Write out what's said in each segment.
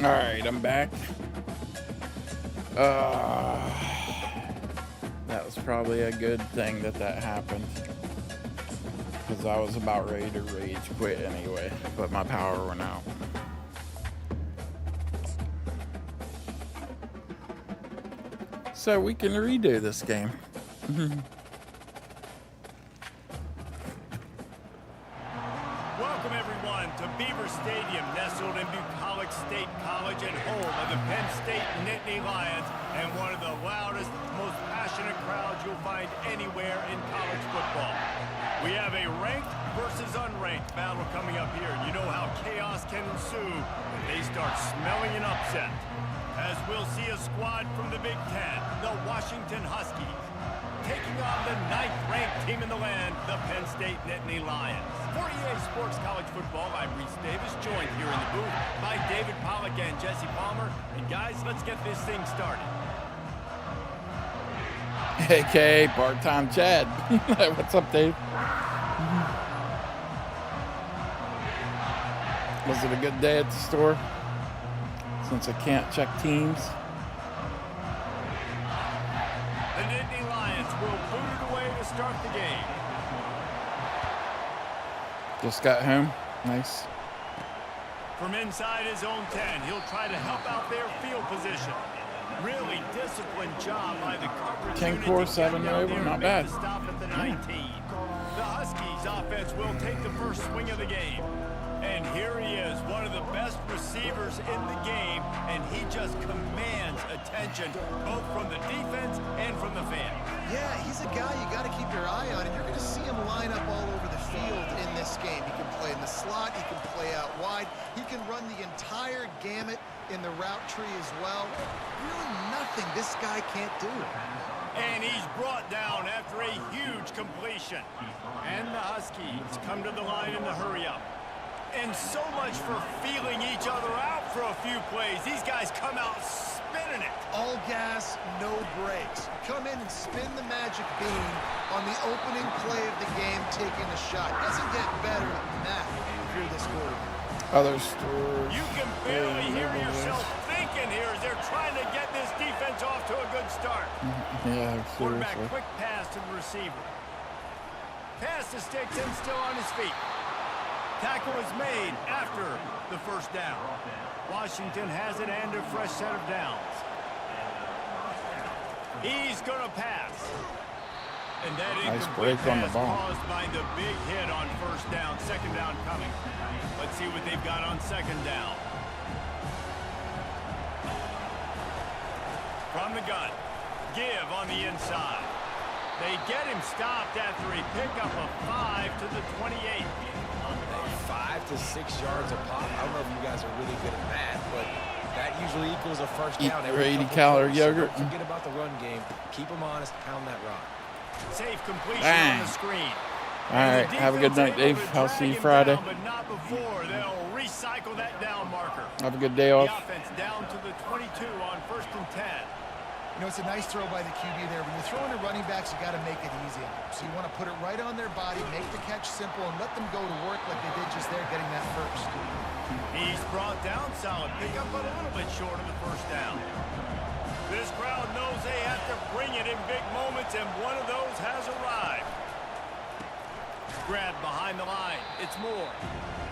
All right, I'm back. That was probably a good thing that happened, because I was about ready to rage quit anyway, but my power went out. So we can redo this game. Welcome everyone to Beaver Stadium, nestled in Bucolic State College and home of the Penn State Nittany Lions, and one of the loudest, most passionate crowds you'll find anywhere in college football. We have a ranked versus unranked battle coming up here. You know how chaos can ensue when they start smelling an upset. As we'll see a squad from the Big Ten, the Washington Huskies, taking on the 9th-ranked team in the land, the Penn State Nittany Lions. For EA Sports College Football, I'm Reese Davis, joined here in the booth by David Pollack and Jesse Palmer. And guys, let's get this thing started. AKA part-time Chad. What's up, Dave? Was it a good day at the store? Since I can't check teams. The Nittany Lions will boot it away to start the game. Just got home. Nice. From inside his own 10, he'll try to help out their field position. Really disciplined job by the coverage 10-4, 7 over, not bad. Stop at the 19. The Huskies offense will take the first swing of the game. And here he is, one of the best receivers in the game, and he just commands attention, both from the defense and from the fans. Yeah, he's a guy you got to keep your eye on, and you're going to see him line up all over the field in this game. He can play in the slot, he can play out wide, he can run the entire gamut in the route tree as well. Really nothing this guy can't do. And he's brought down after a huge completion. And the Huskies come to the line in the hurry-up. And so much for feeling each other out for a few plays. These guys come out spinning it. All gas, no brakes. Come in and spin the magic bean on the opening play of the game, taking a shot. Doesn't get better than that if you're this quarterback. Other stores. You can barely hear yourself thinking here as they're trying to get this defense off to a good start. Yeah, Quarterback, seriously. quick pass to the receiver. Pass to Sticks and still on his feet. Tackle is made after the first down. Washington has it and a fresh set of downs. He's going to pass. And that Nice incomplete break on the pass ball. caused by the big hit on first down. Second down coming. Let's see what they've got on second down. From the gun. Give on the inside. They get him stopped after a pickup of 5 to the 28. 5 to 6 yards a pop. I don't know if you guys are really good at math, but that usually equals a first down. Eat your 80-calorie yogurt. So don't forget about the run game. Keep them honest. Pound that rock. Safe completion Bang. on the screen. All right, have a good night, Dave. I'll see you Friday. But not before they'll recycle that down marker. Have a good day The off. offense down to the 22 on 1st and 10. You know, it's a nice throw by the QB there. When you're throwing to running backs, you got to make it easy on them. So you want to put it right on their body, make the catch simple, and let them go to work like they did just there, getting that first. He's brought down solid pickup, but a little bit short of the first down. This crowd knows they have to bring it in big moments, and one of those has arrived. Grab behind the line. It's Moore.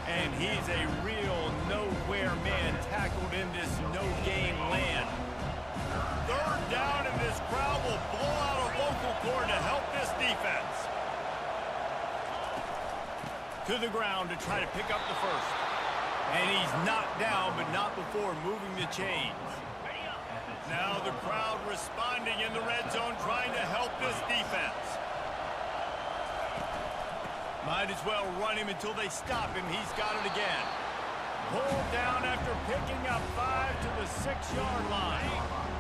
And he's a real nowhere man tackled in this no-game land. Third down, and this crowd will blow out a vocal cord to help this defense. To the ground to try to pick up the first. And he's knocked down, but not before moving the chains. Now the crowd responding in the red zone, trying to help this defense. Might as well run him until they stop him. He's got it again. Pulled down after picking up 5 to the 6-yard line.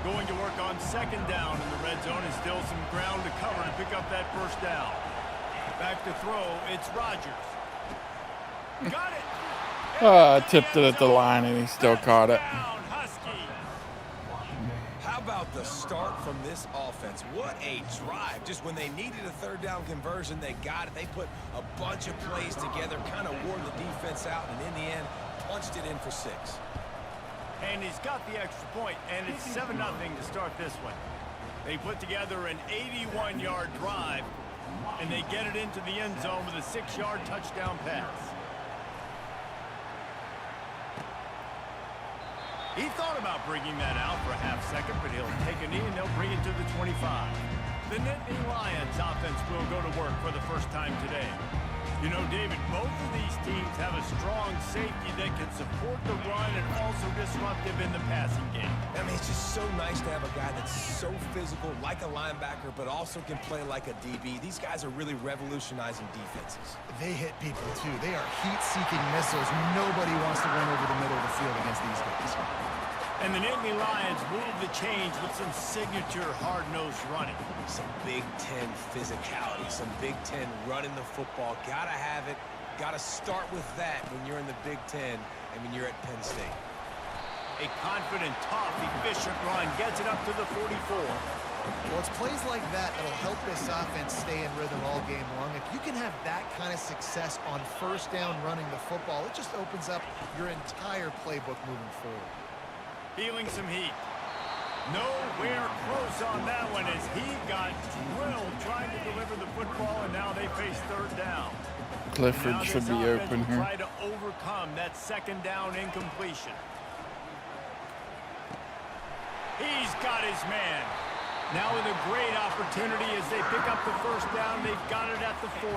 Going to work on second down in the red zone, and still some ground to cover to pick up that first down. Back to throw, it's Rodgers. Got it! Tipped it at the line, and he still caught it. How about the start from this offense? What a drive. Just when they needed a third down conversion, they got it. They put a bunch of plays together, kind of wore the defense out, and in the end, punched it in for 6. And he's got the extra point, and it's 7-0 to start this one. They put together an 81-yard drive, and they get it into the end zone with a 6-yard touchdown pass. He thought about bringing that out for a half second, but he'll take a knee and they'll bring it to the 25. The Nittany Lions offense will go to work for the first time today. You know, David, both of these teams have a strong safety that can support the run and also disruptive in the passing game. I mean, it's just so nice to have a guy that's so physical, like a linebacker, but also can play like a DB. These guys are really revolutionizing defenses. They hit people, too. They are heat-seeking missiles. Nobody wants to run over the middle of the field against these guys. And the Nittany Lions move the chains with some signature hard-nosed running. Some Big Ten physicality, some Big Ten running the football. Gotta have it. Gotta start with that when you're in the Big Ten and when you're at Penn State. A confident, tough, efficient run gets it up to the 44. Well, it's plays like that that'll help this offense stay in rhythm all game long. If you can have that kind of success on first down running the football, it just opens up your entire playbook moving forward. Feeling some heat. Nowhere close on that one as he got drilled trying to deliver the football, and now they face third down. Clifford Now should this be offense open will here. try to overcome that second down incompletion. He's got his man. Now with a great opportunity as they pick up the first down, they've got it at the 40.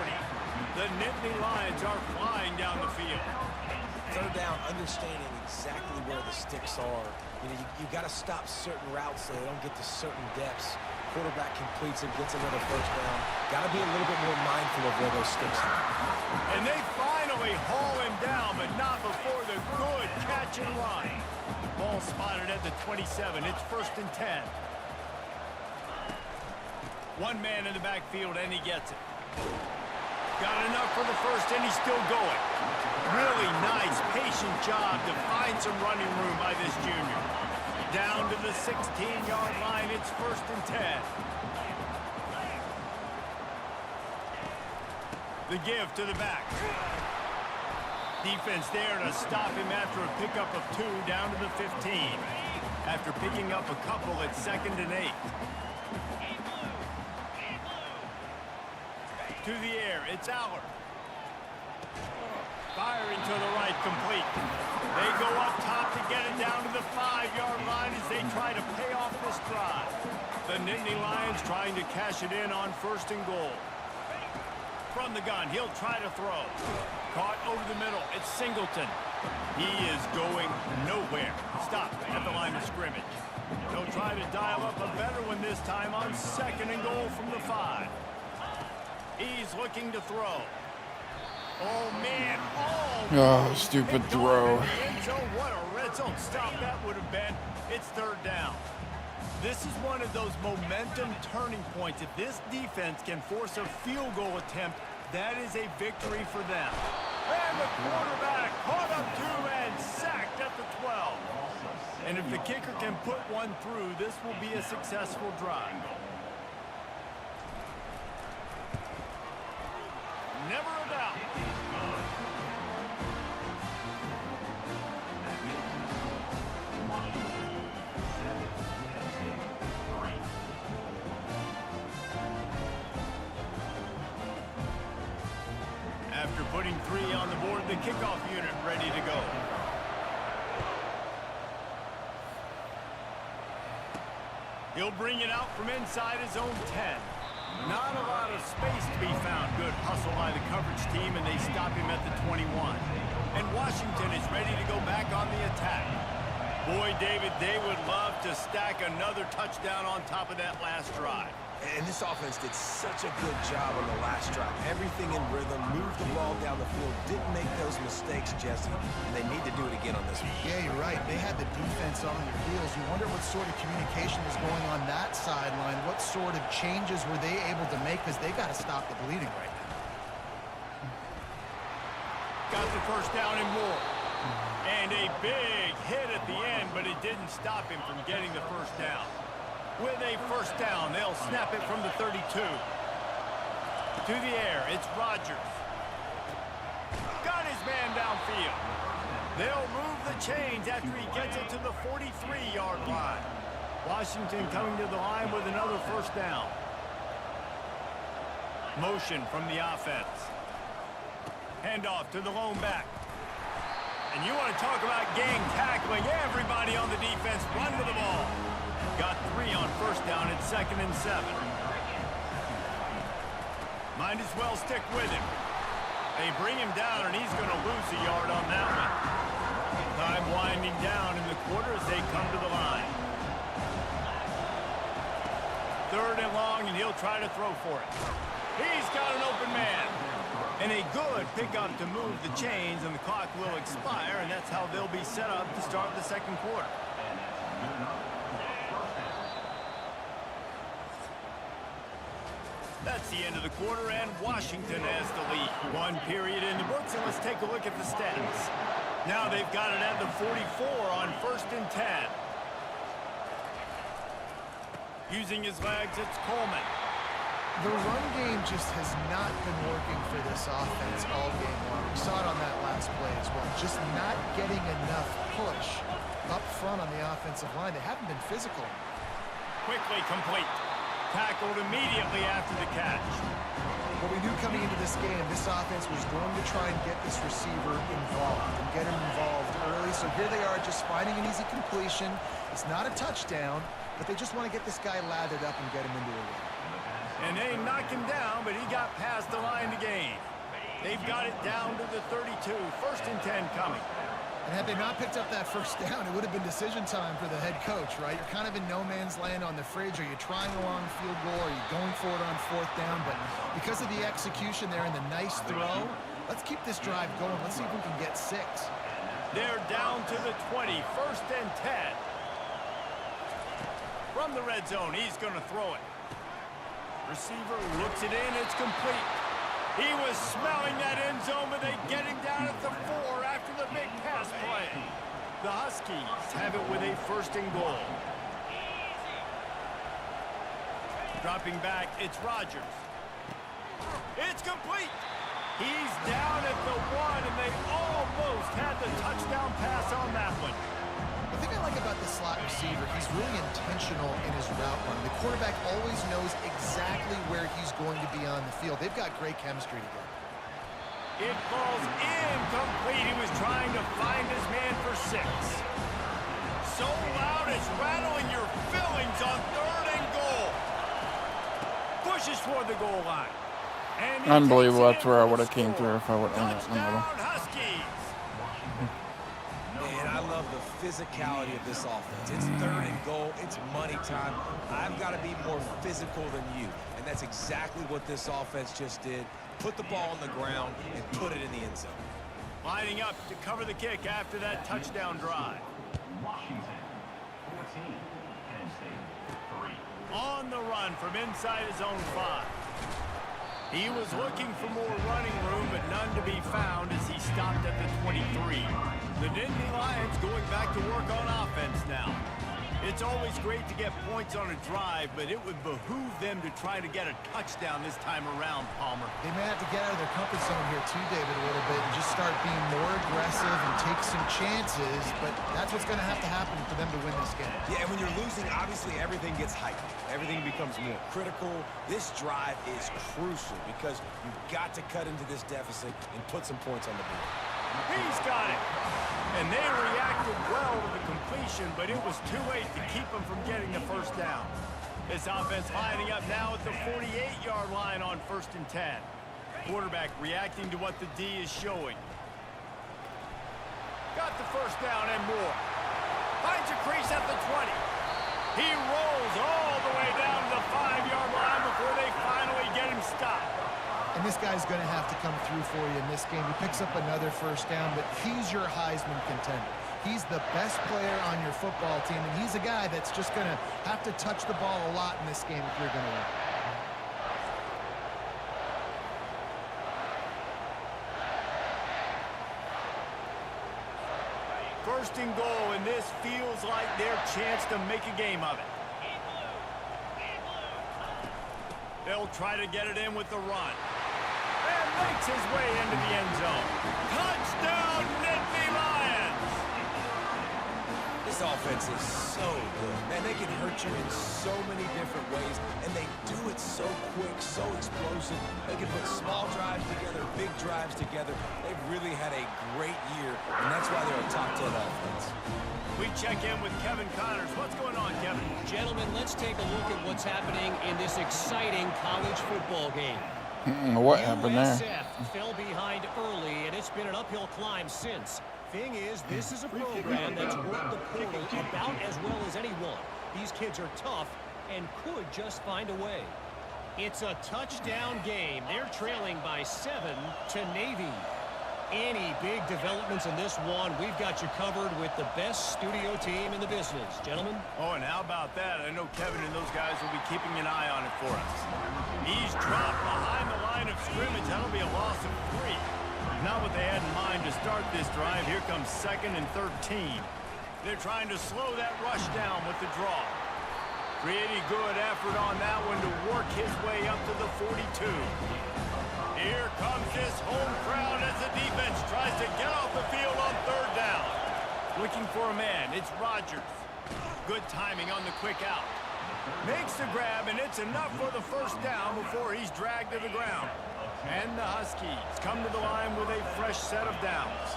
The Nittany Lions are flying down the field. Third down, understanding exactly where the sticks are. You know, you got to stop certain routes so they don't get to certain depths. Quarterback completes it, gets another first down. Got to be a little bit more mindful of where those sticks are. And they finally haul him down, but not before the good catch and run. Ball spotted at the 27. It's 1st and 10. One man in the backfield, and he gets it. Got enough for the first, and he's still going. Really nice, patient job to find some running room by this junior. Down to the 16-yard line, it's 1st and 10. The give to the back. Defense there to stop him after a pickup of 2 down to the 15. After picking up a couple at 2nd and 8. To the air, it's Aller. Firing to the right, complete. They go up top to get it down to the 5-yard line as they try to pay off this drive. The Nittany Lions trying to cash it in on 1st and goal. From the gun, he'll try to throw. Caught over the middle, it's Singleton. He is going nowhere. Stop at the line of scrimmage. They'll try to dial up a better one this time on 2nd and goal from the 5. He's looking to throw. Oh, man. Oh, stupid throw. What a red zone stop that would have been. It's 3rd down. This is one of those momentum turning points. If this defense can force a field goal attempt, that is a victory for them. And the quarterback caught up 2 and sacked at the 12. And if the kicker can put one through, this will be a successful drive. Never a doubt. After putting 3 on the board, the kickoff unit ready to go. He'll bring it out from inside his own 10. Not a lot of space to be found. Good hustle by the coverage team, and they stop him at the 21. And Washington is ready to go back on the attack. Boy, David, they would love to stack another touchdown on top of that last drive. And this offense did such a good job on the last drive. Everything in rhythm, moved the ball down the field, didn't make those mistakes, Jesse, and they need to do it again on this one. Yeah, you're right. They had the defense on their heels. You wonder what sort of communication was going on that sideline. What sort of changes were they able to make, because they got to stop the bleeding right now. Got the first down and more. And a big hit at the end, but it didn't stop him from getting the first down. With a first down, they'll snap it from the 32. To the air, it's Rodgers. Got his man downfield. They'll move the chains after he gets it to the 43-yard line. Washington coming to the line with another first down. Motion from the offense. Handoff to the lone back. And you want to talk about gang tackling. Everybody on the defense run to the ball. Got 3 on first down at 2nd and 7. Might as well stick with him. They bring him down, and he's going to lose a yard on that one. Time winding down in the quarter as they come to the line. 3rd and long, and he'll try to throw for it. He's got an open man. And a good pickup to move the chains, and the clock will expire, and that's how they'll be set up to start the second quarter. That's the end of the quarter, and Washington has the lead. 1 period in the books, and let's take a look at the stats. Now they've got it at the 44 on 1st and 10. Using his legs, it's Coleman. The run game just has not been working for this offense all game long. We saw it on that last play as well. Just not getting enough push up front on the offensive line. They haven't been physical. Quickly complete. Tackled immediately after the catch. What we knew coming into this game, this offense was going to try and get this receiver involved and get him involved early. So here they are just finding an easy completion. It's not a touchdown, but they just want to get this guy lathered up and get him into a win. And they knocked him down, but he got past the line to gain. They've got it down to the 32. 1st and 10 coming. And had they not picked up that first down, it would have been decision time for the head coach, right? You're kind of in no man's land on the fridge. Are you trying a long field goal? Are you going for it on 4th down? But because of the execution there and the nice throw, let's keep this drive going. Let's see if we can get 6. They're down to the 20. 1st and 10. From the red zone, he's going to throw it. Receiver looks it in. It's complete. He was smelling that end zone, but they get him down at the 4 after the big pass play. The Huskies have it with a 1st and goal. Dropping back, it's Rodgers. It's complete. He's down at the 1, and they almost had the touchdown pass on that one. The thing I like about the slot receiver, he's really intentional in his route run. The quarterback always knows exactly where he's going to be on the field. They've got great chemistry together. It falls incomplete. He was trying to find his man for 6. So loud it's rattling your fillings on 3rd and goal. Pushes toward the goal line. And Unbelievable. That's where I would have came through if I would have Touchdown, Huskies. Man, I love the physicality of this offense. It's 3rd and goal. It's money time. I've got to be more physical than you. And that's exactly what this offense just did. Put the ball on the ground and put it in the end zone. Lining up to cover the kick after that touchdown drive. Washington, 14, Penn State, 3. On the run from inside his own 5. He was looking for more running room, but none to be found as he stopped at the 23. The Nittany Lions going back to work on offense now. It's always great to get points on a drive, but it would behoove them to try to get a touchdown this time around, Palmer. They may have to get out of their comfort zone here too, David, a little bit and just start being more aggressive and take some chances, but that's what's going to happen for them to win this game. Yeah, and when you're losing, obviously everything gets heightened. Everything becomes more critical. This drive is crucial because you've got to cut into this deficit and put some points on the board. He's got it. And they reacted well to the completion, but it was too late to keep them from getting the first down. This offense lining up now at the 48-yard line on 1st and 10. Quarterback reacting to what the D is showing. Got the first down and more. Finds a crease at the 20. He rolls all the way down to the 5-yard line before they finally get him stopped. And this guy's going to have to come through for you in this game. He picks up another first down, but he's your Heisman contender. He's the best player on your football team, and he's a guy that's just going to have to touch the ball a lot in this game if you're going to win. First and goal, and this feels like their chance to make a game of it. They'll try to get it in with the run. And makes his way into the end zone. Touchdown, Nittany Lions! offense is so good. Man, they can hurt you in so many different ways, and they do it so quick, so explosive. They can put small drives together, big drives together. They've really had a great year, and that's why they're a top 10 offense. We check in with Kevin Connors. What's going on, Kevin? Gentlemen, let's take a look at what's happening in this exciting college football game. What happened there? USF fell behind early, and it's been an uphill climb since. Thing is, this is a program that's worked the portal about as well as anyone. These kids are tough and could just find a way. It's a touchdown game. They're trailing by 7 to Navy. Any big developments in this one, we've got you covered with the best studio team in the business. Gentlemen? Oh, and how about that? I know Kevin and those guys will be keeping an eye on it for us. He's dropped behind the line of scrimmage. That'll be a loss of 3. Not what they had in mind to start this drive. Here comes 2nd and 13. They're trying to slow that rush down with the draw. Pretty good effort on that one to work his way up to the 42. Here comes this home crowd as the defense tries to get off the field on 3rd down. Looking for a man. It's Rodgers. Good timing on the quick out. Makes the grab, and it's enough for the 1st down before he's dragged to the ground. And the Huskies come to the line with a fresh set of downs.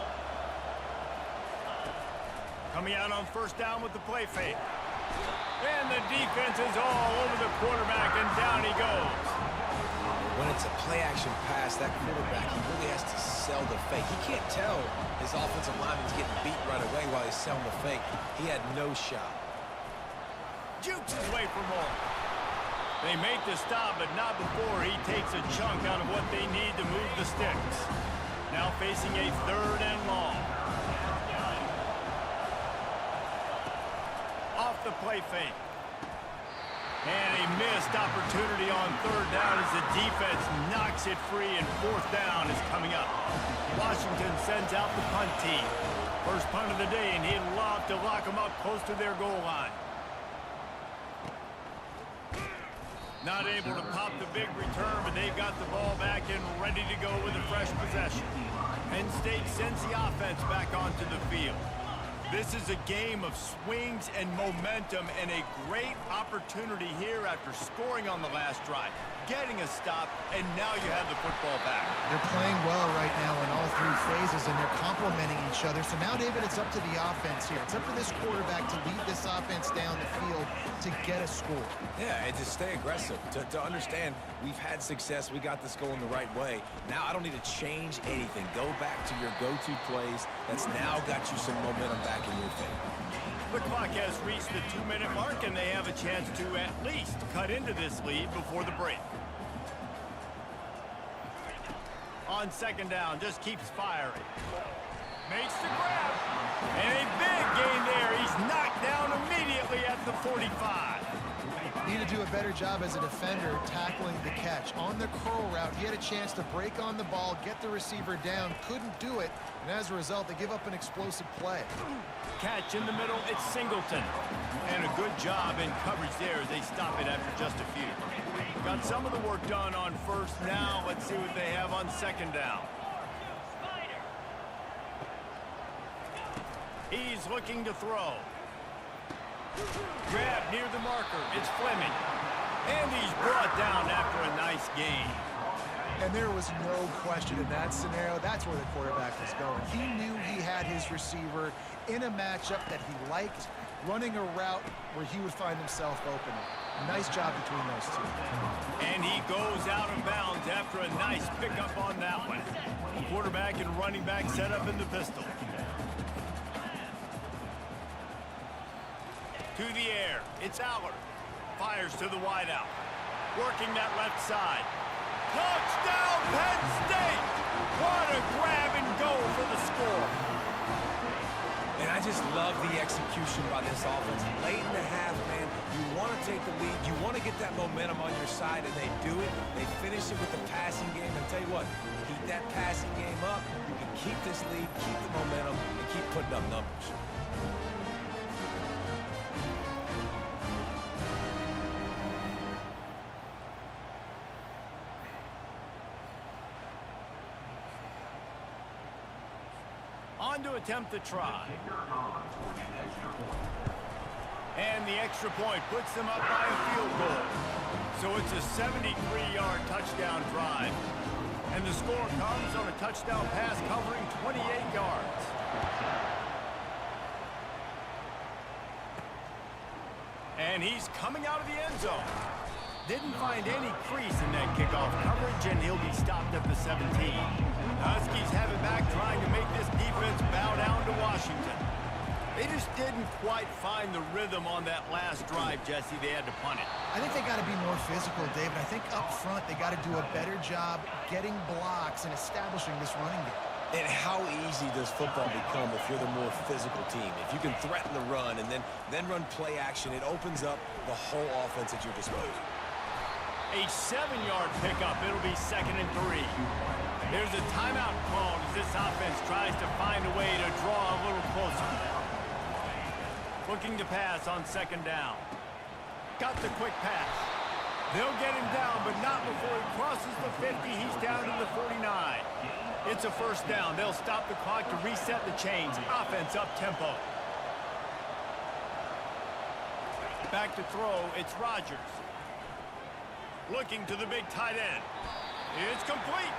Coming out on 1st down with the play fake. And the defense is all over the quarterback, and down he goes. When it's a play-action pass, that quarterback, he really has to sell the fake. He can't tell his offensive lineman's getting beat right away while he's selling the fake. He had no shot. Jukes his way for more. They make the stop, but not before he takes a chunk out of what they need to move the sticks. Now facing a 3rd and long. Off the play fake. And a missed opportunity on 3rd down as the defense knocks it free, and 4th down is coming up. Washington sends out the punt team. First punt of the day, and he'd love to lock them up close to their goal line. Not able to pop the big return, but they've got the ball back and ready to go with a fresh possession. Penn State sends the offense back onto the field. This is a game of swings and momentum, and a great opportunity here after scoring on the last drive, getting a stop, and now you have the football back. They're playing well right now in all 3 phases, and they're complementing each other. So now, David, it's up to the offense here. It's up to this quarterback to lead this offense down the field to get a score. Yeah, and to stay aggressive, to understand we've had success, we got this going the right way. Now I don't need to change anything. Go back to your go-to plays. That's now got you some momentum back in your favor. The clock has reached the 2-minute mark, and they have a chance to at least cut into this lead before the break. On 2nd down, just keeps firing. Makes the grab. And a big gain there. He's knocked down immediately at the 45. Need to do a better job as a defender tackling the catch. On the curl route, he had a chance to break on the ball, get the receiver down, couldn't do it, and as a result, they give up an explosive play. Catch in the middle, it's Singleton. And a good job in coverage there as they stop it after just a few. Got some of the work done on 1st. Now let's see what they have on 2nd down. He's looking to throw. Grab near the marker. It's Fleming. And he's brought down after a nice gain. And there was no question in that scenario. That's where the quarterback was going. He knew he had his receiver in a matchup that he liked, running a route where he would find himself open. Nice job between those 2. And he goes out of bounds after a nice pickup on that one. Quarterback and running back set up in the pistol. To the air, it's Aller. Fires to the wideout. Working that left side. Touchdown, Penn State! What a grab and go for the score. And I just love the execution by this offense. Late in the half, man, you want to take the lead. You want to get that momentum on your side, and they do it. They finish it with the passing game. And tell you what, keep that passing game up. You can keep this lead, keep the momentum, and keep putting up numbers. On to attempt the try. And the extra point puts them up by a field goal. So it's a 73-yard touchdown drive. And the score comes on a touchdown pass covering 28 yards. And he's coming out of the end zone. Didn't find any crease in that kickoff coverage, and he'll be stopped at the 17. The Huskies have it back, trying to make this defense bow down to Washington. They just didn't quite find the rhythm on that last drive, Jesse. They had to punt it. I think they got to be more physical, David. I think up front they got to do a better job getting blocks and establishing this running game. And how easy does football become if you're the more physical team? If you can threaten the run and then run play action, it opens up the whole offense at your disposal. A 7-yard pickup. It'll be 2nd and 3. There's a timeout called as this offense tries to find a way to draw a little closer. Looking to pass on 2nd down. Got the quick pass. They'll get him down, but not before he crosses the 50. He's down to the 49. It's a 1st down. They'll stop the clock to reset the chains. Offense up tempo. Back to throw. It's Rodgers. Looking to the big tight end. It's complete.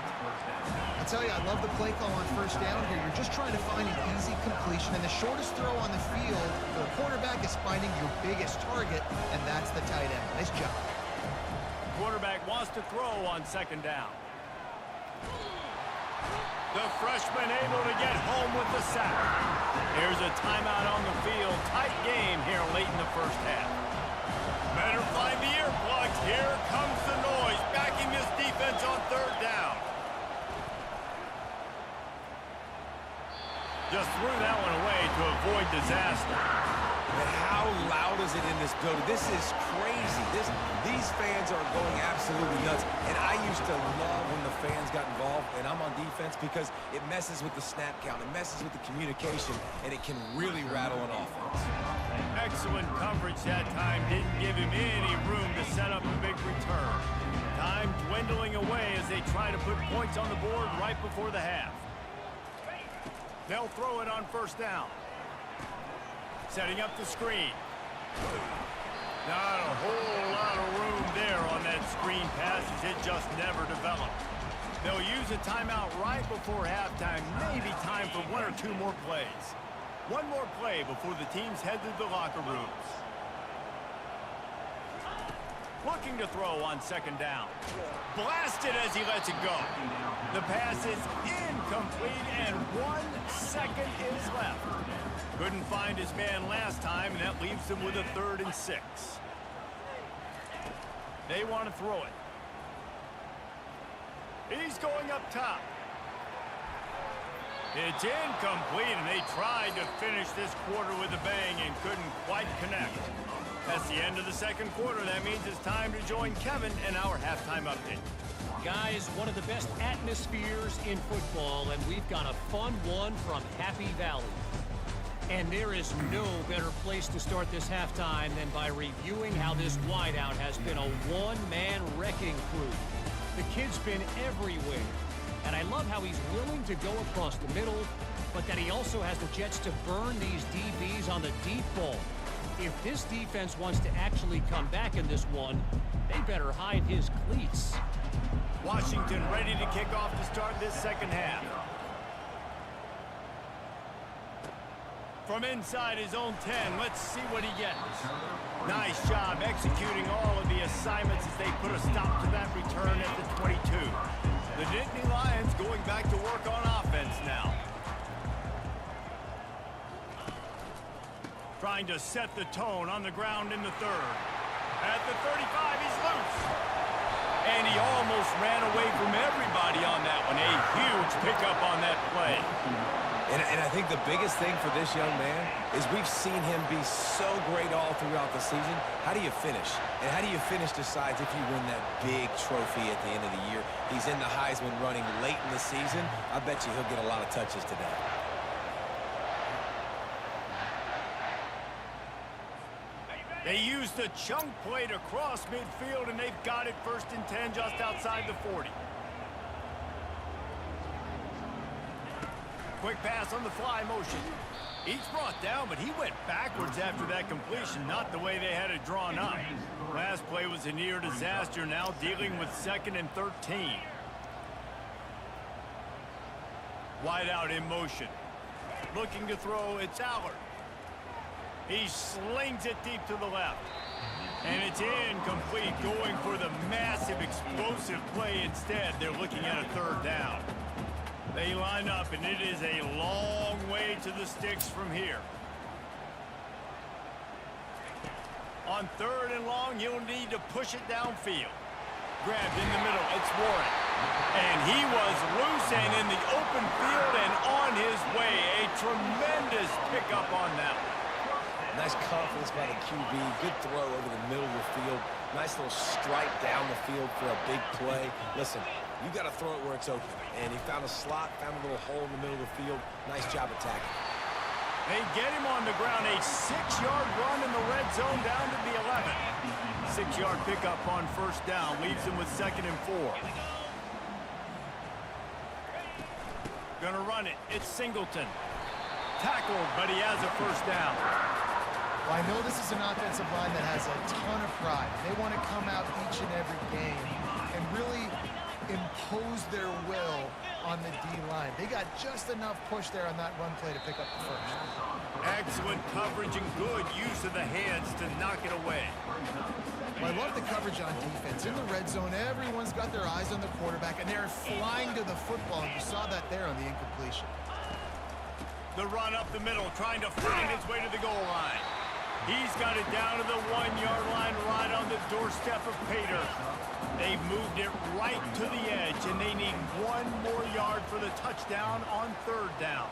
I tell you, I love the play call on 1st down here. You're just trying to find an easy completion, and the shortest throw on the field, the quarterback is finding your biggest target, and that's the tight end. Nice job. Quarterback wants to throw on 2nd down. The freshman able to get home with the sack. There's a timeout on the field. Tight game here late in the 1st half. Better find the earplugs. Here comes the noise, backing this defense on 3rd down. Just threw that one away to avoid disaster. And how loud is it in this building? This is crazy. These fans are going absolutely nuts. And I used to love when the fans got involved, and I'm on defense, because it messes with the snap count. It messes with the communication, and it can really rattle an offense. Excellent coverage that time. Didn't give him any room to set up a big return. Time dwindling away as they try to put points on the board right before the half. They'll throw it on 1st down. Setting up the screen. Not a whole lot of room there on that screen pass, as it just never developed. They'll use a timeout right before halftime. Maybe time for 1 or 2 more plays. One more play before the teams head to the locker rooms. Looking to throw on 2nd down. Blasted as he lets it go. The pass is incomplete, and 1 second is left. Couldn't find his man last time, and that leaves him with a 3rd and 6. They want to throw it. He's going up top. It's incomplete, and they tried to finish this quarter with a bang and couldn't quite connect. That's the end of the 2nd quarter. That means it's time to join Kevin in our halftime update. Guys, one of the best atmospheres in football, and we've got a fun one from Happy Valley. And there is no better place to start this halftime than by reviewing how this wideout has been a one-man wrecking crew. The kid's been everywhere, and I love how he's willing to go across the middle, but that he also has the jets to burn these DBs on the deep ball. If this defense wants to actually come back in this one, they better hide his cleats. Washington ready to kick off to start this 2nd half. From inside his own 10, let's see what he gets. Nice job executing all of the assignments as they put a stop to that return at the 22. The Nittany Lions going back to work on offense now. Trying to set the tone on the ground in the 3rd. At the 35, he's loose. And he almost ran away from everybody on that one. A huge pickup on that play. And I think the biggest thing for this young man is we've seen him be so great all throughout the season. How do you finish? And how do you finish decides if you win that big trophy at the end of the year. He's in the Heisman running late in the season. I bet you he'll get a lot of touches today. They used a chunk play to cross midfield, and they've got it 1st and 10 just outside the 40. quick pass on the fly motion. He's brought down, but he went backwards after that completion, not the way they had it drawn up. Last play was a near disaster, now dealing with 2nd and 13. Wide out in motion. Looking to throw, it's Allard. He slings it deep to the left. And it's incomplete, going for the massive explosive play instead. They're looking at a 3rd down. They line up, and it is a long way to the sticks from here. On 3rd and long, you'll need to push it downfield. Grabbed in the middle, it's Warren. And he was loose and in the open field and on his way. A tremendous pickup on that one. Nice confidence by the QB. Good throw over the middle of the field. Nice little stripe down the field for a big play. Listen, you got to throw it where it's open. And he found a slot, found a little hole in the middle of the field. Nice job attacking. They get him on the ground. A 6-yard run in the red zone down to the 11. 6-yard pickup on 1st down. Leaves him with 2nd and 4. Gonna run it. It's Singleton. Tackled, but he has a 1st down. Well, I know this is an offensive line that has a ton of pride. They want to come out each and every game and really impose their will on the D-line. They got just enough push there on that run play to pick up the 1st. Excellent coverage and good use of the hands to knock it away. Well, I love the coverage on defense. In the red zone, everyone's got their eyes on the quarterback, and they're flying to the football. And you saw that there on the incompletion. The run up the middle, trying to find his way to the goal line. He's got it down to the 1-yard line, right on the doorstep of Pater. They've moved it right to the edge, and they need 1 more yard for the touchdown on 3rd down.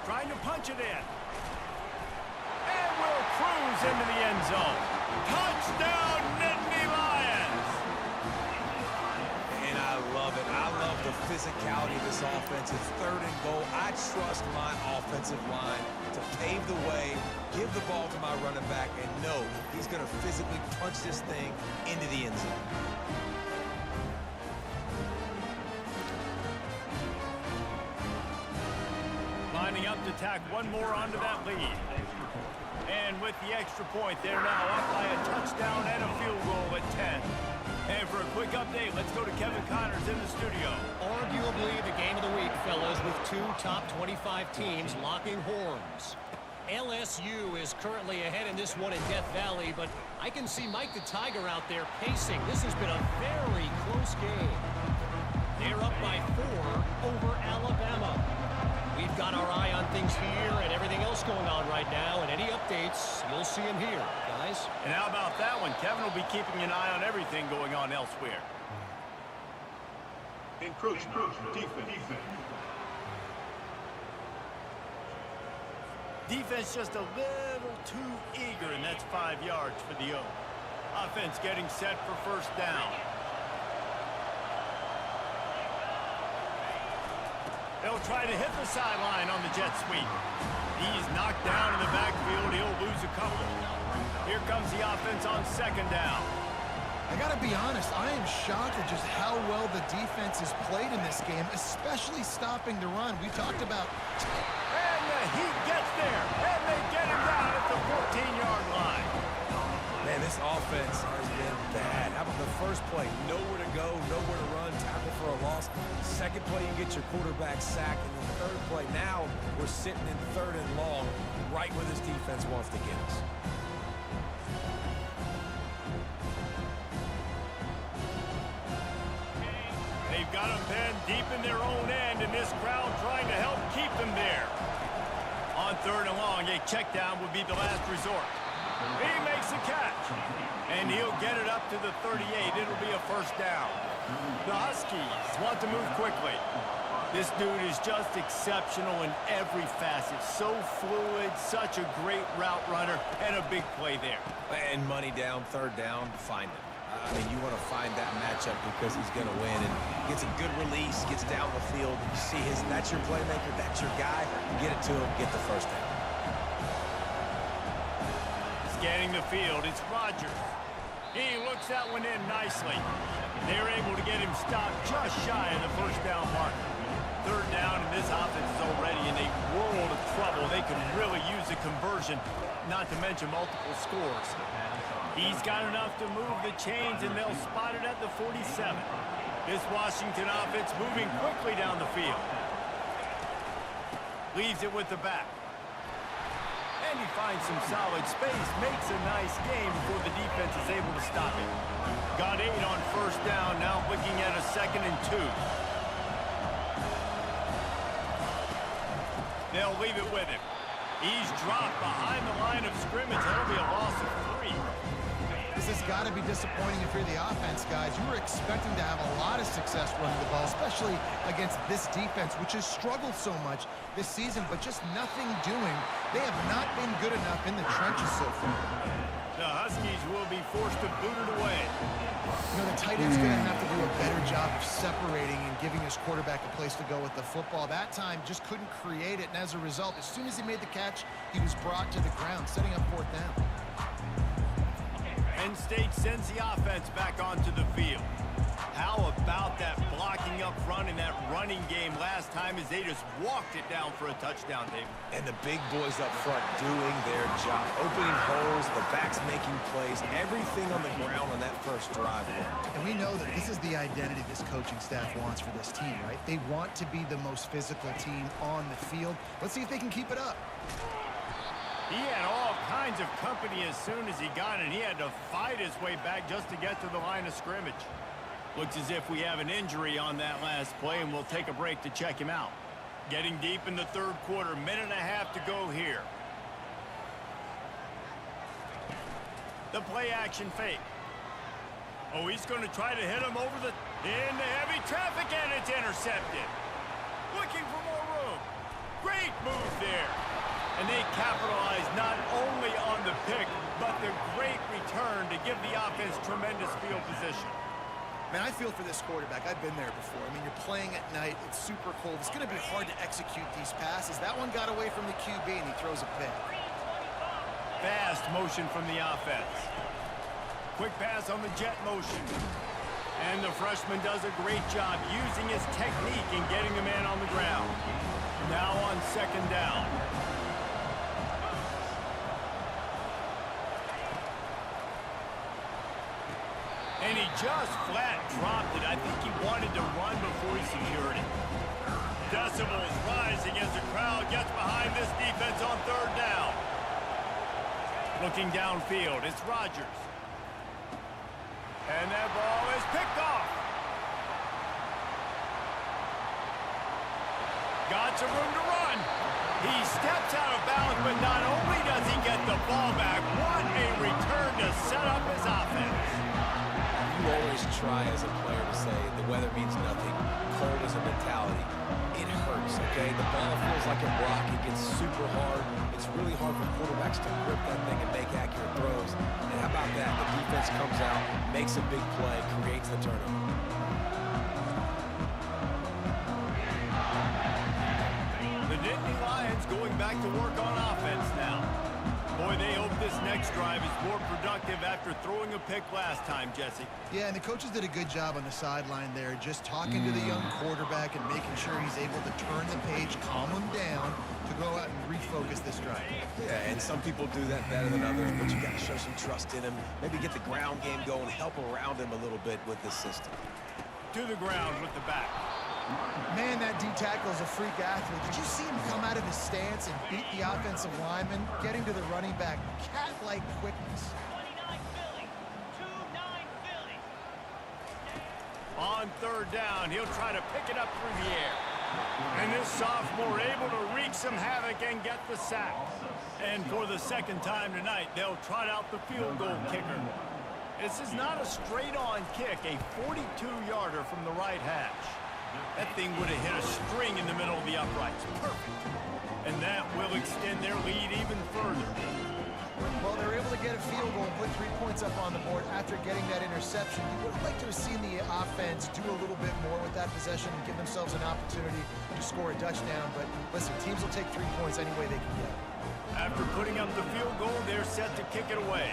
Trying to punch it in. And will cruise into the end zone. Touchdown, Nittany Lions! And I love it. I love the physicality of this offense. It's 3rd and goal. I trust my offensive line to pave the way, give the ball to my running back, and know he's going to physically punch this thing into the end zone. Lining up to tack 1 more onto that lead. And with the extra point, they're now up by a touchdown and a field goal at 10. And for a quick update, let's go to Kevin Connors in the studio. Arguably the game of the week, fellas, with 2 top 25 teams locking horns. LSU is currently ahead in this one in Death Valley, but I can see Mike the Tiger out there pacing. This has been a very close game. They're up by 4 over Alabama. We've got our eye on things here and everything else going on right now, and any updates, you'll see them here, guys. And how about that one? Kevin will be keeping an eye on everything going on elsewhere. Encroachment. Defense. Defense just a little too eager, and that's 5 yards for the O. Offense getting set for 1st down. They'll try to hit the sideline on the jet sweep. He's knocked down in the backfield. He'll lose a couple. Here comes the offense on 2nd down. I got to be honest, I am shocked at just how well the defense has played in this game, especially stopping the run. We talked about... And the Heat gets there, and they get him down at the 14-yard line. Man, this offense has been bad. How about the first play? Nowhere to go, nowhere to run, tackle for a loss. Second play, you get your quarterback sacked. And the 3rd play, now we're sitting in 3rd and long, right where this defense wants to get us. They've got them Penn deep in their own end, and this crowd trying to help keep them there. On 3rd and long, a check down would be the last resort. He makes the catch, and he'll get it up to the 38. It'll be a 1st down. The Huskies want to move quickly. This dude is just exceptional in every facet. So fluid, such a great route runner, and a big play there. And money down, 3rd down, find him. I mean, you want to find that matchup because he's going to win and gets a good release, gets down the field. You see that's your playmaker, that's your guy. Get it to him, get the 1st down. Scanning the field, it's Rodgers. He looks that one in nicely. They're able to get him stopped just shy of the 1st down marker. Third down, and this offense is already in a world of trouble. They can really use a conversion, not to mention multiple scores. He's got enough to move the chains, and they'll spot it at the 47. This Washington offense moving quickly down the field. Leaves it with the back. And he finds some solid space, makes a nice game before the defense is able to stop it. Got 8 on first down, now looking at a 2nd and 2. They'll leave it with him. He's dropped behind the line of scrimmage. That'll be a loss of 3. This has got to be disappointing if you're the offense, guys. You were expecting to have a lot of success running the ball, especially against this defense, which has struggled so much this season, but just nothing doing. They have not been good enough in the trenches so far. The Huskies will be forced to boot it away. You know, the tight end's going to have to do a better job of separating and giving his quarterback a place to go with the football. That time just couldn't create it, and as a result, as soon as he made the catch, he was brought to the ground, setting up 4th down. Penn State sends the offense back onto the field. How about that blocking up front in that running game last time as they just walked it down for a touchdown, David? And the big boys up front doing their job. Opening holes, the backs making plays, everything on the ground on that first drive. And we know that this is the identity this coaching staff wants for this team, right? They want to be the most physical team on the field. Let's see if they can keep it up. He had all kinds of company as soon as he got it. He had to fight his way back just to get to the line of scrimmage. Looks as if we have an injury on that last play, and we'll take a break to check him out. Getting deep in the 3rd quarter, 1.5 minutes to go here. The play action fake. Oh, he's going to try to hit him over into heavy traffic, and it's intercepted. Looking for more room. Great move there. And they capitalize not only on the pick, but the great return to give the offense tremendous field position. Man, I feel for this quarterback. I've been there before. I mean, you're playing at night. It's super cold. It's going to be hard to execute these passes. That one got away from the QB, and he throws a pick. Fast motion from the offense. Quick pass on the jet motion. And the freshman does a great job using his technique and getting the man on the ground. Now on 2nd down. And he just flat dropped it. I think he wanted to run before he secured it. Decibels rising as the crowd gets behind this defense on 3rd down. Looking downfield, it's Rodgers. And that ball is picked off. Got some room to run. He steps out of bounds, but not only does he get the ball back, what a return to set up his offense. You always try as a player to say the weather means nothing. Cold is a mentality. It hurts, okay? The ball feels like a rock. It gets super hard. It's really hard for quarterbacks to grip that thing and make accurate throws. And how about that? The defense comes out, makes a big play, creates the turnover. The Nittany Lions going back to work on offense now. Boy, they hope this next drive is more productive after throwing a pick last time, Jesse. Yeah, and the coaches did a good job on the sideline there, just talking to the young quarterback and making sure he's able to turn the page, calm him down, to go out and refocus this drive. Yeah, and some people do that better than others, but you got to show some trust in him. Maybe get the ground game going, help around him a little bit with this system. To the ground with the back. Man, that D-tackle is a freak athlete. Did you see him come out of his stance and beat the offensive lineman, getting to the running back? Cat-like quickness. On 3rd down, he'll try to pick it up through the air. And this sophomore able to wreak some havoc and get the sack. And for the 2nd time tonight, they'll trot out the field goal kicker. This is not a straight-on kick, a 42-yarder from the right hash. That thing would have hit a string in the middle of the uprights. Perfect. And that will extend their lead even further. Well, they're able to get a field goal and put 3 points up on the board after getting that interception. You would have liked to have seen the offense do a little bit more with that possession and give themselves an opportunity to score a touchdown. But listen, teams will take 3 points any way they can get. After putting up the field goal, they're set to kick it away.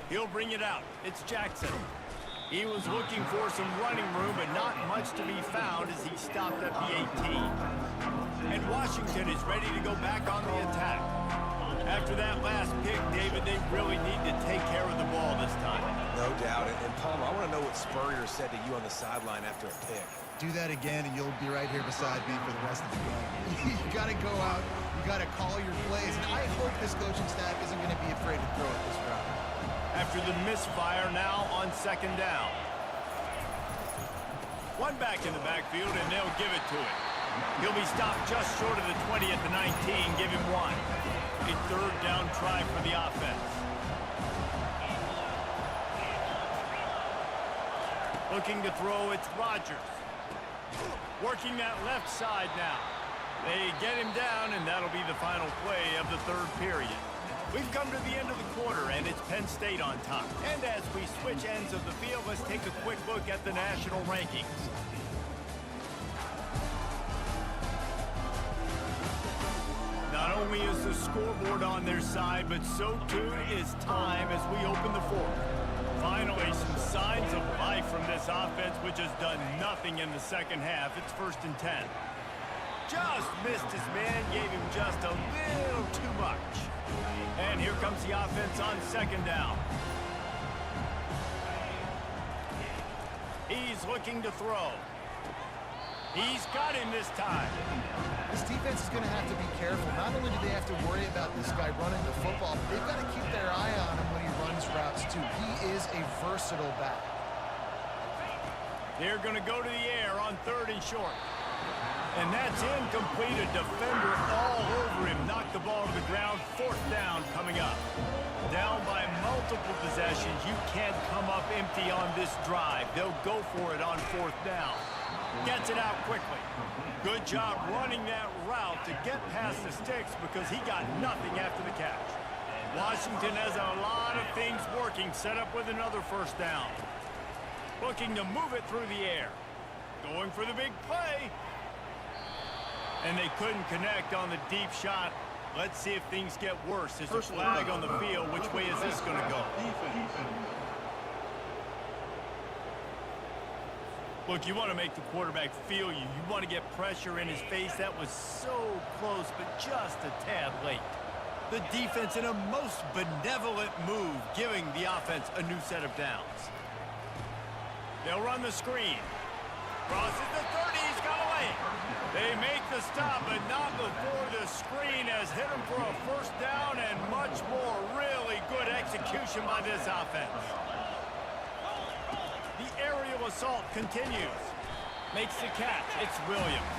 He'll bring it out. It's Jackson. He was looking for some running room, but not much to be found as he stopped at the 18. And Washington is ready to go back on the attack. After that last pick, David, they really need to take care of the ball this time. No doubt. And Palmer, I want to know what Spurrier said to you on the sideline after a pick. Do that again, and you'll be right here beside me for the rest of the game. You got to go out. You got to call your plays. And I hope this coaching staff isn't going to be afraid to throw it this route. After the misfire, now on second down. One back in the backfield, and they'll give it to him. He'll be stopped just short of the 20 at the 19. Give him one. A third down try for the offense. Looking to throw, it's Rodgers. Working that left side now. They get him down, and that'll be the final play of the third period. We've come to the end of the quarter, and it's Penn State on top. And as we switch ends of the field, let's take a quick look at the national rankings. Not only is the scoreboard on their side, but so too is time as we open the fourth. Finally, some signs of life from this offense, which has done nothing in the second half. It's 1st and 10. Just missed his man, gave him just a little too much. And here comes the offense on second down. He's looking to throw. He's got him this time. This defense is going to have to be careful. Not only do they have to worry about this guy running the football, but they've got to keep their eye on him when he runs routes too. He is a versatile back. They're going to go to the air on 3rd and short. And that's incomplete. A defender all over him. Knocked the ball to the ground. 4th down coming up. Down by multiple possessions. You can't come up empty on this drive. They'll go for it on 4th down. Gets it out quickly. Good job running that route to get past the sticks because he got nothing after the catch. Washington has a lot of things working. Set up with another 1st down. Looking to move it through the air. Going for the big play. And they couldn't connect on the deep shot. Let's see if things get worse. There's a flag on the field. Which way is this going to go? Look, you want to make the quarterback feel you. You want to get pressure in his face. That was so close, but just a tad late. The defense in a most benevolent move, giving the offense a new set of downs. They'll run the screen. Crosses the 30. He's got away. They make the stop, but not before the screen has hit him for a 1st down and much more. Really good execution by this offense. The aerial assault continues. Makes the catch. It's Williams.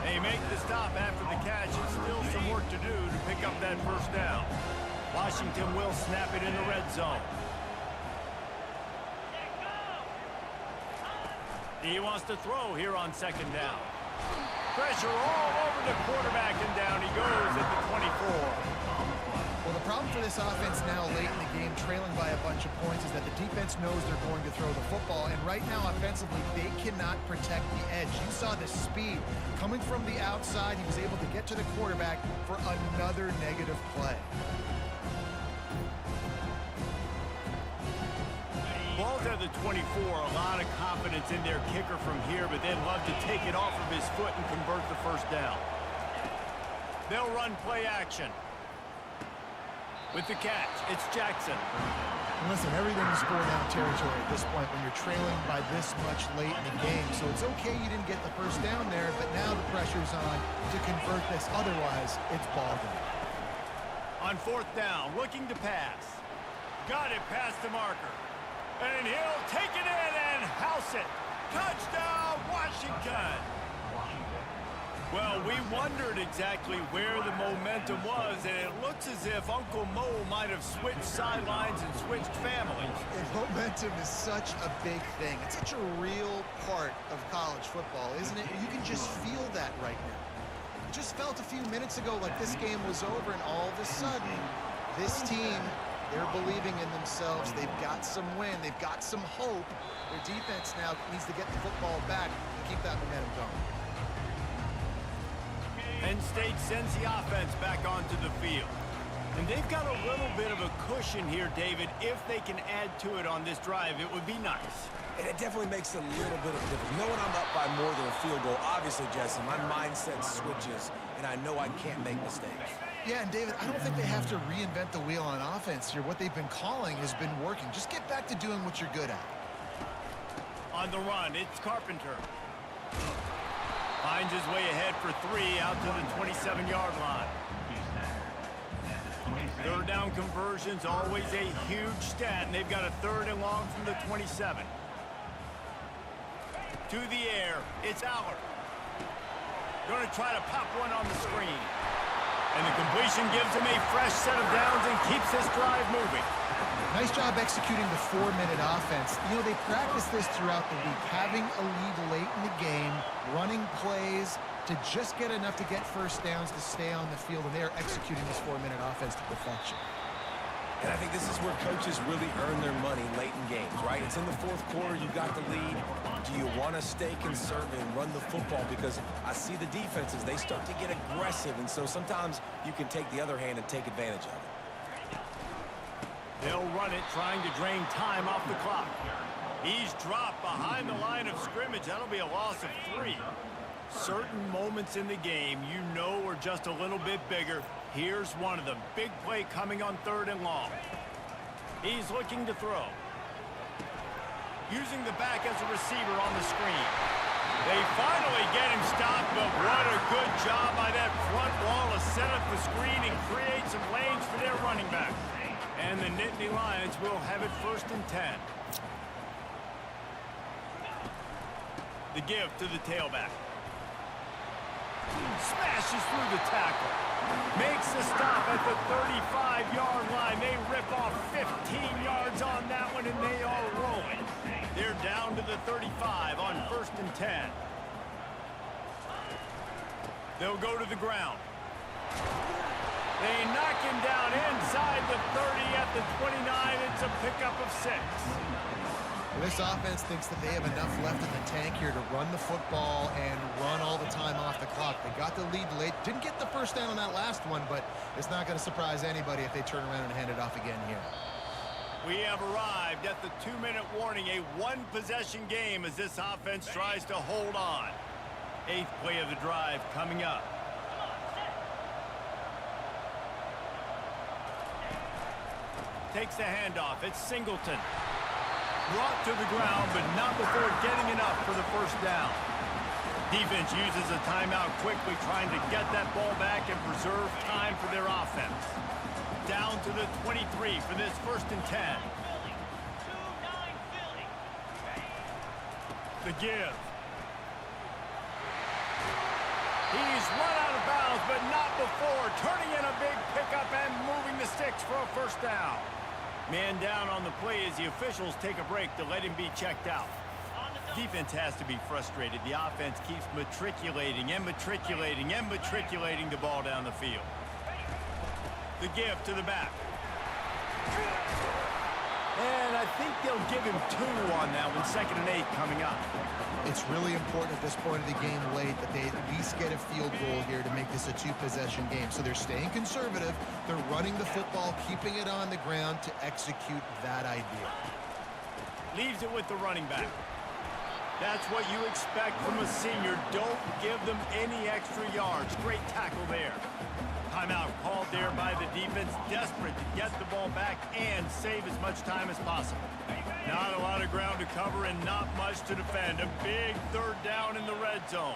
They make the stop after the catch. It's still some work to do to pick up that 1st down. Washington will snap it in the red zone. He wants to throw here on 2nd down. Pressure all over the quarterback, and down he goes at the 24. Well, the problem for this offense now late in the game, trailing by a bunch of points, is that the defense knows they're going to throw the football. And right now, offensively, they cannot protect the edge. You saw the speed coming from the outside. He was able to get to the quarterback for another negative play. Ball's at the 24, a lot of confidence in their kicker from here, but they'd love to take it off of his foot and convert the 1st down. They'll run play action. With the catch, it's Jackson. And listen, everything is 4-down territory at this point when you're trailing by this much late in the game. So it's okay you didn't get the 1st down there, but now the pressure's on to convert this. Otherwise, it's ball game. On 4th down, looking to pass. Got it past the marker. And he'll take it in and house it. Touchdown, Washington. Well, we wondered exactly where the momentum was, and it looks as if Uncle Mo might have switched sidelines and switched families. And momentum is such a big thing. It's such a real part of college football, isn't it? You can just feel that right now. It just felt a few minutes ago like this game was over, and all of a sudden, this team, they're believing in themselves. They've got some win. They've got some hope. Their defense now needs to get the football back and keep that momentum going. Penn State sends the offense back onto the field. And they've got a little bit of a cushion here, David. If they can add to it on this drive, it would be nice. And it definitely makes a little bit of a difference. Knowing I'm up by more than a field goal, obviously, Jesse, my mindset switches, and I know I can't make mistakes. Yeah, and David, I don't think they have to reinvent the wheel on offense here. What they've been calling has been working. Just get back to doing what you're good at. On the run, it's Carpenter. Finds his way ahead for 3 out to the 27-yard line. Third down conversion's always a huge stat, and they've got a 3rd and long from the 27. To the air, it's Aller. Going to try to pop one on the screen. And the completion gives him a fresh set of downs and keeps this drive moving. Nice job executing the 4-minute offense. You know, they practice this throughout the week, having a lead late in the game, running plays to just get enough to get first downs to stay on the field, and they are executing this 4-minute offense to perfection. And I think this is where coaches really earn their money late in games, right? It's in the 4th quarter, you've got the lead. Do you want to stay conservative and run the football? Because I see the defenses, they start to get aggressive, and so sometimes you can take the other hand and take advantage of it. They'll run it, trying to drain time off the clock. He's dropped behind the line of scrimmage. That'll be a loss of 3. Certain moments in the game you know are just a little bit bigger. Here's one of them. Big play coming on 3rd and long. He's looking to throw. Using the back as a receiver on the screen. They finally get him stopped, but what a good job by that front wall to set up the screen and create some lanes for their running back. And the Nittany Lions will have it 1st and 10. The give to the tailback. Smashes through the tackle. Makes the stop at the 35-yard line. They rip off 15 yards on that one, and they are rolling. They're down to the 35 on 1st and 10. They'll go to the ground. They knock him down inside the 30 at the 29. It's a pickup of 6. Well, this offense thinks that they have enough left in the tank here to run the football and run all the time off the clock. They got the lead late. Didn't get the first down on that last one, but it's not going to surprise anybody if they turn around and hand it off again here. We have arrived at the 2-minute warning, a 1-possession game as this offense tries to hold on. 8th play of the drive coming up. Takes the handoff. It's Singleton. Brought to the ground, but not before getting enough for the first down. Defense uses a timeout quickly, trying to get that ball back and preserve time for their offense. Down to the 23 for this 1st and 10. The give. He's run out of bounds, but not before. Turning in a big pickup and moving the sticks for a first down. Man down on the play as the officials take a break to let him be checked out. Defense has to be frustrated. The offense keeps matriculating and matriculating and matriculating the ball down the field. The give to the back. And I think they'll give him 2 on that one. 2nd and 8 coming up. It's really important at this point of the game late that they at least get a field goal here to make this a 2-possession game. So they're staying conservative. They're running the football, keeping it on the ground to execute that idea. Leaves it with the running back. That's what you expect from a senior. Don't give them any extra yards. Great tackle there. Timeout called there by the defense, desperate to get the ball back and save as much time as possible. Not a lot of ground to cover and not much to defend. A big 3rd down in the red zone.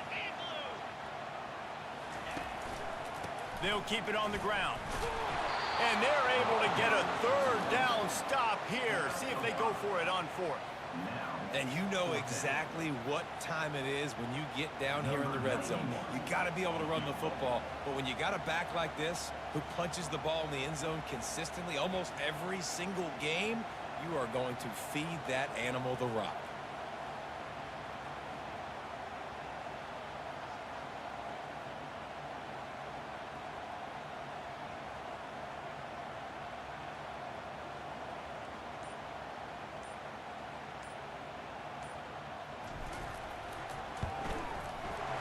They'll keep it on the ground. And they're able to get a 3rd down stop here. See if they go for it on 4th. And you know exactly what time it is when you get down here in the red zone. You got to be able to run the football. But when you got a back like this who punches the ball in the end zone consistently almost every single game, you are going to feed that animal the rock.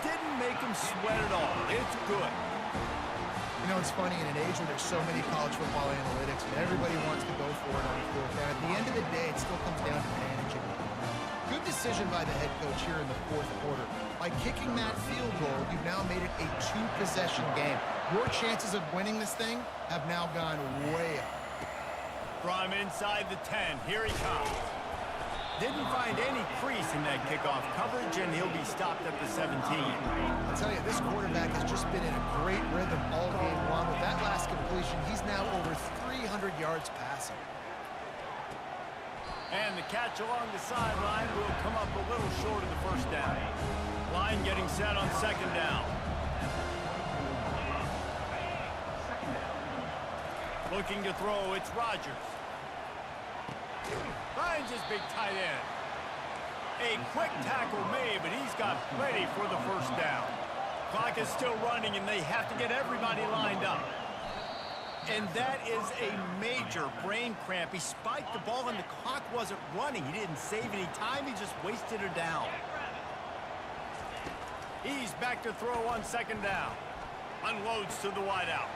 Didn't make him sweat at all. It's good. You know, it's funny, in an age where there's so many college football analytics and everybody wants to go for it on fourth down, at the end of the day, it still comes down to managing the game. Good decision by the head coach here in the fourth quarter. By kicking that field goal, you've now made it a two-possession game. Your chances of winning this thing have now gone way up. From inside the 10, here he comes. Didn't find any crease in that kickoff coverage, and he'll be stopped at the 17. I'll tell you, this quarterback has just been in a great rhythm all game long. With that last completion, he's now over 300 yards passing. And the catch along the sideline will come up a little short of the first down. Line getting set on second down. Looking to throw, it's Rodgers. Finds his big tight end. A quick tackle made, but he's got plenty for the first down. Clock is still running, and they have to get everybody lined up. And that is a major brain cramp. He spiked the ball, and the clock wasn't running. He didn't save any time. He just wasted it down. He's back to throw on second down. Unloads to the wideout.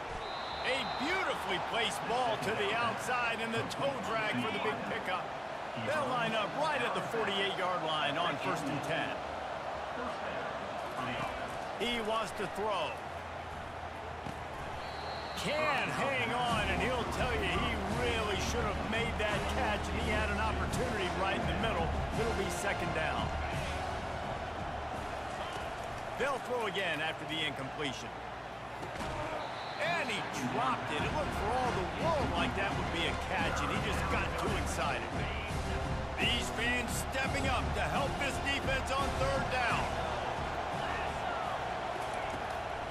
A beautifully placed ball to the outside, and the toe drag for the big pickup. They'll line up right at the 48-yard line on 1st and 10. He wants to throw. Can hang on, and he'll tell you he really should have made that catch, and he had an opportunity right in the middle. It'll be second down. They'll throw again after the incompletion. And he dropped it. It looked for all the world like that would be a catch, and he just got too excited. These fans stepping up to help this defense on third down.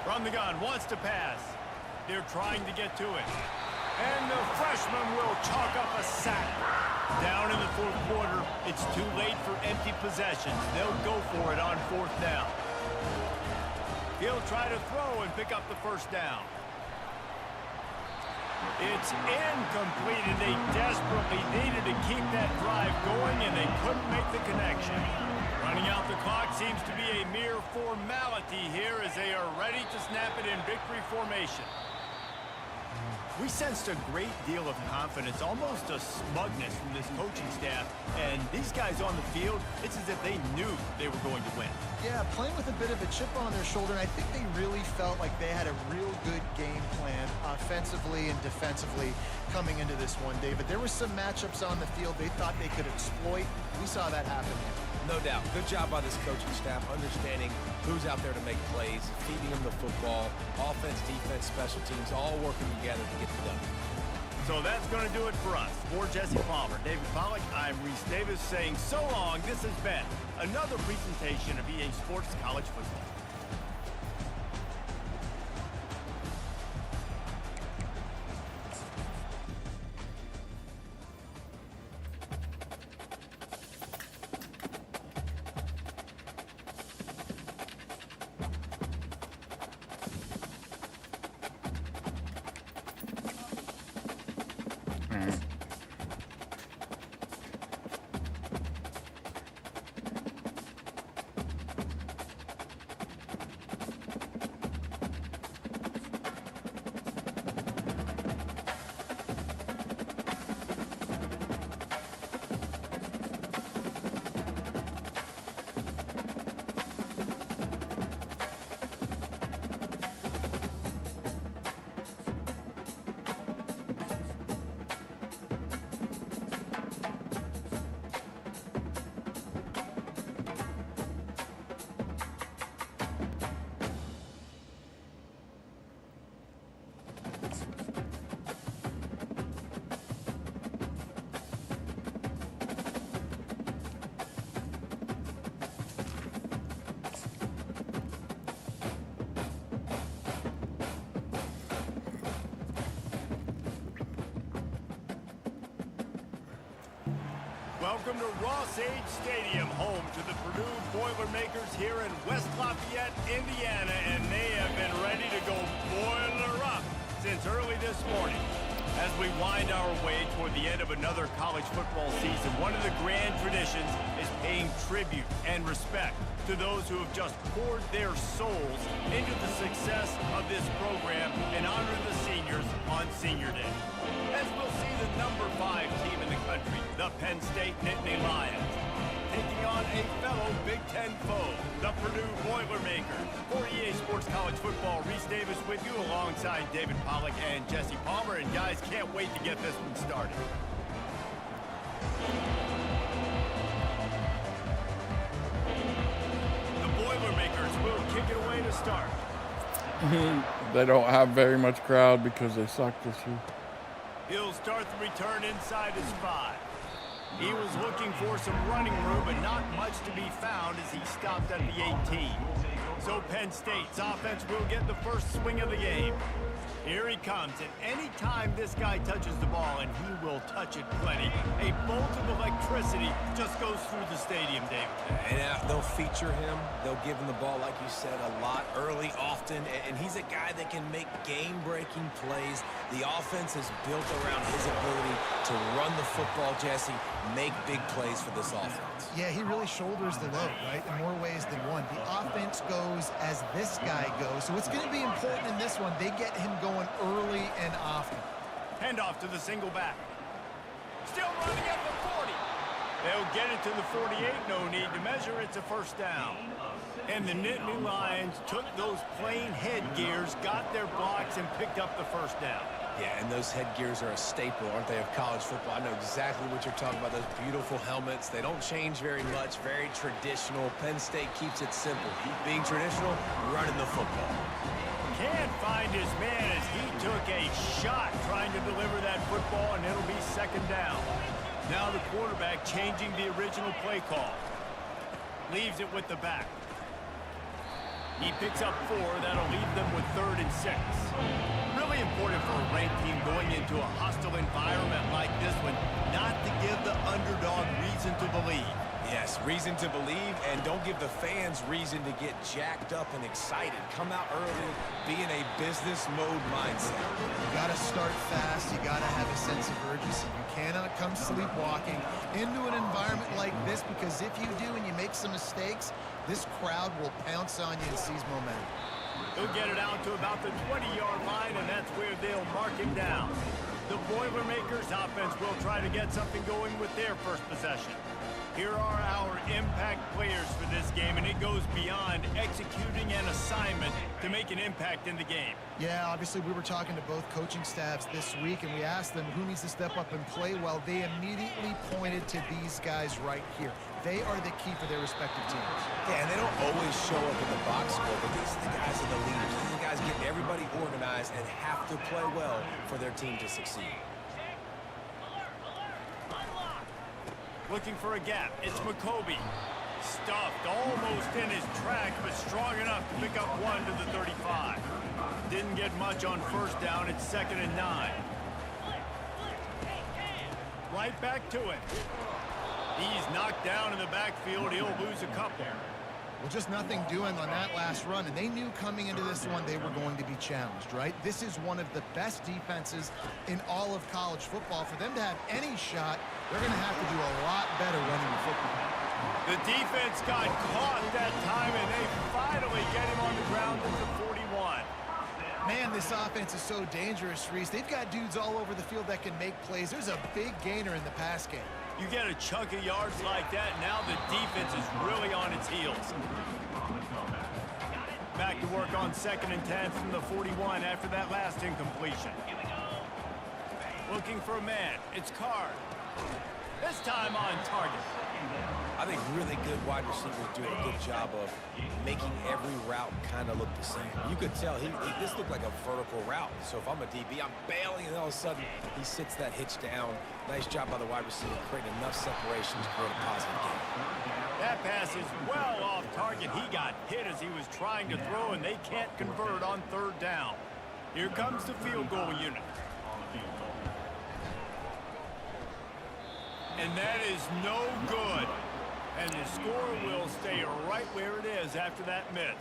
From the gun, wants to pass. They're trying to get to it. And the freshman will chalk up a sack. Down in the fourth quarter, it's too late for empty possessions. They'll go for it on 4th down. He'll try to throw and pick up the first down. It's incomplete, and they desperately needed to keep that drive going, and they couldn't make the connection. Running out the clock seems to be a mere formality here as they are ready to snap it in victory formation. We sensed a great deal of confidence, almost a smugness from this coaching staff. And these guys on the field, it's as if they knew they were going to win. Yeah, playing with a bit of a chip on their shoulder, and I think they really felt like they had a real good game plan offensively and defensively coming into this one, David. There were some matchups on the field they thought they could exploit. We saw that happen here. No doubt. Good job by this coaching staff understanding who's out there to make plays, feeding them the football, offense, defense, special teams, all working together to get it done. So that's going to do it for us. For Jesse Palmer, David Pollack, I'm Reese Davis saying so long. This has been another presentation of EA Sports College Football. Welcome to Ross-Age Stadium, home to the Purdue Boilermakers here in West Lafayette, Indiana, and they have been ready to go boiler up since early this morning. As we wind our way toward the end of another college football season, one of the grand traditions is paying tribute and respect to those who have just poured their souls into the success of this program and honor the seniors on Senior Day. As we'll see the number 5 team in the country, the Penn State Nittany Lions, taking on a fellow Big Ten foe, the Purdue Boilermakers. For EA Sports College Football, Reese Davis with you alongside David Pollack and Jesse Palmer. And guys, can't wait to get this one started. The Boilermakers will kick it away to start. They don't have very much crowd because they suck this year. He'll start the return inside his 5. He was looking for some running room, but not much to be found as he stopped at the 18. So Penn State's offense will get the first swing of the game. Here he comes, and any time this guy touches the ball, and he will touch it plenty, a bolt of electricity just goes through the stadium, David. And they'll feature him. They'll give him the ball, like you said, a lot, early, often. And he's a guy that can make game-breaking plays. The offense is built around his ability to run the football, Jesse, make big plays for this offense. Yeah, he really shoulders the load, right, in more ways than one. The offense goes as this guy goes. So it's going to be important in this one. They get him going early and often. Handoff to the single back. Still running at the 40. They'll get it to the 48. No need to measure. It's a first down. And the Nittany Lions took those plain headgears, got their blocks, and picked up the first down. Yeah, and those headgears are a staple, aren't they, of college football? I know exactly what you're talking about, those beautiful helmets. They don't change very much, very traditional. Penn State keeps it simple. Being traditional, running the football. Can't find his man as he took a shot trying to deliver that football, and it'll be second down. Now the quarterback changing the original play call. Leaves it with the back. He picks up 4. That'll leave them with 3rd and 6. Really important for a ranked team going into a hostile environment like this one, not to give the underdog reason to believe. Yes, reason to believe, and don't give the fans reason to get jacked up and excited. Come out early, be in a business mode mindset. You got to start fast. You got to have a sense of urgency. You cannot come sleepwalking into an environment like this, because if you do and you make some mistakes, this crowd will pounce on you and seize momentum. He'll get it out to about the 20-yard line, and that's where they'll mark him down. The Boilermakers offense will try to get something going with their first possession. Here are our impact players for this game, and it goes beyond executing an assignment to make an impact in the game. Yeah, obviously we were talking to both coaching staffs this week, and we asked them who needs to step up and play well. They immediately pointed to these guys right here. They are the key for their respective teams. Yeah, and they don't always show up in the box score, but these are the guys and the leaders. These are the guys getting everybody organized and have to play well for their team to succeed. Looking for a gap. It's McCoby. Stuffed almost in his track, but strong enough to pick up 1 to the 35. Didn't get much on first down. It's 2nd and 9. Right back to it. He's knocked down in the backfield. He'll lose a couple. Well, just nothing doing on that last run, and they knew coming into this one they were going to be challenged, right? This is one of the best defenses in all of college football. For them to have any shot, they're going to have to do a lot better running the football. The defense got caught that time, and they finally get him on the ground at the 41. Man, this offense is so dangerous, Reese. They've got dudes all over the field that can make plays. There's a big gainer in the pass game. You get a chunk of yards like that, now the defense is really on its heels. Back to work on 2nd and 10 from the 41 after that last incompletion. Looking for a man. It's Card. This time on target. I think really good wide receivers do a good job of making every route kind of look the same. You could tell this looked like a vertical route. So if I'm a DB, I'm bailing, and all of a sudden he sits that hitch down. Nice job by the wide receiver, creating enough separation to create a positive game. That pass is well off target. He got hit as he was trying to throw, and they can't convert on 3rd down. Here comes the field goal unit. And that is no good. And the score will stay right where it is after that miss.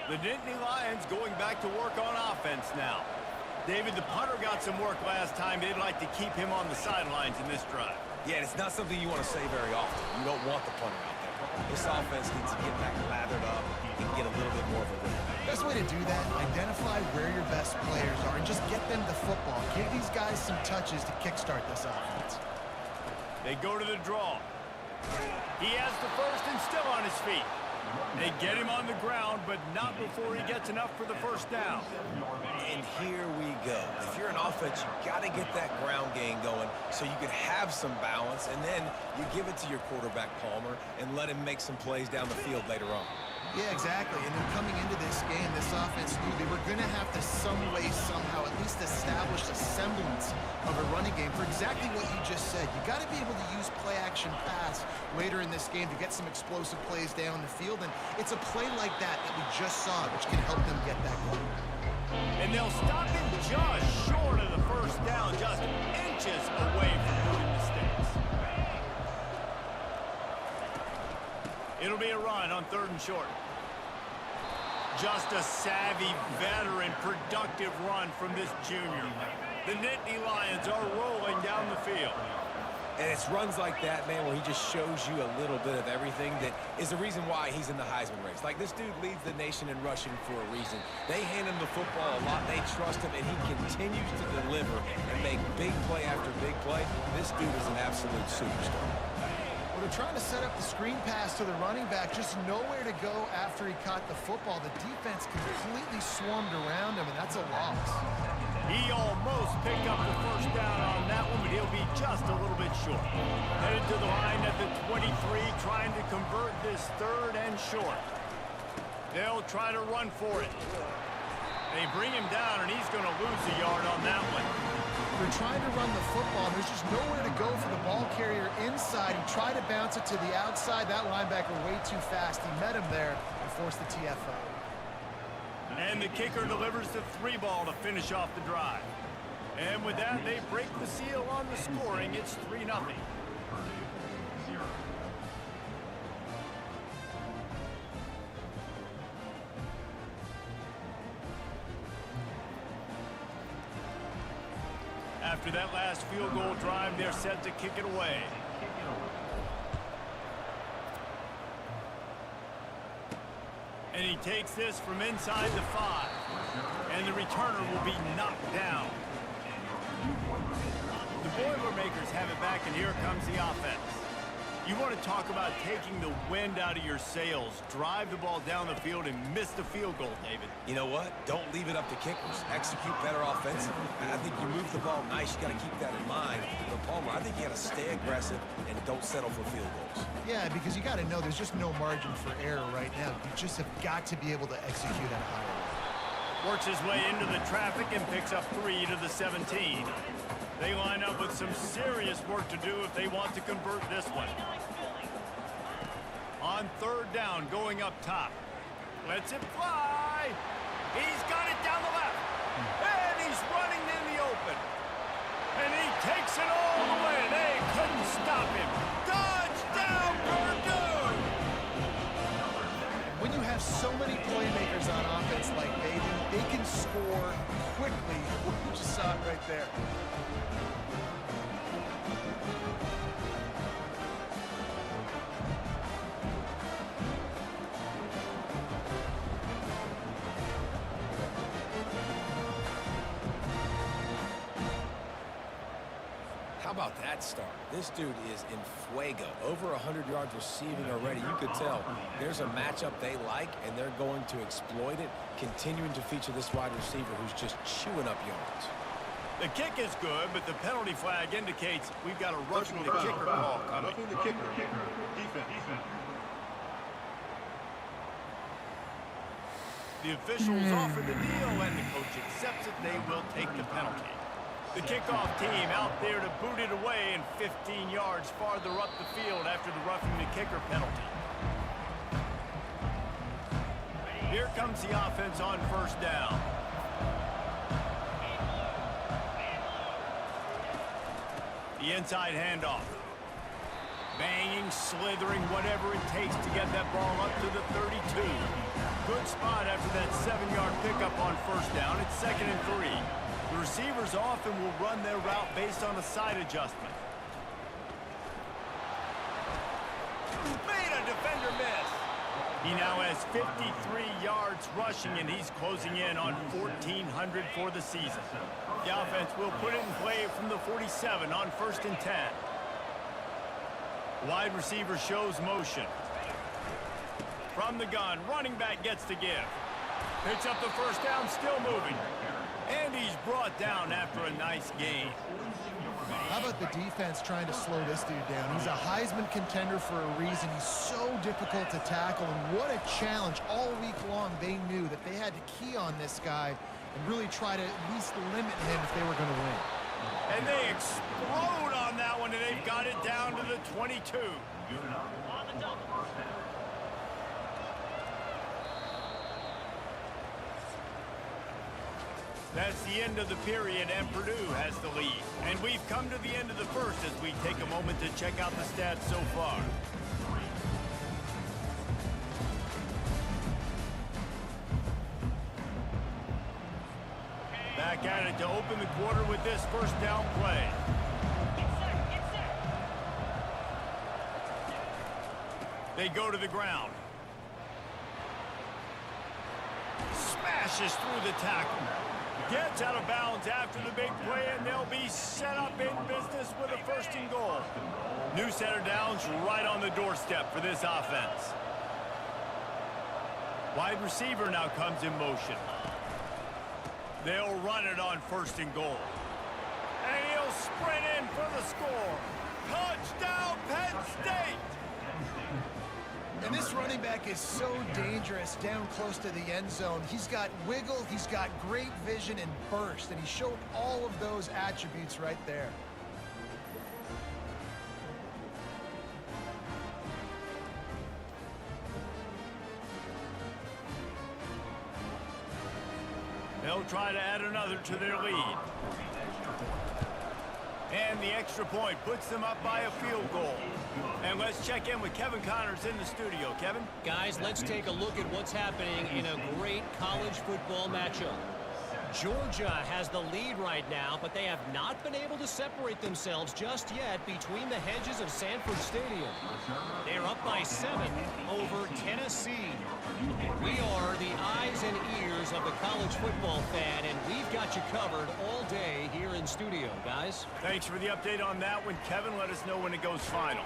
The Nittany Lions going back to work on offense now. David, the punter got some work last time. They'd like to keep him on the sidelines in this drive. Yeah, it's not something you want to say very often. You don't want the punter out there. This offense needs to get back lathered up and get a little bit more of a rhythm. Best way to do that, identify where your best players are and just get them the football. Give these guys some touches to kickstart this offense. They go to the draw. He has the first and still on his feet. They get him on the ground, but not before he gets enough for the first down. And here we go. If you're an offense, you got to get that ground game going so you can have some balance, and then you give it to your quarterback, Palmer, and let him make some plays down the field later on. Yeah, exactly. And then coming into this game, this offense knew they were going to have to some way, somehow, at least establish a semblance of a running game for exactly what you just said. You got to be able to use play-action pass later in this game to get some explosive plays down the field. And it's a play like that we just saw, which can help them get that goal. And they'll stop him just short of the first down, just inches away from moving the sticks. It'll be a run on 3rd and short. Just a savvy, veteran, productive run from this junior. The Nittany Lions are rolling down the field. And it's runs like that, man, where he just shows you a little bit of everything that is the reason why he's in the Heisman race. Like, this dude leads the nation in rushing for a reason. They hand him the football a lot. They trust him, and he continues to deliver and make big play after big play. This dude is an absolute superstar. Well, they're trying to set up the screen pass to the running back, just nowhere to go after he caught the football. The defense completely swarmed around him, and that's a loss. He almost picked up the first down on that one, but he'll be just a little bit short. Headed to the line at the 23, trying to convert this 3rd and short. They'll try to run for it. They bring him down, and he's going to lose a yard on that one. They're trying to run the football, and there's just nowhere to go for the ball carrier inside. He tried to bounce it to the outside. That linebacker way too fast. He met him there and forced the TFO. And the kicker delivers the 3 ball to finish off the drive. And with that, they break the seal on the scoring. It's 3-0. After that last field goal drive, they're set to kick it away. And he takes this from inside the 5. And the returner will be knocked down. The Boilermakers have it back, and here comes the offense. You want to talk about taking the wind out of your sails. Drive the ball down the field and miss the field goal, David. You know what? Don't leave it up to kickers. Execute better offensively. I think you move the ball nice. You got to keep that in mind. But Palmer, I think you got to stay aggressive and don't settle for field goals. Yeah, because you got to know there's just no margin for error right now. You just have got to be able to execute at a higher level. Works his way into the traffic and picks up 3 to the 17. They line up with some serious work to do if they want to convert this one. On 3rd down, going up top. Lets it fly. He's got it down the left. And he's running in the open. And he takes it all the way. They couldn't stop him. Touchdown, Purdue! When you have so many playmakers on offense like they do, they can score quickly. You just saw it right there. How about that start? This dude is in fuego. Over 100 yards receiving already. You could tell there's a matchup they like, and they're going to exploit it, continuing to feature this wide receiver who's just chewing up yards. The kick is good, but the penalty flag indicates we've got a roughing the kicker call coming. Roughing the kicker. Defense. The officials offer the deal, and the coach accepts it. They will take the penalty. The kickoff team out there to boot it away and 15 yards farther up the field after the roughing the kicker penalty. Here comes the offense on 1st down. The inside handoff. Banging, slithering, whatever it takes to get that ball up to the 32. Good spot after that 7-yard pickup on 1st down. It's 2nd and 3. The receivers often will run their route based on a side adjustment. Made a defender miss. He now has 53 yards rushing, and he's closing in on 1,400 for the season. The offense will put it in play from the 47 on 1st and 10. Wide receiver shows motion. From the gun, running back gets to give. Picks up the first down, still moving. And he's brought down after a nice gain. How about the defense trying to slow this dude down? He's a Heisman contender for a reason. He's so difficult to tackle, and what a challenge. All week long, they knew that they had to key on this guy and really try to at least limit him if they were going to win. And they explode on that one, and they've got it down to the 22. That's the end of the period, and Purdue has the lead. And we've come to the end of the first as we take a moment to check out the stats so far. Back at it to open the quarter with this first down play. They go to the ground. Smashes through the tackle. Gets out of bounds after the big play, and they'll be set up in business with a 1st and goal. New set of downs right on the doorstep for this offense. Wide receiver now comes in motion. They'll run it on 1st and goal. And he'll sprint in for the score. Touchdown, Penn State! And this running back is so dangerous down close to the end zone. He's got wiggle, he's got great vision and burst, and he showed all of those attributes right there. They'll try to add another to their lead. And the extra point puts them up by a field goal. And let's check in with Kevin Connors in the studio. Kevin? Guys, let's take a look at what's happening in a great college football matchup. Georgia has the lead right now, but they have not been able to separate themselves just yet between the hedges of Sanford Stadium. They're up by 7 over Tennessee. We are the eyes and ears of the college football fan, and we've got you covered all day here in studio, guys. Thanks for the update on that one, Kevin. Let us know when it goes final.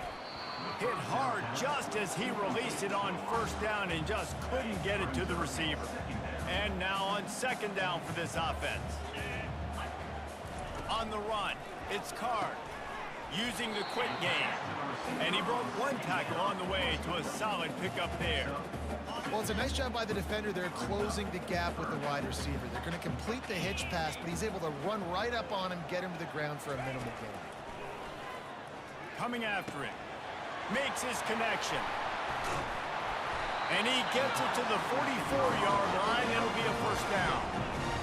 Hit hard just as he released it on 1st down and just couldn't get it to the receiver. And now on 2nd down for this offense. On the run, it's Card using the quick game. And he broke one tackle on the way to a solid pickup there. Well, it's a nice job by the defender there closing the gap with the wide receiver. They're going to complete the hitch pass, but he's able to run right up on him, get him to the ground for a minimal gain. Coming after him. Makes his connection. And he gets it to the 44-yard line. It'll be a 1st down.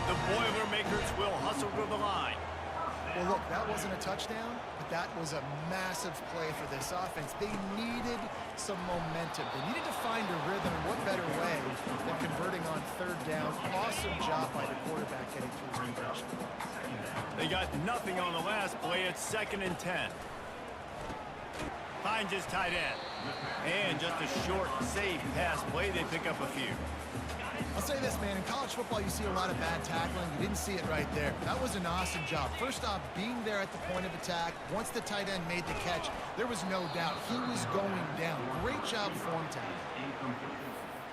The Boilermakers will hustle to the line. Well, look, that wasn't a touchdown, but that was a massive play for this offense. They needed some momentum. They needed to find a rhythm, and what better way than converting on 3rd down. Awesome job by the quarterback getting through his progression. They got nothing on the last play. It's 2nd and 10. Finds his tight end. And just a short, safe pass play. They pick up a few. I'll say this, man. In college football, you see a lot of bad tackling. You didn't see it right there. That was an awesome job. First off, being there at the point of attack. Once the tight end made the catch, there was no doubt he was going down. Great job form tackling.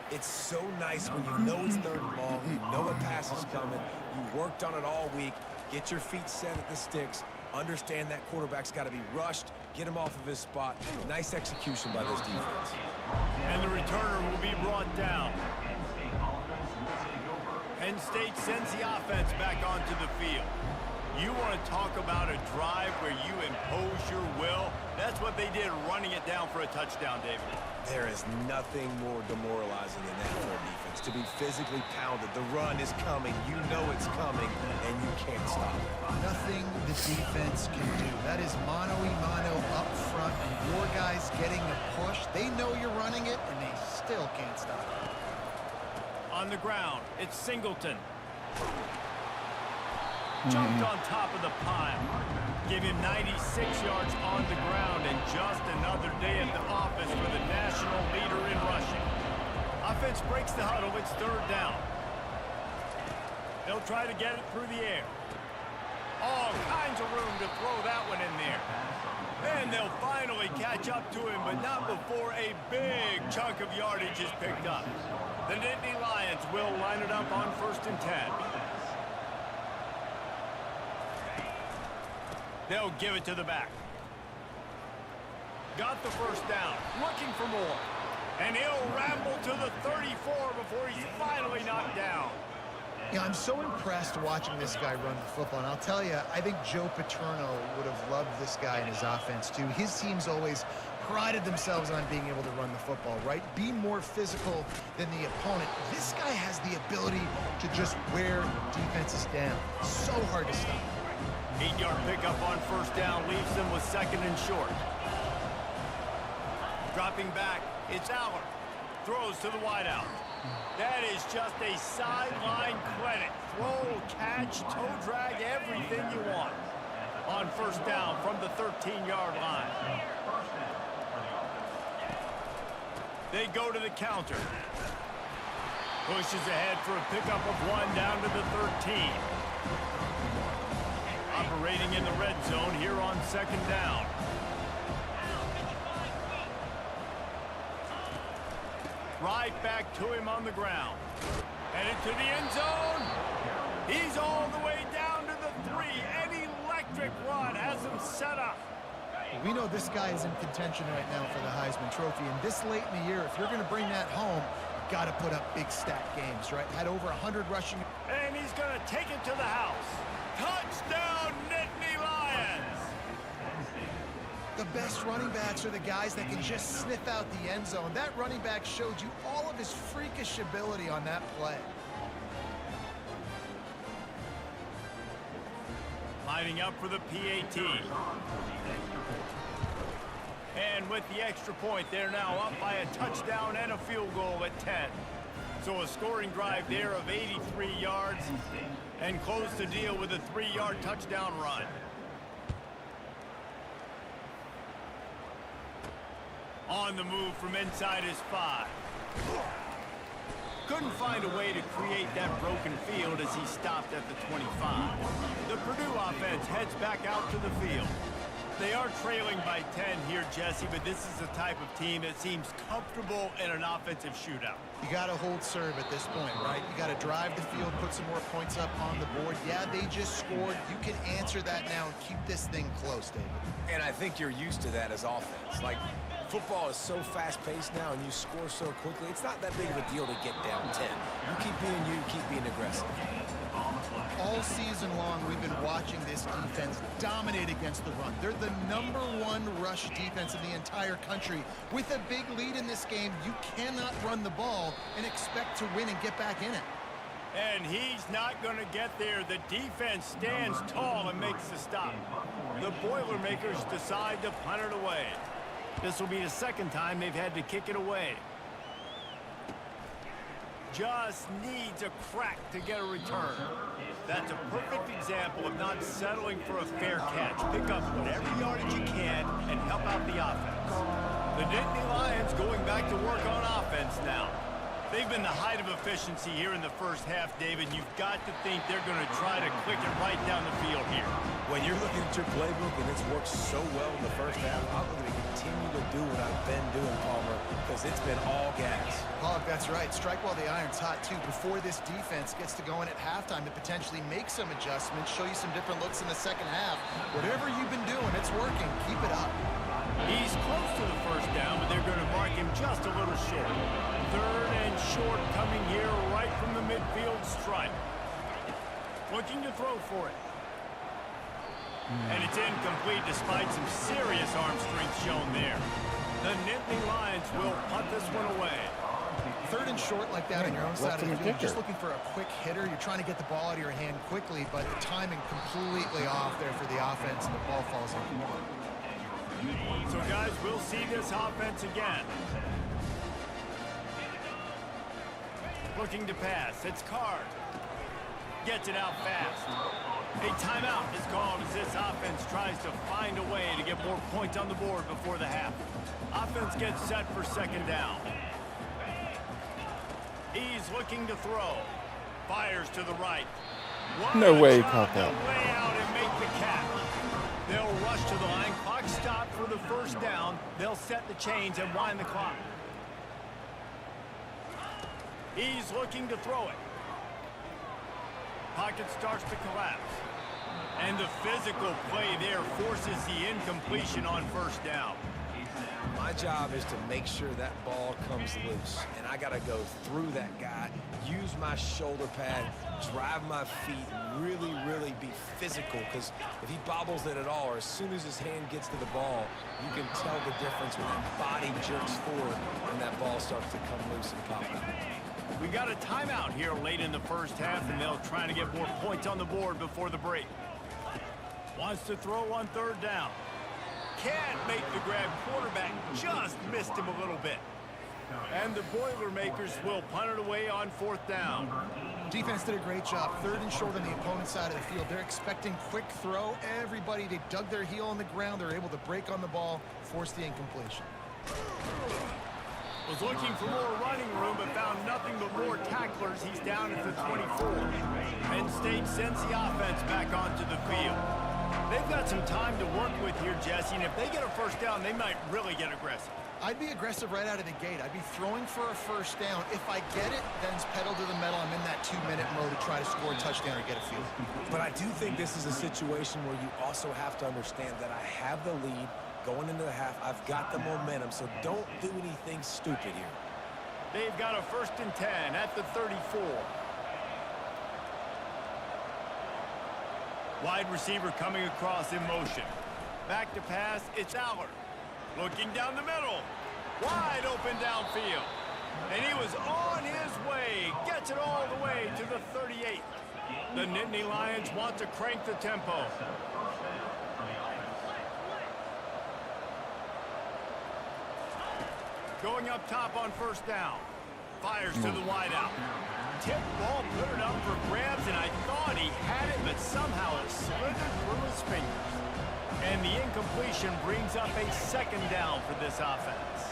It's so nice when you know it's 3rd and long, you know a pass is coming, you worked on it all week, get your feet set at the sticks, understand that quarterback's got to be rushed, get him off of his spot. Nice execution by this defense. And the returner will be brought down. Penn State sends the offense back onto the field. You want to talk about a drive where you impose your will? That's what they did, running it down for a touchdown, David. There is nothing more demoralizing than that for a defense. To be physically pounded. The run is coming. You know it's coming, and you can't stop it. Nothing the defense can do. That is mano-a-mano up front, and your guys getting the push. They know you're running it, and they still can't stop it. On the ground, it's Singleton. Jumped on top of the pile. Give him 96 yards on the ground, and just another day at the office for the national leader in rushing. Offense breaks the huddle. It's third down. They'll try to get it through the air. All kinds of room to throw that one in there. And they'll finally catch up to him, but not before a big chunk of yardage is picked up. The Nittany Lions will line it up on 1st and 10. They'll give it to the back. Got the first down, looking for more. And he'll ramble to the 34 before he's finally knocked down. Yeah, I'm so impressed watching this guy run the football. And I'll tell you, I think Joe Paterno would have loved this guy in his offense, too. His teams always prided themselves on being able to run the football, right? Be more physical than the opponent. This guy has the ability to just wear defenses down. So hard to stop. 8-yard pickup on 1st down leaves them with 2nd and short. Dropping back, it's Aller. Throws to the wideout. That is just a sideline clinic. Throw, catch, toe drag, everything you want. On 1st down from the 13-yard line. They go to the counter. Pushes ahead for a pickup of 1 down to the 13. Operating in the red zone here on 2nd down. Right back to him on the ground. Headed to the end zone. He's all the way down to the 3. An electric run has him set up. We know this guy is in contention right now for the Heisman Trophy. And this late in the year, if you're going to bring that home, you've got to put up big stat games, right? Had over 100 rushing. And he's going to take it to the house. Touchdown, Nittany Lions! The best running backs are the guys that can just sniff out the end zone. That running back showed you all of his freakish ability on that play. Lining up for the PAT. And with the extra point, they're now up by a touchdown and a field goal at 10. So a scoring drive there of 83 yards and close the deal with a 3-yard touchdown run. On the move from inside his 5. Couldn't find a way to create that broken field as he stopped at the 25. The Purdue offense heads back out to the field. They are trailing by 10 here, Jesse, but this is the type of team that seems comfortable in an offensive shootout. You got to hold serve at this point, right? You got to drive the field, put some more points up on the board. Yeah, they just scored. You can answer that now and keep this thing close, David. And I think you're used to that as offense. Like, football is so fast-paced now and you score so quickly, it's not that big of a deal to get down 10. You keep being aggressive. All season long, we've been watching this defense dominate against the run. They're the #1 rush defense in the entire country. With a big lead in this game, you cannot run the ball and expect to win and get back in it. And he's not going to get there. The defense stands tall and makes the stop. The Boilermakers decide to punt it away. This will be the 2nd time they've had to kick it away. Just needs a crack to get a return. That's a perfect example of not settling for a fair catch. Pick up whatever yardage you can and help out the offense. The Nittany Lions going back to work on offense now. They've been the height of efficiency here in the first half, David. You've got to think they're going to try to click it right down the field here. When you're looking at your playbook and it's worked so well in the first half, I'm going to continue to do what I've been doing, Palmer, because it's been all gas. Oh, that's right. Strike while the iron's hot, too. Before this defense gets to go in at halftime to potentially make some adjustments, show you some different looks in the second half. Whatever you've been doing, it's working. Keep it up. He's close to the first down, but they're going to mark him just a little short. 3rd and short coming here right from the midfield stripe. Looking to throw for it. And it's incomplete despite some serious arm strength shown there. The Nittany Lions will punt this one away. 3rd and short like that on your own side of the field. Just looking for a quick hitter. You're trying to get the ball out of your hand quickly, but the timing completely off there for the offense, and the ball falls incomplete. So, guys, we'll see this offense again. Looking to pass. It's Card. Gets it out fast. A timeout is called as this offense tries to find a way to get more points on the board before the half. Offense gets set for second down. He's looking to throw. Fires to the right. No way he caught that. Lay out and make the catch. They'll rush to the line. Clock stopped for the first down. They'll set the chains and wind the clock. He's looking to throw it. Pocket starts to collapse. And the physical play there forces the incompletion on first down. My job is to make sure that ball comes loose, and I got to go through that guy, use my shoulder pad, drive my feet, really, really be physical, because if he bobbles it at all, or as soon as his hand gets to the ball, you can tell the difference when that body jerks forward and that ball starts to come loose and pop out. We got a timeout here late in the first half, and they'll try to get more points on the board before the break. Wants to throw on third down. Can't make the grab. Quarterback just missed him a little bit. And the Boilermakers will punt it away on fourth down. Defense did a great job. Third and short on the opponent's side of the field. They're expecting quick throw. Everybody, they dug their heel on the ground. They're able to break on the ball, force the incompletion. Was looking for more running room, but found nothing but more tacklers. He's down at the 24. Penn State sends the offense back onto the field. They've got some time to work with here, Jesse, and if they get a first down, they might really get aggressive. I'd be aggressive right out of the gate. I'd be throwing for a first down. If I get it, then it's pedal to the metal. I'm in that 2-minute mode to try to score a touchdown or get a field. But I do think this is a situation where you also have to understand that I have the lead going into the half. I've got the momentum, so don't do anything stupid here. They've got a 1st and 10 at the 34. Wide receiver coming across in motion. Back to pass, it's Allard. Looking down the middle. Wide open downfield. And he was on his way. Gets it all the way to the 38. The Nittany Lions want to crank the tempo. Going up top on first down. Fires to the wideout. Tip ball, put it up for grabs, and I thought he had it, but somehow it slithered through his fingers. And the incompletion brings up a second down for this offense.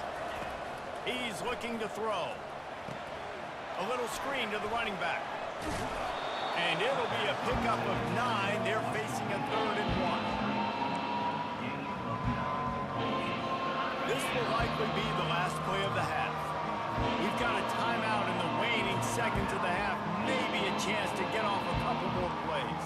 He's looking to throw. A little screen to the running back. And it'll be a pickup of 9. They're facing a 3rd and 1. This will likely be the last play of the half. We've got a timeout in the waning seconds of the half. Maybe a chance to get off a couple more plays.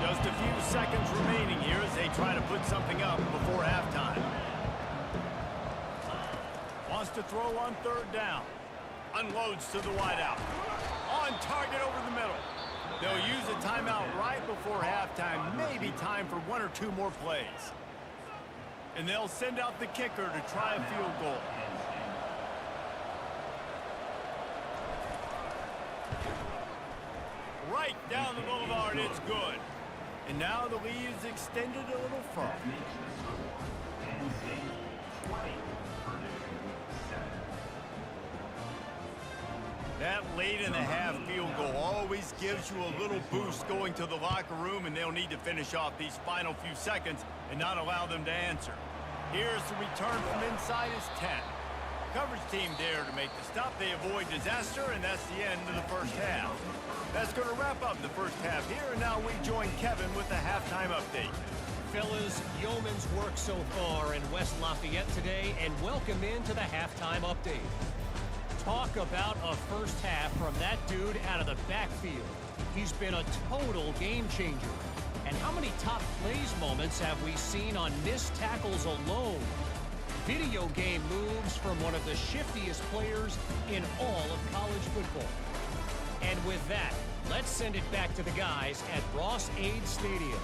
Just a few seconds remaining here as they try to put something up before halftime. Wants to throw on 3rd down. Unloads to the wideout. On target over the middle. They'll use a timeout right before halftime. Maybe time for 1 or 2 more plays. And they'll send out the kicker to try a field goal. Right down the boulevard, it's good. And now the lead is extended a little further. That late in the half field goal always gives you a little boost going to the locker room, and they'll need to finish off these final few seconds and not allow them to answer. Here's the return from inside his 10. Coverage team there to make the stop. They avoid disaster, and that's the end of the first half. That's going to wrap up the first half here, and now we join Kevin with the halftime update. Fellas, yeoman's work so far in West Lafayette today, and welcome into the halftime update. Talk about a first half from that dude out of the backfield. He's been a total game changer. And how many top plays moments have we seen on missed tackles alone? Video game moves from one of the shiftiest players in all of college football. And with that, let's send it back to the guys at Ross-Ade Stadium.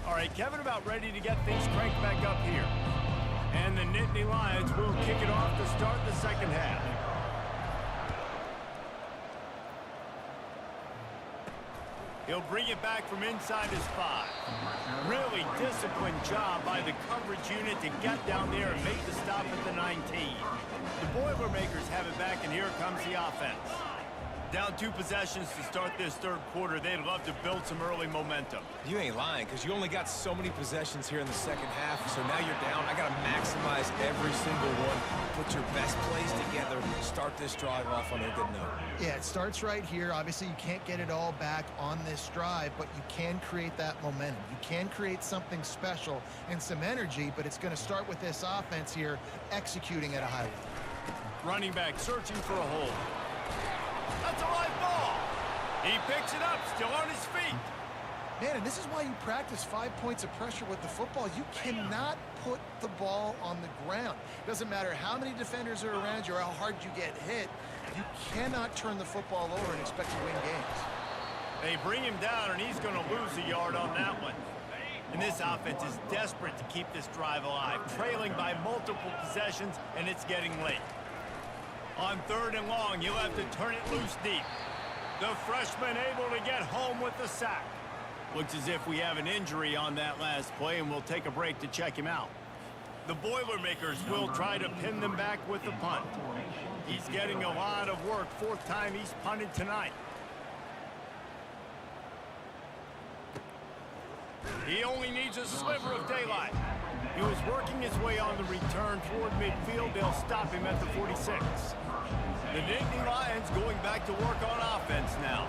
All right, Kevin, about ready to get things cranked back up here. And the Nittany Lions will kick it off to start the second half. He'll bring it back from inside his 5. Really disciplined job by the coverage unit to get down there and make the stop at the 19. The Boilermakers have it back, and here comes the offense. Down 2 possessions to start this third quarter. They'd love to build some early momentum. You ain't lying, because you only got so many possessions here in the second half, so now you're down. I got to maximize every single one. Put your best plays together. Start this drive off on a good note. Yeah, it starts right here. Obviously, you can't get it all back on this drive, but you can create that momentum. You can create something special and some energy, but it's going to start with this offense here executing at a high level. Running back searching for a hole. That's a live ball. He picks it up, still on his feet. Man, and this is why you practice 5 points of pressure with the football. You cannot put the ball on the ground. Doesn't matter how many defenders are around you or how hard you get hit. You cannot turn the football over and expect to win games. They bring him down, and he's going to lose a yard on that one. And this offense is desperate to keep this drive alive, trailing by multiple possessions, and it's getting late. On 3rd and long, you'll have to turn it loose deep. The freshman able to get home with the sack. Looks as if we have an injury on that last play, and we'll take a break to check him out. The Boilermakers will try to pin them back with the punt. He's getting a lot of work. 4th time he's punted tonight. He only needs a sliver of daylight. He was working his way on the return toward midfield. They'll stop him at the 46. The Nittany Lions going back to work on offense now.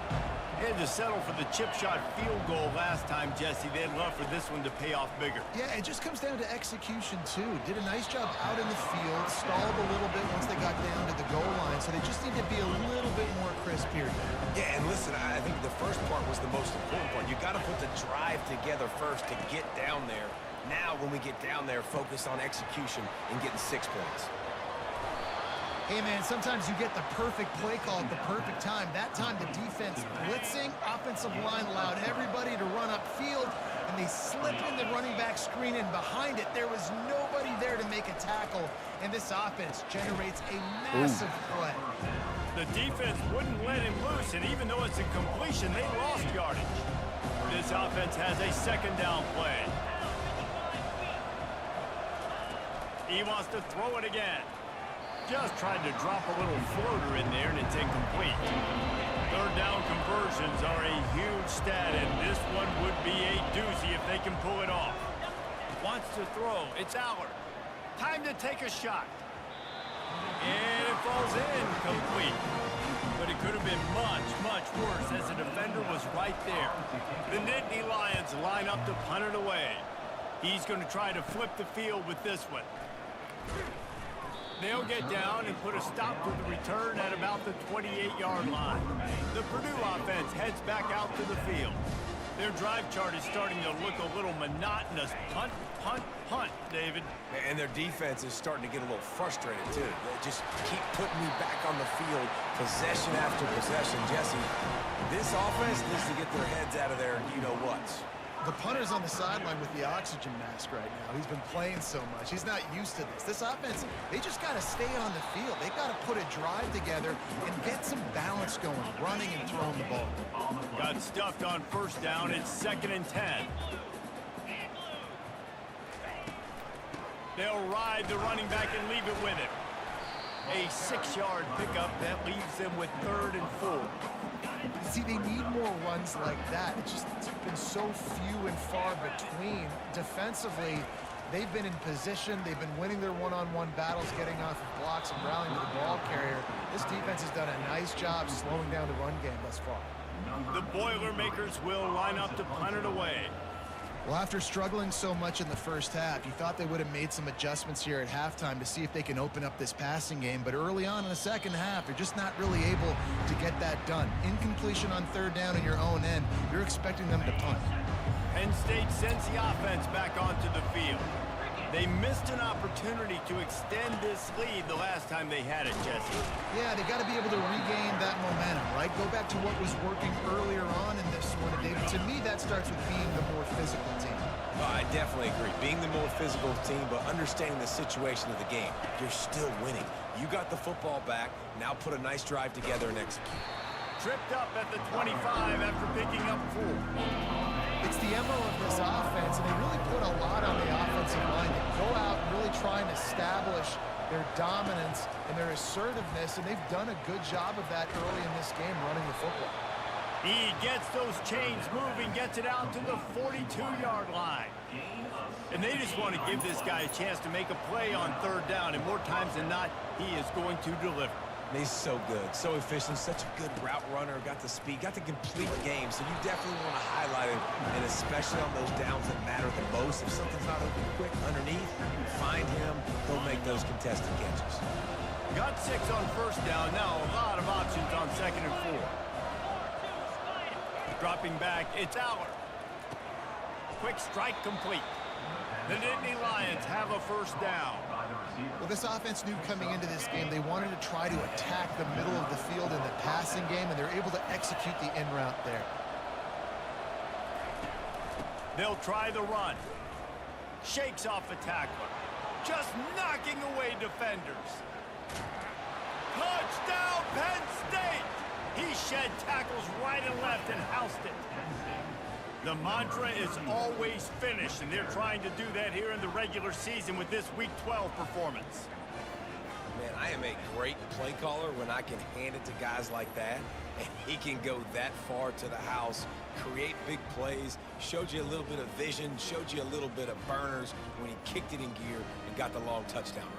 They had to settle for the chip shot field goal last time, Jesse. They'd love for this one to pay off bigger. Yeah, it just comes down to execution, too. Did a nice job out in the field, stalled a little bit once they got down to the goal line, so they just need to be a little bit more crisp here. Yeah, and listen, I think the first part was the most important part. You got to put the drive together first to get down there. Now, when we get down there, focus on execution and getting 6 points. Hey, man, sometimes you get the perfect play call at the perfect time. That time, the defense blitzing, offensive line allowed everybody to run upfield, and they slipped in the running back screen, and behind it, there was nobody there to make a tackle, and this offense generates a massive play. The defense wouldn't let him loose, and even though it's a completion, they lost yardage. This offense has a 2nd down play. He wants to throw it again. Just tried to drop a little floater in there, and it's incomplete. 3rd down conversions are a huge stat, and this one would be a doozy if they can pull it off. Wants to throw. It's Allard. Time to take a shot. And it falls in complete. But it could have been much, much worse as the defender was right there. The Nittany Lions line up to punt it away. He's going to try to flip the field with this one. They'll get down and put a stop to the return at about the 28-yard line. The Purdue offense heads back out to the field. Their drive chart is starting to look a little monotonous. Punt, punt, punt, David. And their defense is starting to get a little frustrated, too. They just keep putting me back on the field, possession after possession. Jesse, this offense needs to get their heads out of there, you-know-what. The punter's on the sideline with the oxygen mask right now. He's been playing so much. He's not used to this. This offense, they just got to stay on the field. They've got to put a drive together and get some balance going, running and throwing the ball. Got stuffed on 1st down. It's 2nd and 10. They'll ride the running back and leave it with him. A 6-yard pickup that leaves them with 3rd and 4. See, they need more runs like that. It's been so few and far between. Defensively, they've been in position. They've been winning their one-on-one battles, getting off of blocks and rallying to the ball carrier. This defense has done a nice job slowing down the run game thus far. The Boilermakers will line up to punt it away. Well, after struggling so much in the first half, you thought they would have made some adjustments here at halftime to see if they can open up this passing game. But early on in the second half, they're just not really able to get that done. Incompletion on 3rd down in your own end, you're expecting them to punt. Penn State sends the offense back onto the field. They missed an opportunity to extend this lead the last time they had it, Jesse. Yeah, they got to be able to regain that momentum, right? Go back to what was working earlier on in this one. And David, to me, that starts with being the more physical team. I definitely agree. Being the more physical team, but understanding the situation of the game. You're still winning. You got the football back. Now put a nice drive together and execute. tripped up at the 25 after picking up 4. It's the MO of this offense, and they really put a lot on the offensive line. They go out and really try and establish their dominance and their assertiveness, and they've done a good job of that early in this game running the football. He gets those chains moving, gets it out to the 42-yard line. And they just want to give this guy a chance to make a play on 3rd down, and more times than not, he is going to deliver. He's so good, so efficient, such a good route runner, got the speed, got the complete game, so you definitely want to highlight him, and especially on those downs that matter the most. If something's not open quick underneath, you find him, he'll make those contested catches. Got 6 on 1st down, now a lot of options on 2nd and 4. Dropping back, it's Aller. Quick strike complete. The Nittany Lions have a 1st down. Well, this offense knew coming into this game they wanted to try to attack the middle of the field in the passing game, and they're able to execute the in route there. They'll try the run. Shakes off a tackler. Just knocking away defenders. Touchdown, Penn State! He shed tackles right and left and housed it. The mantra is always finish, and they're trying to do that here in the regular season with this Week 12 performance. Man, I am a great play caller when I can hand it to guys like that, and he can go that far to the house, create big plays, showed you a little bit of vision, showed you a little bit of burners when he kicked it in gear and got the long touchdown run.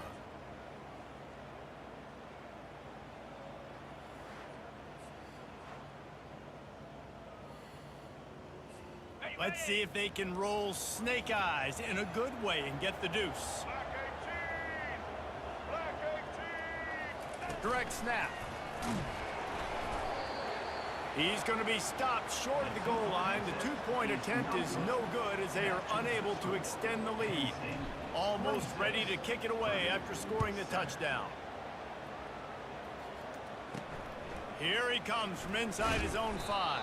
Let's see if they can roll snake eyes in a good way and get the deuce. Direct snap. He's going to be stopped short of the goal line. The 2-point attempt is no good as they are unable to extend the lead. Almost ready to kick it away after scoring the touchdown. Here he comes from inside his own 5.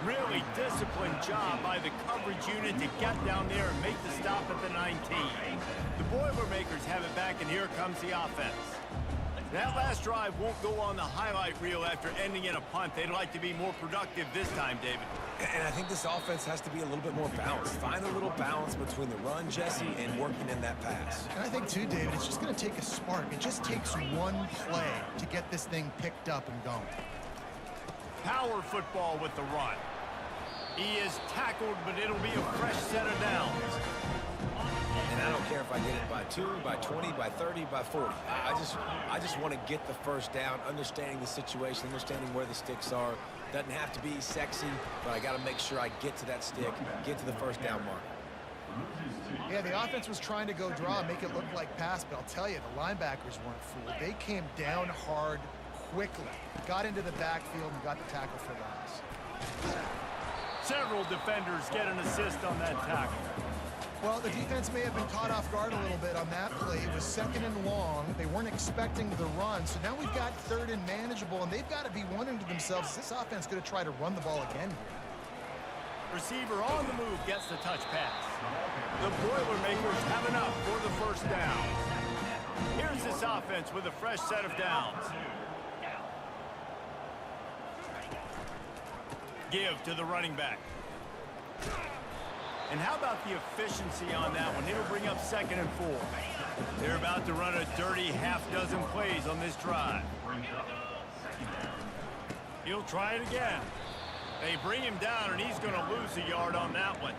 Really disciplined job by the coverage unit to get down there and make the stop at the 19. The Boilermakers have it back, and here comes the offense. That last drive won't go on the highlight reel after ending in a punt. They'd like to be more productive this time, David. And I think this offense has to be a little bit more balanced. Find a little balance between the run, Jesse, and working in that pass. And I think, too, David, it's just going to take a spark. It just takes one play to get this thing picked up and going. Power football with the run. He is tackled, but it'll be a fresh set of downs. And I don't care if I get it by 2, by 20, by 30, by 40. I just want to get the 1st down, understanding the situation, understanding where the sticks are. Doesn't have to be sexy, but I got to make sure I get to that stick, get to the 1st down mark. Yeah, the offense was trying to go draw, make it look like pass, but I'll tell you, the linebackers weren't fooled. They came down hard quickly, got into the backfield, and got the tackle for loss. Several defenders get an assist on that tackle. Well, the defense may have been caught off guard a little bit on that play. It was 2nd and long. They weren't expecting the run, so now we've got 3rd and manageable, and they've got to be wondering to themselves, is this offense going to try to run the ball again here? Receiver on the move gets the touch pass. The Boilermakers have enough for the 1st down. Here's this offense with a fresh set of downs. Give to the running back. And how about the efficiency on that one? It'll bring up 2nd and 4. They're about to run a dirty half-dozen plays on this drive. He'll try it again. They bring him down, and he's going to lose a yard on that one.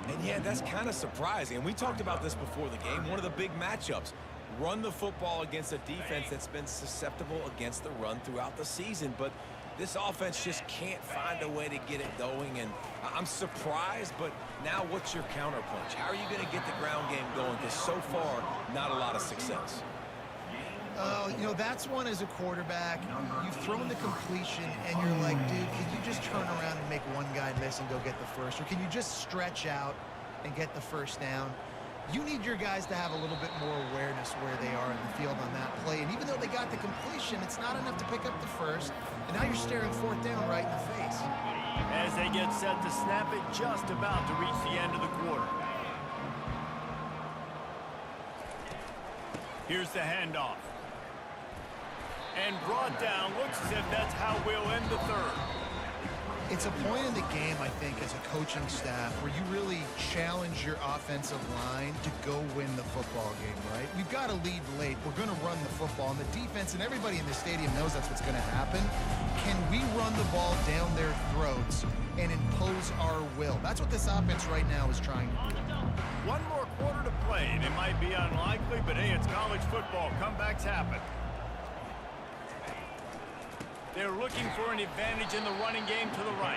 And yeah, that's kind of surprising. And we talked about this before the game. One of the big matchups. Run the football against a defense that's been susceptible against the run throughout the season. But this offense just can't find a way to get it going. And I'm surprised, but now what's your counterpunch? How are you going to get the ground game going? Because so far, not a lot of success. You know, that's one as a quarterback. You've thrown the completion, and you're like, dude, can you just turn around and make one guy miss and go get the 1st? Or can you just stretch out and get the 1st down? You need your guys to have a little bit more awareness where they are in the field on that play. And even though they got the completion, it's not enough to pick up the 1st. And now you're staring 4th down right in the face. As they get set to snap it, just about to reach the end of the quarter. Here's the handoff. And brought down. Looks as if that's how we'll end the third. It's a point in the game, I think, as a coaching staff, where you really challenge your offensive line to go win the football game, right? We've got to lead late. We're going to run the football. And the defense and everybody in the stadium knows that's what's going to happen. Can we run the ball down their throats and impose our will? That's what this offense right now is trying to do. One more quarter to play, and it might be unlikely, but hey, it's college football. Comebacks happen. They're looking for an advantage in the running game to the right.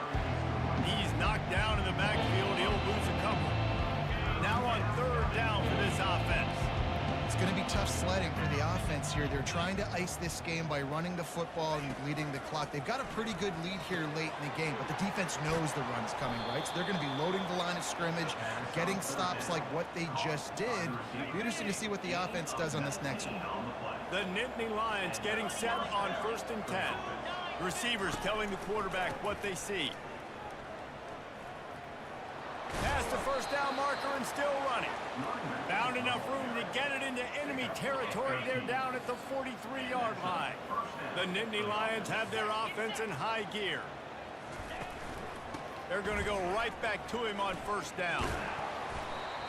He's knocked down in the backfield. He'll lose a couple. Now on third down for this offense. It's going to be tough sledding for the offense here. They're trying to ice this game by running the football and bleeding the clock. They've got a pretty good lead here late in the game, but the defense knows the run's coming, right? So they're going to be loading the line of scrimmage, getting stops like what they just did. Be interesting to see what the offense does on this next one. The Nittany Lions getting set on 1st and 10. Receivers telling the quarterback what they see. Past the first down marker and still running. Found enough room to get it into enemy territory. They're down at the 43-yard line. The Nittany Lions have their offense in high gear. They're going to go right back to him on first down.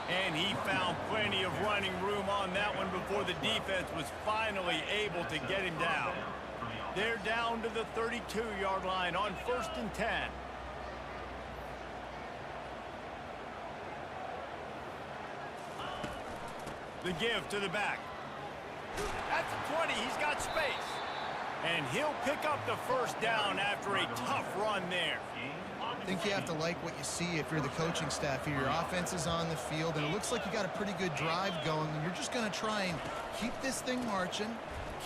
And he found plenty of running room on that one before the defense was finally able to get him down. They're down to the 32-yard line on 1st and 10. The give to the back. At the 20, he's got space. And he'll pick up the first down after a tough run there. I think you have to like what you see if you're the coaching staff here. Your offense is on the field, and it looks like you got a pretty good drive going, and you're just going to try and keep this thing marching,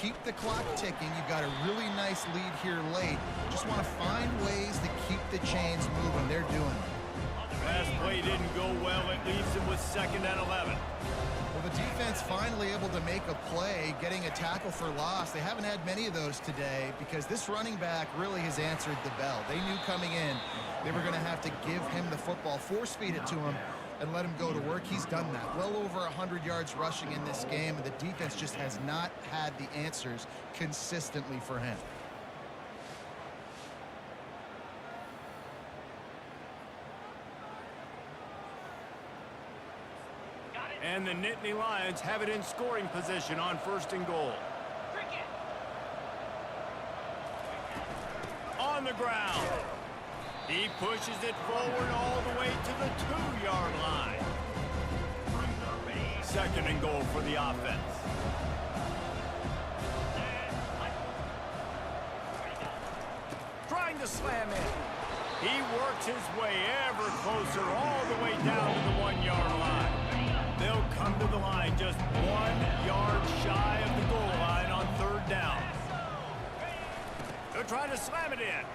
keep the clock ticking. You've got a really nice lead here late. Just want to find ways to keep the chains moving. They're doing it. Last play didn't go well. It leaves him with 2nd and 11. Well, the defense finally able to make a play, getting a tackle for loss. They haven't had many of those today because this running back really has answered the bell. They knew coming in they were going to have to give him the football, force feed it to him, and let him go to work. He's done that. Well over 100 yards rushing in this game, and the defense just has not had the answers consistently for him. And the Nittany Lions have it in scoring position on 1st and goal. On the ground. He pushes it forward all the way to the 2-yard line. 2nd and goal for the offense. Trying to slam in. He works his way ever closer all the way down to the 1-yard line. They'll come to the line just 1 yard shy of the goal line on 3rd down. They're trying to slam it in.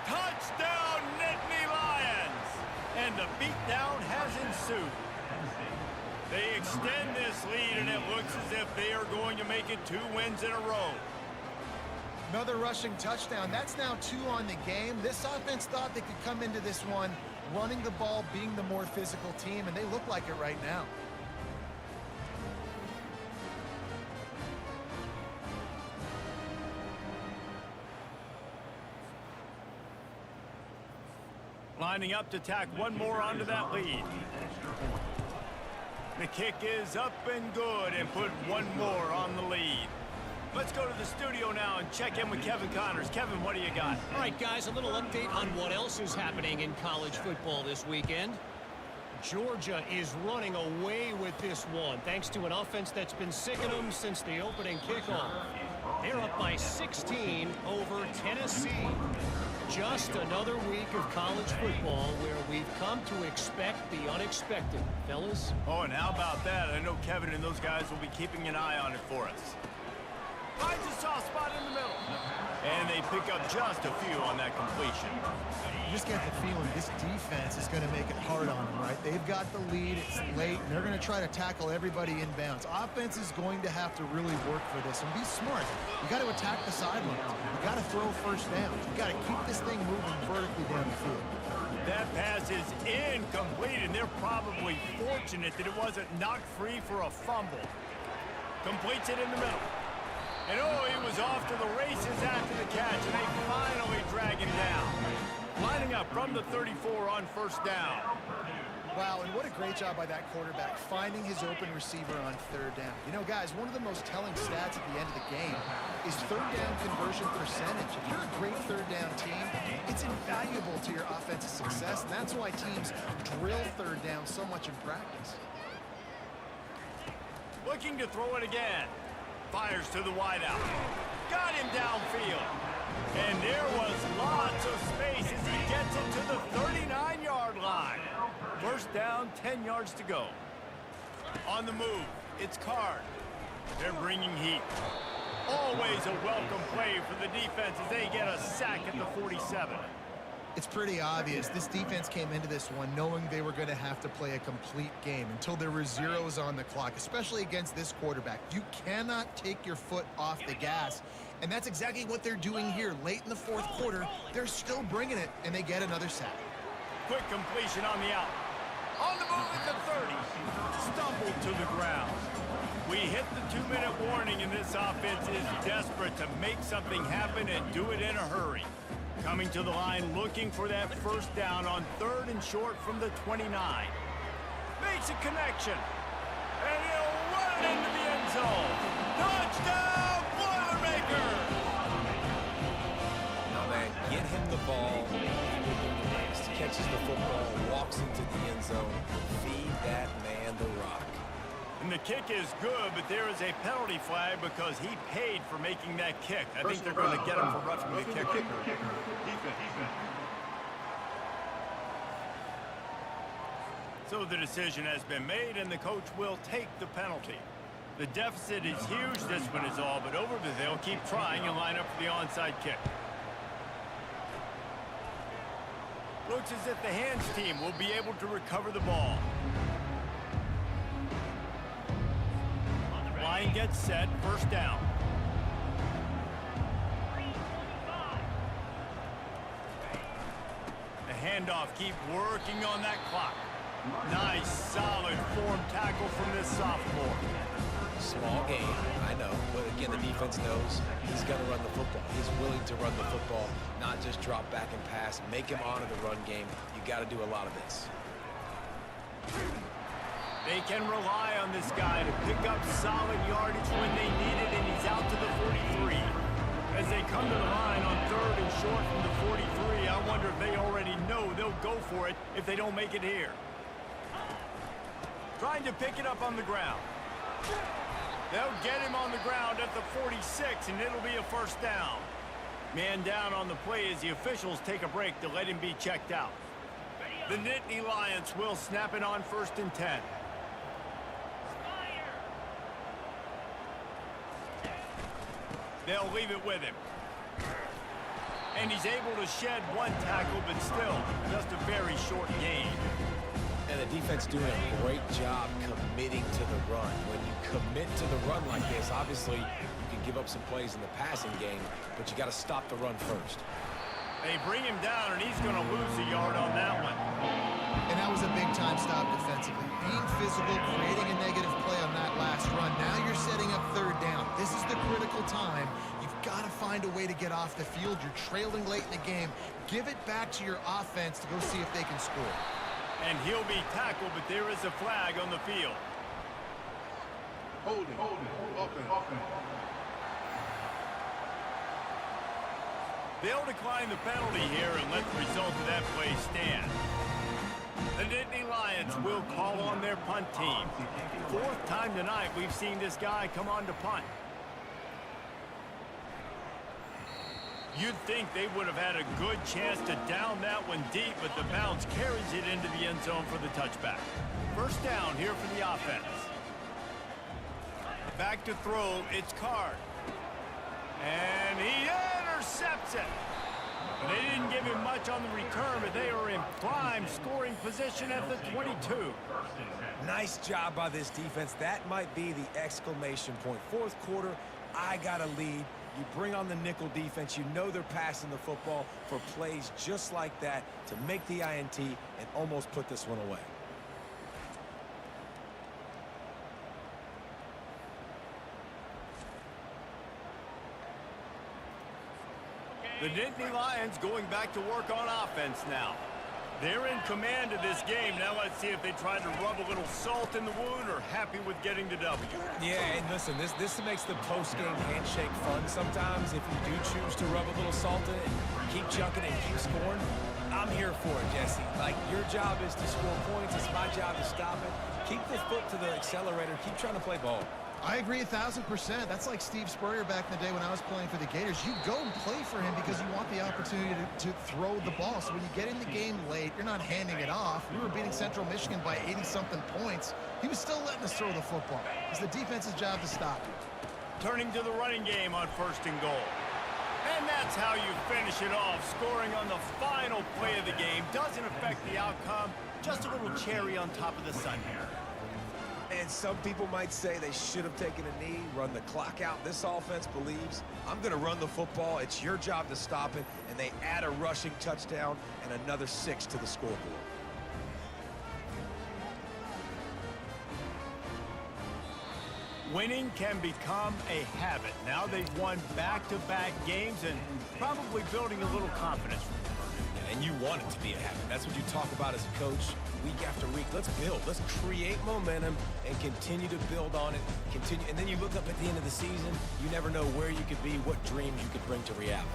Touchdown, Nittany Lions! And the beatdown has ensued. They extend this lead, and it looks as if they are going to make it 2 wins in a row. Another rushing touchdown. That's now 2 on the game. This offense thought they could come into this one running the ball, being the more physical team, and they look like it right now. Lining up to tack one more onto that lead. The kick is up and good and put one more on the lead. Let's go to the studio now and check in with Kevin Connors. Kevin, what do you got? All right, guys, a little update on what else is happening in college football this weekend. Georgia is running away with this one, thanks to an offense that's been sicking them since the opening kickoff. They're up by 16 over Tennessee. Just another week of college football where we've come to expect the unexpected, fellas. Oh, and how about that? I know Kevin and those guys will be keeping an eye on it for us. Finds a soft spot in the middle. And they pick up just a few on that completion. You just get the feeling this defense is going to make it hard on them, right? They've got the lead. It's late, and they're going to try to tackle everybody inbounds. Offense is going to have to really work for this and be smart. You got to attack the sidelines. You got to throw first downs. You got to keep this thing moving vertically down the field. That pass is incomplete, and they're probably fortunate that it wasn't knocked free for a fumble. Completes it in the middle. And oh, he was off to the races after the catch, and they finally drag him down. Lining up from the 34 on first down. Wow, and what a great job by that quarterback, finding his open receiver on third down. You know, guys, one of the most telling stats at the end of the game is third down conversion percentage. If you're a great third down team, it's invaluable to your offensive success, and that's why teams drill third down so much in practice. Looking to throw it again. Fires to the wideout. Got him downfield. And there was lots of space as he gets it to the 39-yard line. First down, 10 yards to go. On the move, it's Card. They're bringing heat. Always a welcome play for the defense as they get a sack at the 47. It's pretty obvious. This defense came into this one knowing they were going to have to play a complete game until there were zeros on the clock, especially against this quarterback. You cannot take your foot off the gas, and that's exactly what they're doing here. Late in the fourth quarter, they're still bringing it, and they get another sack. Quick completion on the out. On the move at the 30. Stumbled to the ground. We hit the 2-minute warning, and this offense is desperate to make something happen and do it in a hurry. Coming to the line, looking for that first down on third and short from the 29. Makes a connection. And he'll run it into the end zone. Touchdown, Boilermakers! Now, man, get him the ball. He will do the rest. He catches the football, walks into the end zone. Feed that man the rock. And the kick is good, but there is a penalty flag because he paid for making that kick. I think they're going to get him for roughing the kicker. Defense. So the decision has been made, and the coach will take the penalty. The deficit is huge. This one is all but over, but they'll keep trying and line up for the onside kick. Looks as if the hands team will be able to recover the ball. Line gets set, first down. The handoff, keep working on that clock. Nice, solid form tackle from this sophomore. Small game, I know, but again, the defense knows he's going to run the football. He's willing to run the football, not just drop back and pass, make him honor the run game. You got to do a lot of this. They can rely on this guy to pick up solid yardage when they need it, and he's out to the 43. As they come to the line on third and short from the 43, I wonder if they already know they'll go for it if they don't make it here. Trying to pick it up on the ground. They'll get him on the ground at the 46, and it'll be a first down. Man down on the play as the officials take a break to let him be checked out. The Nittany Lions will snap it on first and 10. They'll leave it with him. And he's able to shed one tackle, but still just a very short gain. And the defense doing a great job committing to the run. When you commit to the run like this, obviously you can give up some plays in the passing game, but you got to stop the run first. They bring him down, and he's going to lose a yard on that one. And that was a big-time stop defensively. Being physical, creating a negative play on that last run. Now you're setting up third down. This is the critical time. You've got to find a way to get off the field. You're trailing late in the game. Give it back to your offense to go see if they can score. And he'll be tackled, but there is a flag on the field. Holding. Offense. They'll decline the penalty here and let the result of that play stand. The Nittany Lions will call on their punt team. Fourth time tonight we've seen this guy come on to punt. You'd think they would have had a good chance to down that one deep, but the bounce carries it into the end zone for the touchback. First down here for the offense. Back to throw, it's Card. And he intercepts it. They didn't give him much on the return, but they are in prime scoring position at the 22. Nice job by this defense. That might be the exclamation point. Fourth quarter, I got a lead. You bring on the nickel defense. You know they're passing the football for plays just like that to make the INT and almost put this one away. The Nittany Lions going back to work on offense now. They're in command of this game. Now let's see if they try to rub a little salt in the wound or happy with getting the W. Yeah, and listen, this makes the post-game handshake fun sometimes. If you do choose to rub a little salt in it, keep chucking and keep scoring, I'm here for it, Jesse. Like, your job is to score points. It's my job to stop it. Keep the foot to the accelerator. Keep trying to play ball. I agree 1,000%. That's like Steve Spurrier back in the day when I was playing for the Gators. You go and play for him because you want the opportunity to throw the ball. So when you get in the game late, you're not handing it off. We were beating Central Michigan by 80-something points. He was still letting us throw the football. It's the defense's job to stop it. Turning to the running game on 1st and goal. And that's how you finish it off. Scoring on the final play of the game doesn't affect the outcome. Just a little cherry on top of the sun here. And some people might say they should have taken a knee, run the clock out. This offense believes, I'm going to run the football. It's your job to stop it. And they add a rushing touchdown and another 6 to the scoreboard. Winning can become a habit. Now they've won back-to-back games and probably building a little confidence. And you want it to be a habit. That's what you talk about as a coach week after week. Let's build. Let's create momentum and continue to build on it. And then you look up at the end of the season, you never know where you could be, what dreams you could bring to reality.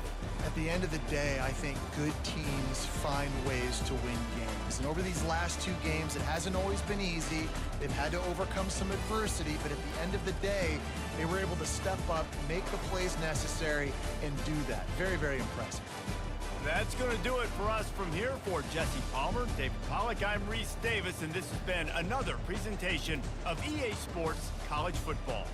At the end of the day, I think good teams find ways to win games. And over these last 2 games, it hasn't always been easy. They've had to overcome some adversity, but at the end of the day, they were able to step up, make the plays necessary, and do that. Very, very impressive. That's going to do it for us from here. For Jesse Palmer, David Pollack, I'm Reese Davis, and this has been another presentation of EA Sports College Football.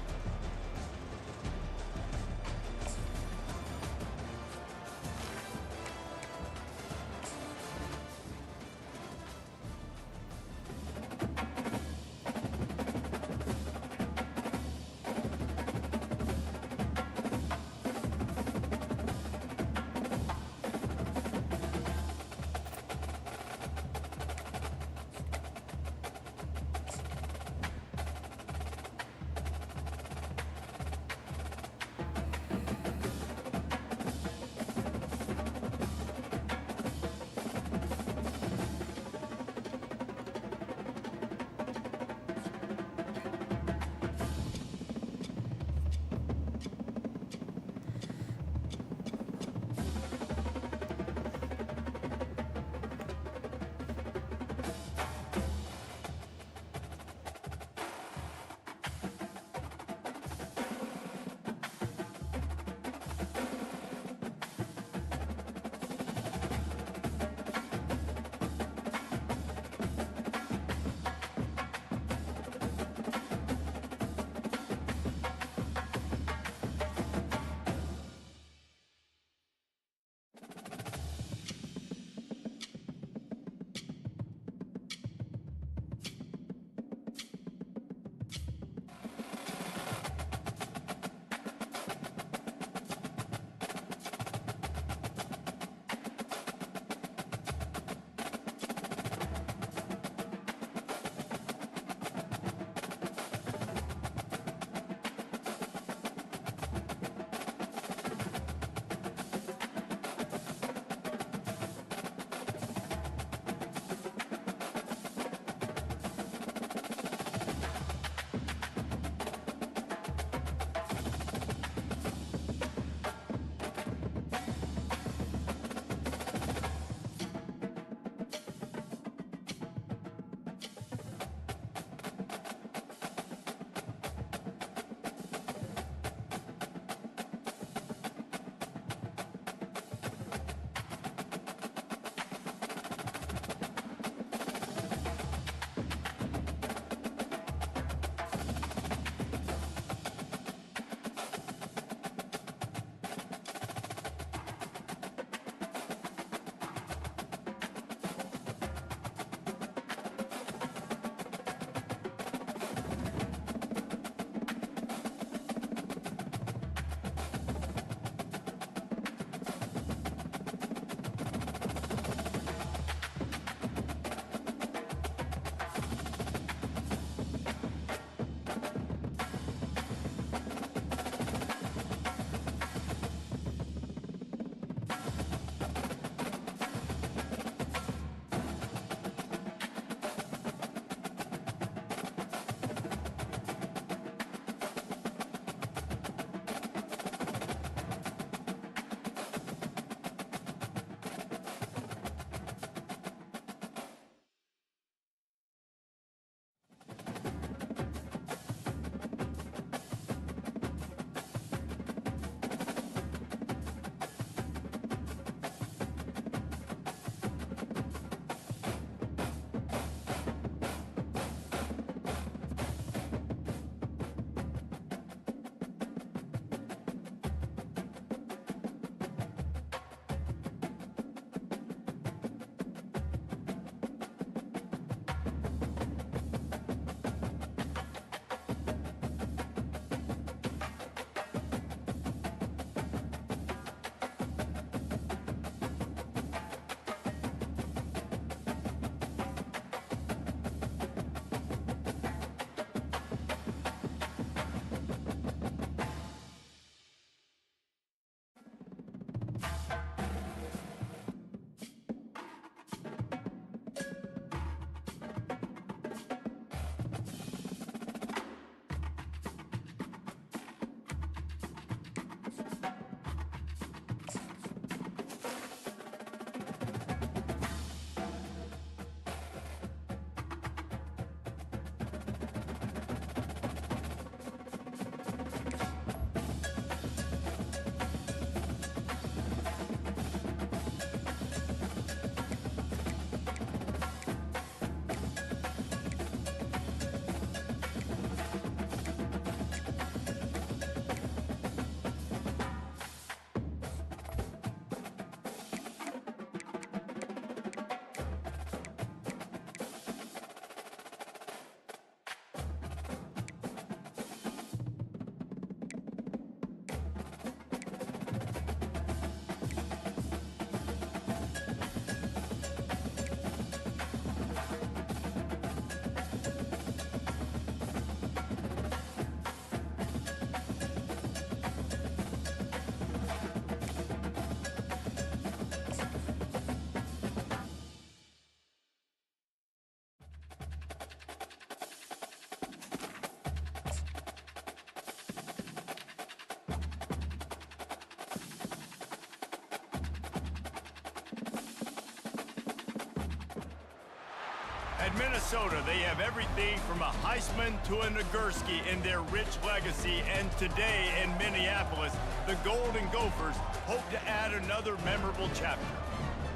At Minnesota, they have everything from a Heisman to a Nagurski in their rich legacy. And today in Minneapolis, the Golden Gophers hope to add another memorable chapter.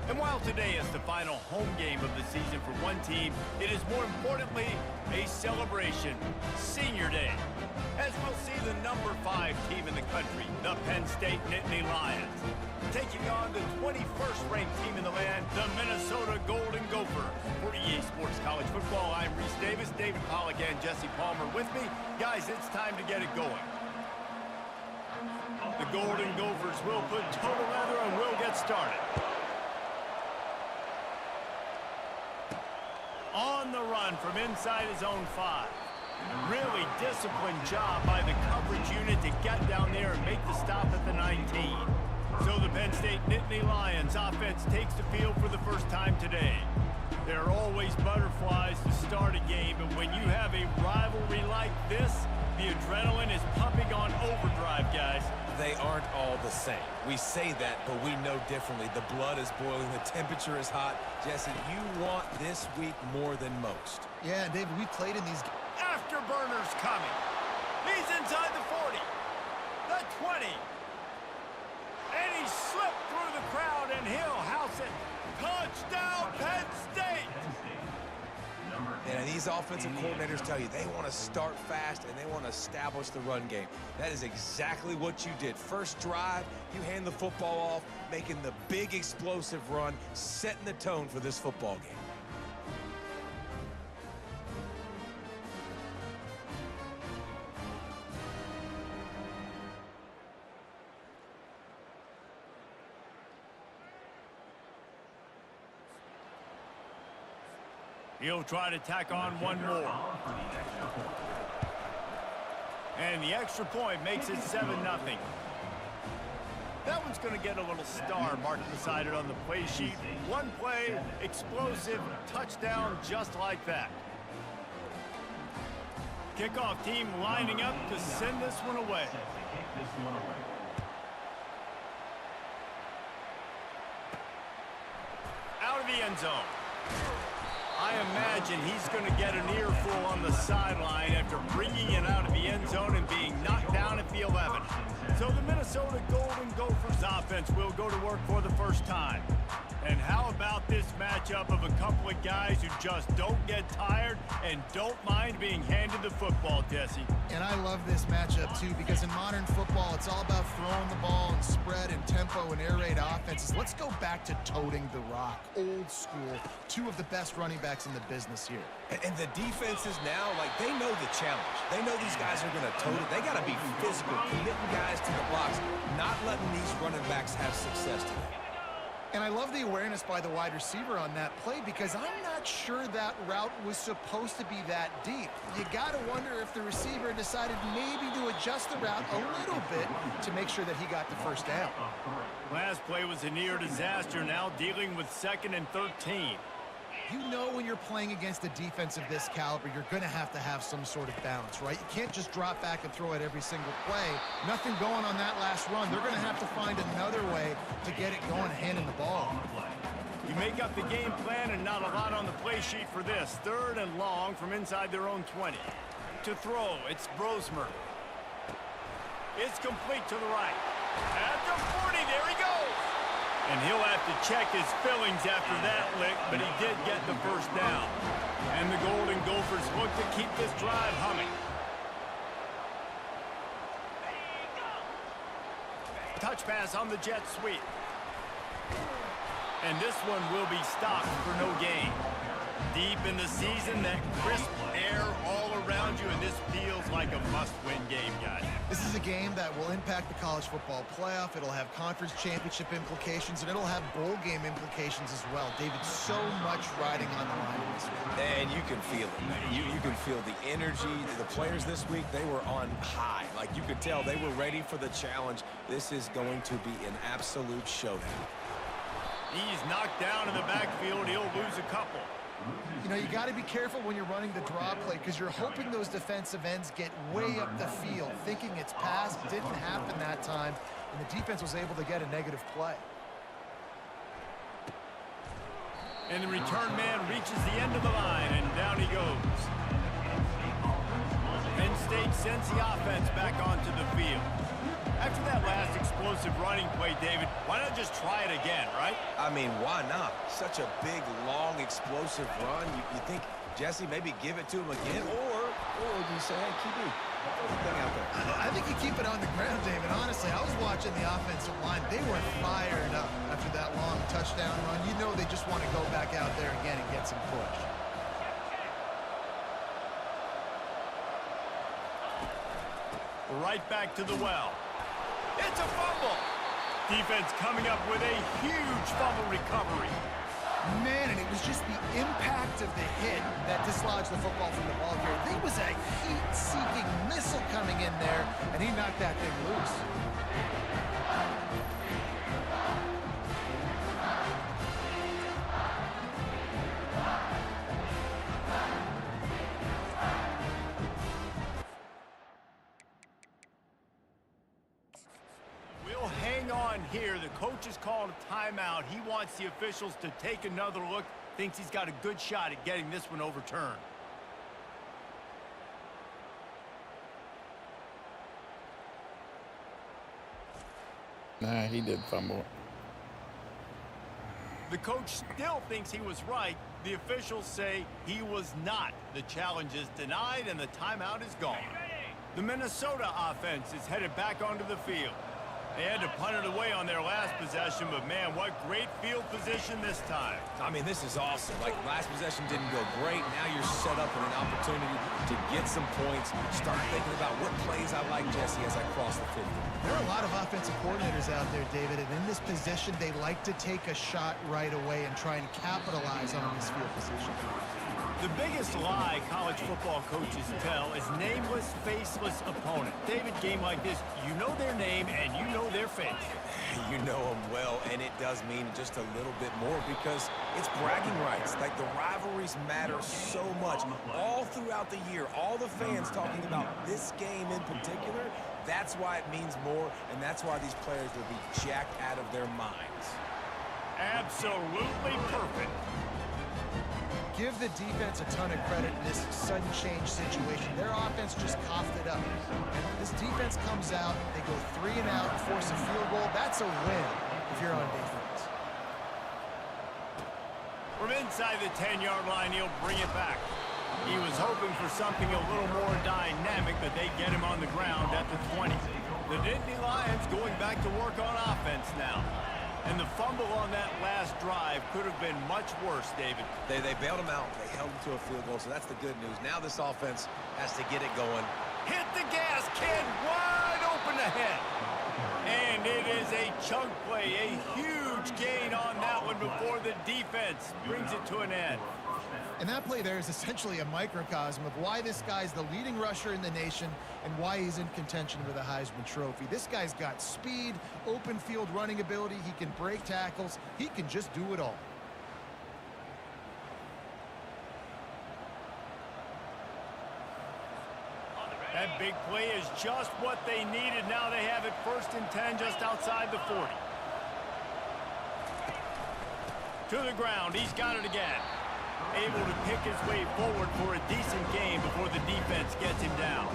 And while today is the final home game of the season for one team, it is more importantly a celebration, Senior Day, as we'll see the number 5 team in the country, the Penn State Nittany Lions, taking on the 21st ranked team in the land, the Minnesota Golden Gophers. For EA Sports College Football, I'm Reese Davis, David Pollack and Jesse Palmer with me. Guys, it's time to get it going. The Golden Gophers will put total leather and we'll get started. On the run from inside his own 5. Really disciplined job by the coverage unit to get down there and make the stop at the 19. So the Penn State Nittany Lions offense takes the field for the first time today. There are always butterflies to start a game, but when you have a rivalry like this, the adrenaline is pumping on overdrive, guys. They aren't all the same. We say that, but we know differently. The blood is boiling. The temperature is hot. Jesse, you want this week more than most. Yeah, David, we played in these... Afterburners coming. He's inside the 40. The 20. And he slipped through the crowd, and he'll house it. Touchdown, Penn State! And these offensive coordinators tell you they want to start fast and they want to establish the run game. That is exactly what you did. First drive, you hand the football off, making the big explosive run, setting the tone for this football game. He'll try to tack on one more. And the extra point makes it 7-0. That one's going to get a little star marked beside it on the play sheet. One play, explosive, touchdown just like that. Kickoff team lining up to send this one away. Out of the end zone. I imagine he's going to get an earful on the sideline after bringing it out of the end zone and being knocked down at the 11. So the Minnesota Golden Gophers offense will go to work for the first time. And how about this matchup of a couple of guys who just don't get tired and don't mind being handed the football, Jesse? And I love this matchup, too, because in modern football, it's all about throwing the ball and spread and tempo and air raid offenses. Let's go back to toting the rock, old school, 2 of the best running backs in the business here. And the defenses now, like, they know the challenge. They know these guys are going to tote it. They got to be physical, committing guys to the blocks, not letting these running backs have success today. And I love the awareness by the wide receiver on that play because I'm not sure that route was supposed to be that deep. You got to wonder if the receiver decided maybe to adjust the route a little bit to make sure that he got the first down. Last play was a near disaster, now dealing with 2nd and 13. You know when you're playing against a defense of this caliber, you're going to have some sort of balance, right? You can't just drop back and throw it every single play. Nothing going on that last run. They're going to have to find another way to get it going, handing the ball. You make up the game plan and not a lot on the play sheet for this. 3rd and long from inside their own 20. To throw, it's Brosmer. It's complete to the right. At the 40, there he goes. And he'll have to check his fillings after that lick, but he did get the first down. And the Golden Gophers look to keep this drive humming. Touch pass on the jet sweep. And this one will be stopped for no gain. Deep in the season, that crisp air all around you, and this feels like a must-win game, guys. This is a game that will impact the college football playoff. It'll have conference championship implications, and it'll have bowl game implications as well. David, so much riding on the line this week. And you can feel it, man. You can feel the energy. The players this week, they were on high. Like, you could tell they were ready for the challenge. This is going to be an absolute showdown. He's knocked down in the backfield. He'll lose a couple. You know, you got to be careful when you're running the draw play because you're hoping those defensive ends get way up the field, thinking it's pass. Didn't happen that time, and the defense was able to get a negative play. And the return man reaches the end of the line, and down he goes. Penn State sends the offense back onto the field. After that last explosive running play, David, why not just try it again, right? I mean, why not? Such a big, long, explosive run. You think, Jesse, maybe give it to him again? Or do you say, hey, QB, throw the thing out there? I think you keep it on the ground, David. Honestly, I was watching the offensive line. They were fired up after that long touchdown run. You know they just want to go back out there again and get some push. Right back to the well. It's a fumble. Defense coming up with a huge fumble recovery. Man, and it was just the impact of the hit that dislodged the football from the ball carrier. There was a heat-seeking missile coming in there, and he knocked that thing loose. Here, the coach has called a timeout. He wants the officials to take another look. Thinks he's got a good shot at getting this one overturned. Nah, he did fumble. The coach still thinks he was right. The officials say he was not. The challenge is denied, and the timeout is gone. The Minnesota offense is headed back onto the field. They had to punt it away on their last possession, but man, what great field position this time. I mean, this is awesome. Like, last possession didn't go great. Now you're set up with an opportunity to get some points. Start thinking about what plays I like, Jesse, as I cross the 50. There are a lot of offensive coordinators out there, David, and in this position, they like to take a shot right away and try and capitalize on this field position. The biggest lie college football coaches tell is nameless, faceless opponent. David, game like this, you know their name and you know their face. You know them well, and it does mean just a little bit more because it's bragging rights. Like, the rivalries matter so much all throughout the year. All the fans talking about this game in particular, that's why it means more, and that's why these players will be jacked out of their minds. Absolutely perfect. Give the defense a ton of credit in this sudden change situation. Their offense just coughed it up. And this defense comes out, they go 3 and out, force a field goal. That's a win if you're on defense. From inside the 10-yard line, he'll bring it back. He was hoping for something a little more dynamic, but they get him on the ground at the 20. The Nittany Lions going back to work on offense now. And the fumble on that last drive could have been much worse, David. They bailed him out. They held him to a field goal, so that's the good news. Now this offense has to get it going. Hit the gas, kid! Wide open ahead. And it is a chunk play, a huge gain on that one before the defense brings it to an end. And that play there is essentially a microcosm of why this guy's the leading rusher in the nation and why he's in contention for the Heisman Trophy. This guy's got speed, open field running ability. He can break tackles. He can just do it all. That big play is just what they needed. Now they have it 1st and 10 just outside the 40. To the ground. He's got it again. Able to pick his way forward for a decent game before the defense gets him down.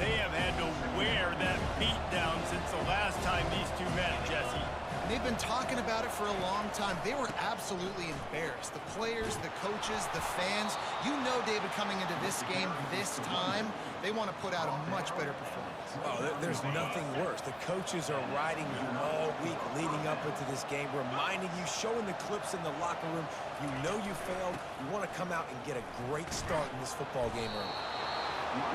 They have had to wear that beat down since the last time these two met, Jesse. They've been talking about it for a long time. They were absolutely embarrassed. The players, the coaches, the fans. You know, David, coming into this game this time, they want to put out a much better performance. Oh, there's nothing worse. The coaches are riding you all week leading up into this game, reminding you, showing the clips in the locker room. You know you failed. You want to come out and get a great start in this football game early.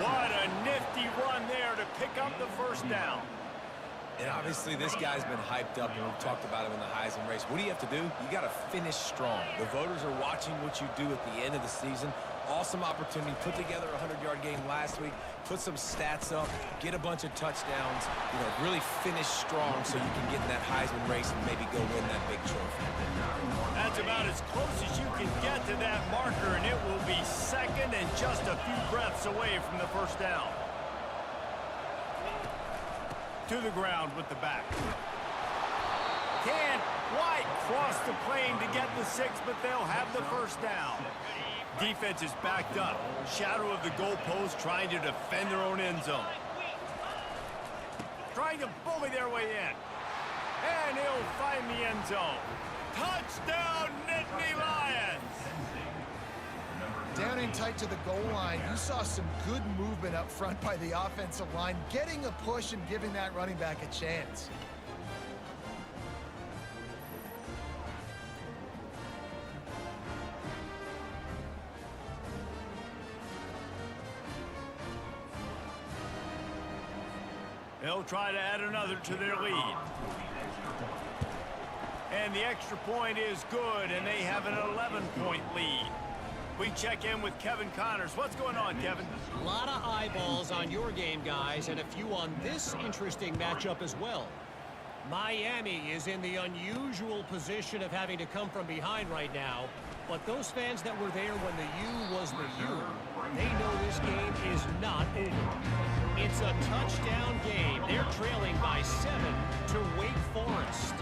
What a nifty run there to pick up the 1st down. And obviously this guy's been hyped up, and we've talked about him in the Heisman race. What do you have to do? You got to finish strong. The voters are watching what you do at the end of the season. Awesome opportunity. Put together a 100-yard game last week. Put some stats up. Get a bunch of touchdowns. You know, really finish strong so you can get in that Heisman race and maybe go win that big trophy. That's about as close as you can get to that marker, and it will be 2nd and just a few breaths away from the 1st down. To the ground with the back. can't quite cross the plane to get the 6, but they'll have the first down. Defense is backed up. Shadow of the goalpost, trying to defend their own end zone. Trying to bully their way in. And he'll find the end zone. Touchdown, Nittany Lions! Down in tight to the goal line, you saw some good movement up front by the offensive line, getting a push and giving that running back a chance. They'll try to add another to their lead. And the extra point is good, and they have an 11-point lead. We check in with Kevin Connors. What's going on, Kevin? A lot of eyeballs on your game, guys, and a few on this interesting matchup as well. Miami is in the unusual position of having to come from behind right now, but those fans that were there when the U was the U, they know this game is not over. It's a touchdown game. They're trailing by 7 to Wake Forest.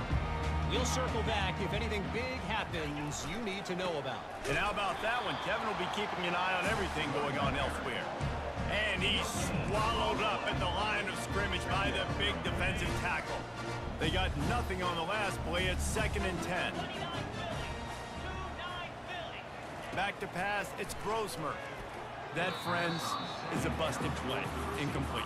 We'll circle back if anything big happens you need to know about. And how about that one? Kevin will be keeping an eye on everything going on elsewhere. And he's swallowed up at the line of scrimmage by the big defensive tackle. They got nothing on the last play. It's 2nd and 10. Back to pass. It's Grossmer. That, friends, is a busted play. Incomplete.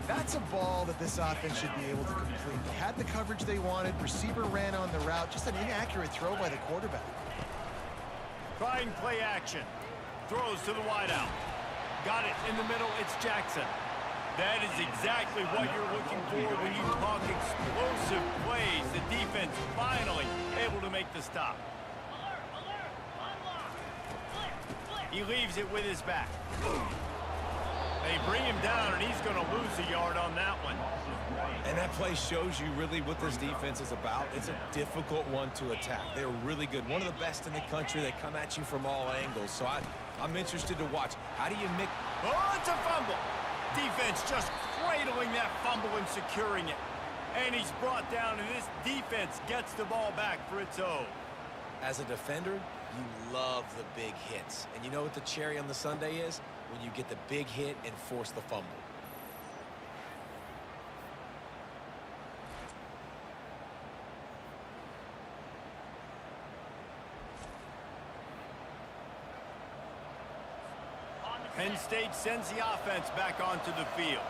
That's a ball that this offense should be able to complete. They had the coverage they wanted. Receiver ran on the route. Just an inaccurate throw by the quarterback. Trying play action. Throws to the wideout. Got it in the middle. It's Jackson. That is exactly what you're looking for when you talk explosive plays. The defense finally able to make the stop. He leaves it with his back. They bring him down, and he's going to lose a yard on that one. And that play shows you really what this defense is about. It's a difficult one to attack. They're really good. One of the best in the country. They come at you from all angles. So I'm interested to watch. How do you mix... Oh, it's a fumble. Defense just cradling that fumble and securing it. And he's brought down, and this defense gets the ball back for its own. As a defender, you love the big hits. And you know what the cherry on the sundae is? When you get the big hit and force the fumble. Penn State sends the offense back onto the field.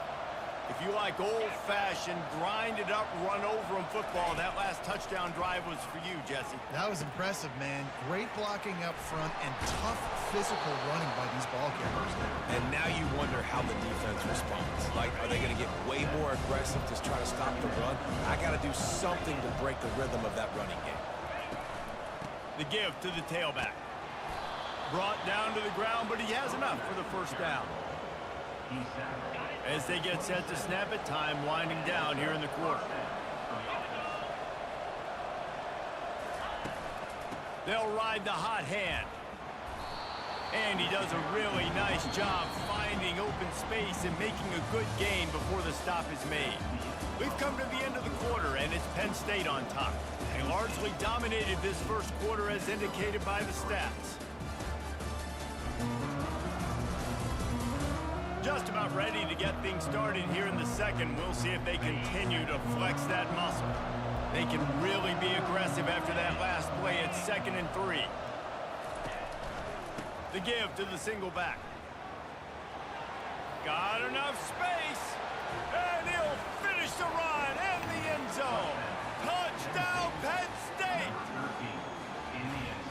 If you like old-fashioned, grinded-up, run-over-'em football, that last touchdown drive was for you, Jesse. That was impressive, man. Great blocking up front and tough physical running by these ball carriers. And now you wonder how the defense responds. Like, are they going to get way more aggressive to try to stop the run? I got to do something to break the rhythm of that running game. The give to the tailback. Brought down to the ground, but he has enough for the first down. As they get set to snap it, time winding down here in the quarter. They'll ride the hot hand. And he does a really nice job finding open space and making a good gain before the stop is made. We've come to the end of the quarter, and it's Penn State on top. They largely dominated this first quarter as indicated by the stats. Just about ready to get things started here in the second. We'll see if they continue to flex that muscle. They can really be aggressive after that last play. It's 2nd and 3. The give to the single back. Got enough space. And he'll finish the run in the end zone. Touchdown, Penn State!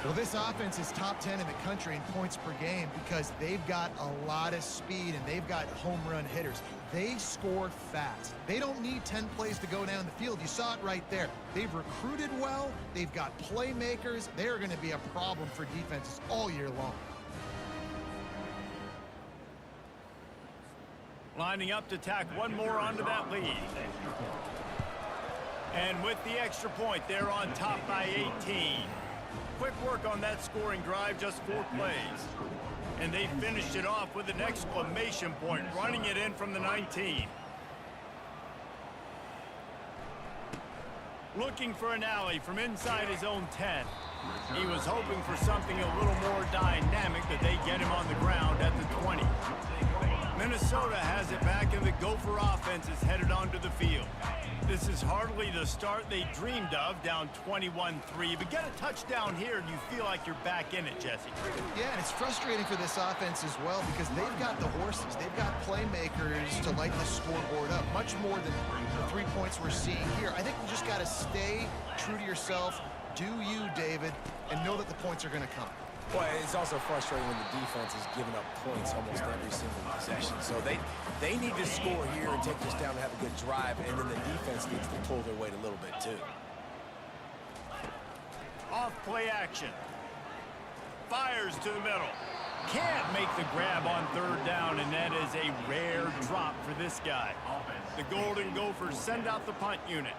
Well, this offense is top 10 in the country in points per game because they've got a lot of speed and they've got home run hitters. They score fast. They don't need 10 plays to go down the field. You saw it right there. They've recruited well. They've got playmakers. They're going to be a problem for defenses all year long. Lining up to tack one more onto that lead. And with the extra point, they're on top by 18. Quick work on that scoring drive, just 4 plays. And they finished it off with an exclamation point, running it in from the 19. Looking for an alley from inside his own 10. He was hoping for something a little more dynamic, but they get him on the ground at the 20. Minnesota has it back, and the Gopher offense is headed onto the field. This is hardly the start they dreamed of, down 21-3. But get a touchdown here, and you feel like you're back in it, Jesse. Yeah, and it's frustrating for this offense as well because they've got the horses. They've got playmakers to light the scoreboard up, much more than the 3 points we're seeing here. I think you just got to stay true to yourself, do you, David, and know that the points are going to come. Well, it's also frustrating when the defense is giving up points almost every single possession. So they need to score here and take this down and have a good drive, and then the defense needs to pull their weight a little bit too. Off play action. Fires to the middle. Can't make the grab on third down, and that is a rare drop for this guy. The Golden Gophers send out the punt unit.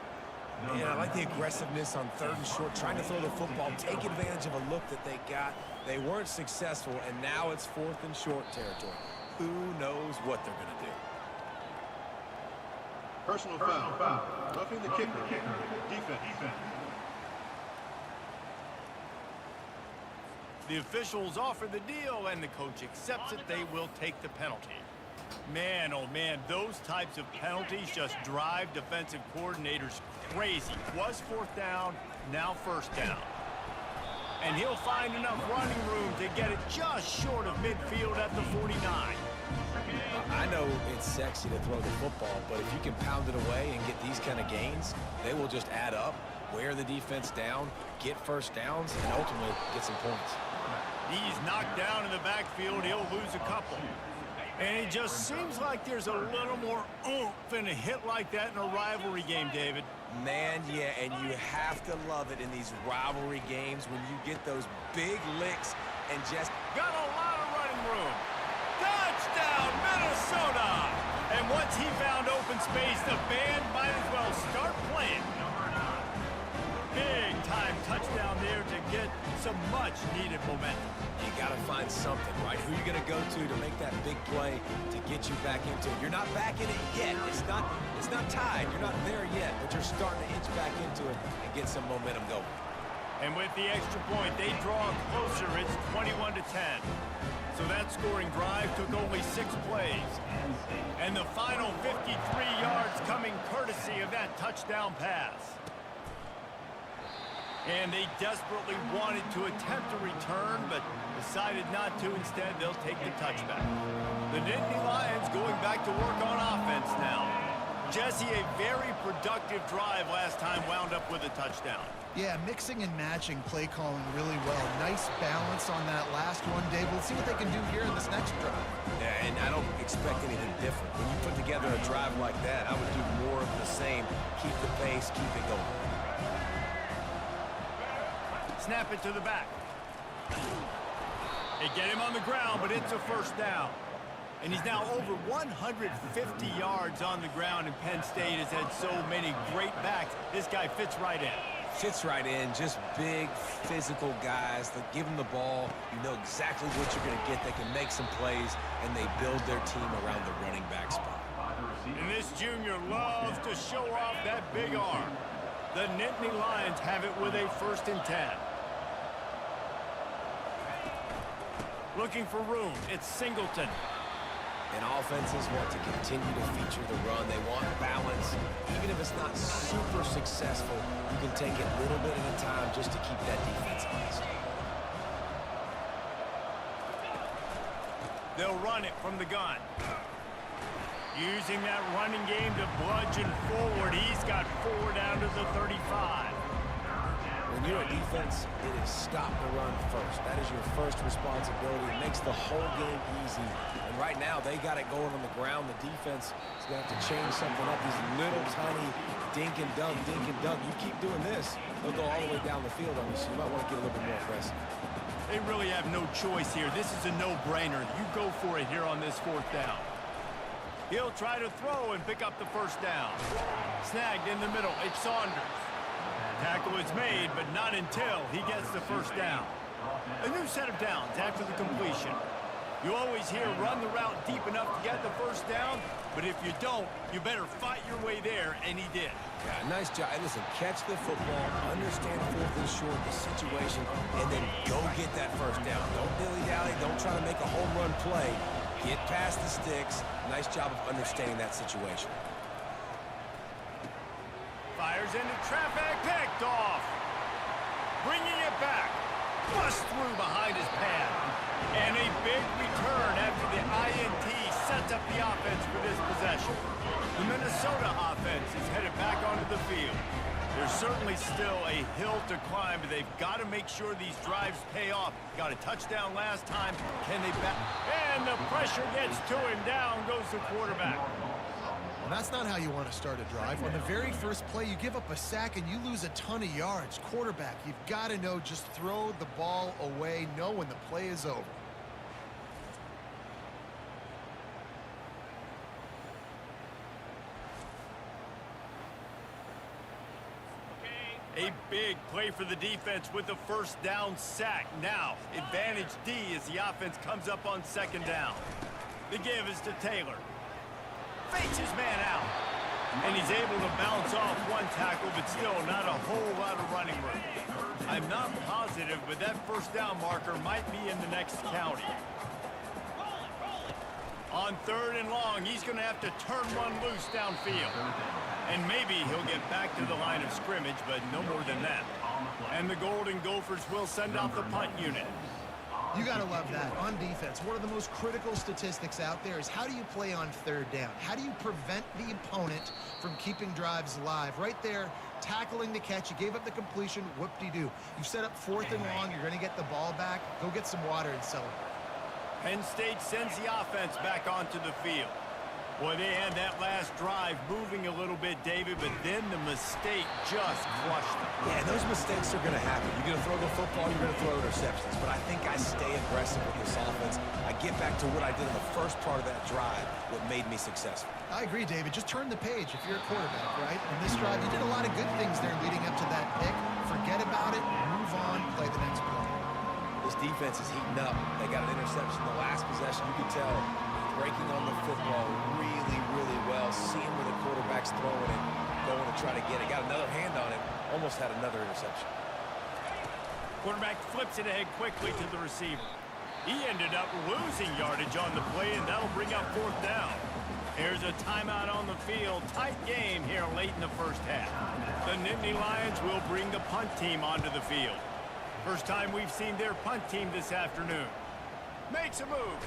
Yeah, I like the aggressiveness on third and short, trying to throw the football, take advantage of a look that they got. They weren't successful, and now it's 4th and short territory. Who knows what they're going to do? Personal foul. Roughing the kicker. Defense. The officials offer the deal, and the coach accepts it. They will take the penalty. Man, oh man, those types of penalties just drive defensive coordinators crazy. Was 4th down, now 1st down. And he'll find enough running room to get it just short of midfield at the 49. I know it's sexy to throw the football, but if you can pound it away and get these kind of gains, they will just add up, wear the defense down, get 1st downs, and ultimately get some points. He's knocked down in the backfield. He'll lose a couple. And it just seems like there's a little more oomph in a hit like that in a rivalry game, David. Man, yeah, and you have to love it in these rivalry games when you get those big licks and just... Got a lot of running room. Touchdown, Minnesota! And once he found open space, the band might as well start playing. Big time touchdown there to get some much needed momentum. You got to find something, right? Who are you going to go to make that big play to get you back into it? You're not back in it yet. It's not tied. You're not there yet, but you're starting to inch back into it and get some momentum going. And with the extra point, they draw closer. It's 21-10. So that scoring drive took only 6 plays. And the final 53 yards coming courtesy of that touchdown pass. And they desperately wanted to attempt a return, but decided not to. Instead, they'll take the touchback. The Nittany Lions going back to work on offense now. Jesse, a very productive drive last time, wound up with a touchdown. Yeah, mixing and matching play calling really well. Nice balance on that last one, Dave. We'll see what they can do here in this next drive. Yeah, and I don't expect anything different. When you put together a drive like that, I would do more of the same. Keep the pace, keep it going. Snap it to the back. They get him on the ground, but it's a 1st down. And he's now over 150 yards on the ground, and Penn State has had so many great backs. This guy fits right in. Fits right in. Just big, physical guys that give them the ball. You know exactly what you're going to get. They can make some plays, and they build their team around the running back spot. And this junior loves to show off that big arm. The Nittany Lions have it with a 1st and 10. Looking for room. It's Singleton. And offenses want to continue to feature the run. They want balance. Even if it's not super successful, you can take it little bit at a time just to keep that defense honest. They'll run it from the gun. Using that running game to bludgeon forward. He's got 4 down to the 35. When you're a defense, it is stop the run first. That is your first responsibility. It makes the whole game easy. And right now, they got it going on the ground. The defense is going to have to change something up. These little tiny dink and dunk, dink and dunk. You keep doing this, they'll go all the way down the field on you, so you might want to get a little bit more aggressive. They really have no choice here. This is a no-brainer. You go for it here on this 4th down. He'll try to throw and pick up the 1st down. Snagged in the middle. It's Saunders. Tackle is made, but not until he gets the 1st down. A new set of downs after the completion. You always hear run the route deep enough to get the first down, but if you don't, you better fight your way there, and he did. Yeah, nice job. And listen, catch the football, understand 4th and short, the situation, and then go get that first down. Don't dilly-dally. Don't try to make a home run play. Get past the sticks. Nice job of understanding that situation. Fires into traffic, picked off. Bringing it back. Bust through behind his pad. And a big return after the INT sets up the offense for this possession. The Minnesota offense is headed back onto the field. There's certainly still a hill to climb, but they've got to make sure these drives pay off. Got a touchdown last time. Can they back? And the pressure gets to him. Down goes the quarterback. Well, that's not how you want to start a drive. On the very first play, you give up a sack and you lose a ton of yards. Quarterback, you've got to know, just throw the ball away, know when the play is over. A big play for the defense with the first down sack. Now, advantage D as the offense comes up on 2nd down. The give is to Taylor. Fakes his man out. And he's able to bounce off one tackle, but still not a whole lot of running room. I'm not positive, but that first down marker might be in the next county. On 3rd and long, he's going to have to turn one loose downfield. And maybe he'll get back to the line of scrimmage, but no more than that. And the Golden Gophers will send off the punt unit. You got to love that. On defense, one of the most critical statistics out there is how do you play on 3rd down? How do you prevent the opponent from keeping drives alive? Right there, tackling the catch. You gave up the completion. Whoop-de-doo. You set up 4th and long. You're going to get the ball back. Go get some water and celebrate. Penn State sends the offense back onto the field. Boy, they had that last drive moving a little bit, David, but then the mistake just crushed them. Yeah, those mistakes are going to happen. You're going to throw the football, you're going to throw interceptions. But I think I stay aggressive with this offense. I get back to what I did in the first part of that drive, what made me successful. I agree, David. Just turn the page if you're a quarterback, right? In this drive, you did a lot of good things there leading up to that pick. Forget about it, move on, play the next play. This defense is heating up. They got an interception the last possession. You can tell breaking on the football really, really well, seeing where the quarterback's throwing it, going to try to get it. Got another hand on it, almost had another interception. Quarterback flips it ahead quickly to the receiver. He ended up losing yardage on the play, and that'll bring up 4th down. Here's a timeout on the field. Tight game here late in the first half. The Nittany Lions will bring the punt team onto the field. First time we've seen their punt team this afternoon. Makes a move.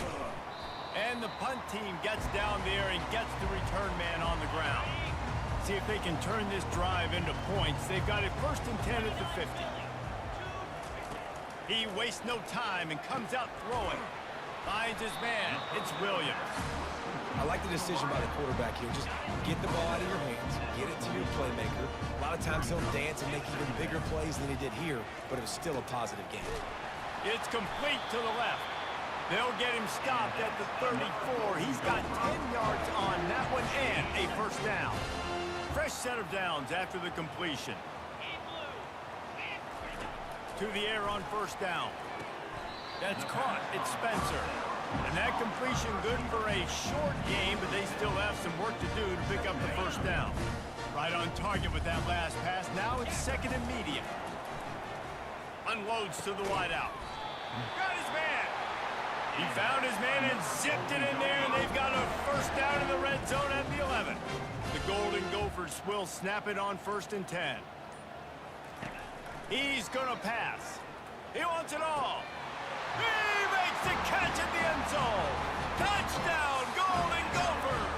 And the punt team gets down there and gets the return man on the ground. See if they can turn this drive into points. They've got it 1st and 10 at the 50. He wastes no time and comes out throwing. Finds his man. It's Williams. I like the decision by the quarterback here. Just get the ball out of your hands, get it to your playmaker. A lot of times he'll dance and make even bigger plays than he did here, but it was still a positive game. It's complete to the left. They'll get him stopped at the 34. He's got 10 yards on that one and a first down. Fresh set of downs after the completion. To the air on 1st down. That's caught. It's Spencer. And that completion good for a short game, but they still have some work to do to pick up the first down. Right on target with that last pass. Now it's 2nd and medium. Unloads to the wideout. Got his man. He found his man and zipped it in there, and they've got a first down in the red zone at the 11. The Golden Gophers will snap it on 1st and 10. He's going to pass. He wants it all. He makes the catch at the end zone. Touchdown, Golden Gophers.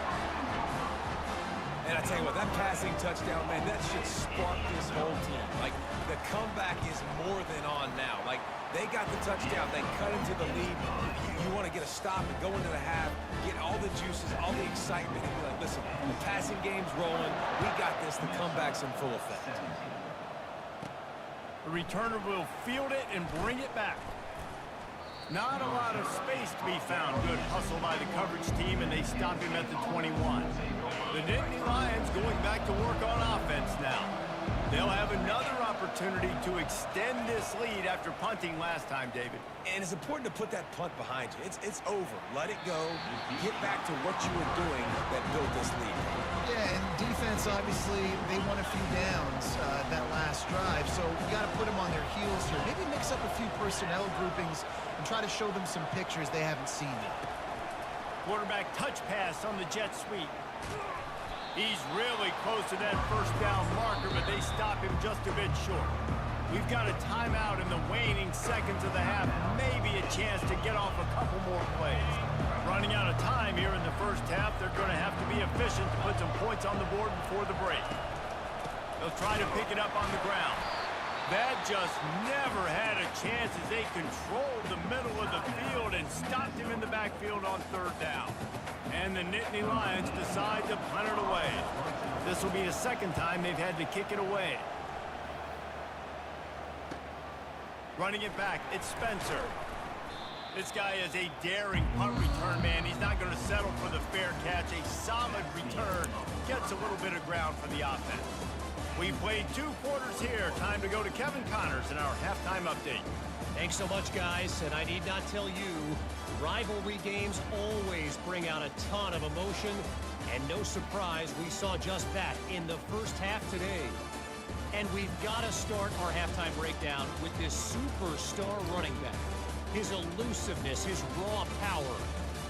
And I tell you what, that passing touchdown, man, that should spark this whole team. Like, the comeback is more than on now. Like, they got the touchdown. They cut into the lead. You want to get a stop and go into the half, get all the juices, all the excitement, and be like, listen, the passing game's rolling. We got this. The comeback's in full effect. The returner will field it and bring it back. Not a lot of space to be found. Good hustle by the coverage team, and they stop him at the 21. The Nittany Lions going back to work on offense now. They'll have another opportunity opportunity to extend this lead after punting last time, David. And it's important to put that punt behind you. It's over. Let it go. Get back to what you were doing that built this lead. Yeah, and defense, obviously, they won a few downs that last drive, so we got to put them on their heels here. Maybe mix up a few personnel groupings and try to show them some pictures they haven't seen yet. Quarterback touch pass on the jet sweep. He's really close to that first down marker, but they stop him just a bit short. We've got a timeout in the waning seconds of the half, maybe a chance to get off a couple more plays. Running out of time here in the first half, they're going to have to be efficient to put some points on the board before the break. They'll try to pick it up on the ground. That just never had a chance as they controlled the middle of the field and stopped him in the backfield on third down. And the Nittany Lions decide to punt it away. This will be the second time they've had to kick it away. Running it back, it's Spencer. This guy is a daring punt return man. He's not going to settle for the fair catch. A solid return. Gets a little bit of ground for the offense. We've played 2 quarters here. Time to go to Kevin Connors in our halftime update. Thanks so much, guys. And I need not tell you, rivalry games always bring out a ton of emotion. And no surprise, we saw just that in the first half today. And we've got to start our halftime breakdown with this superstar running back. His elusiveness, his raw power.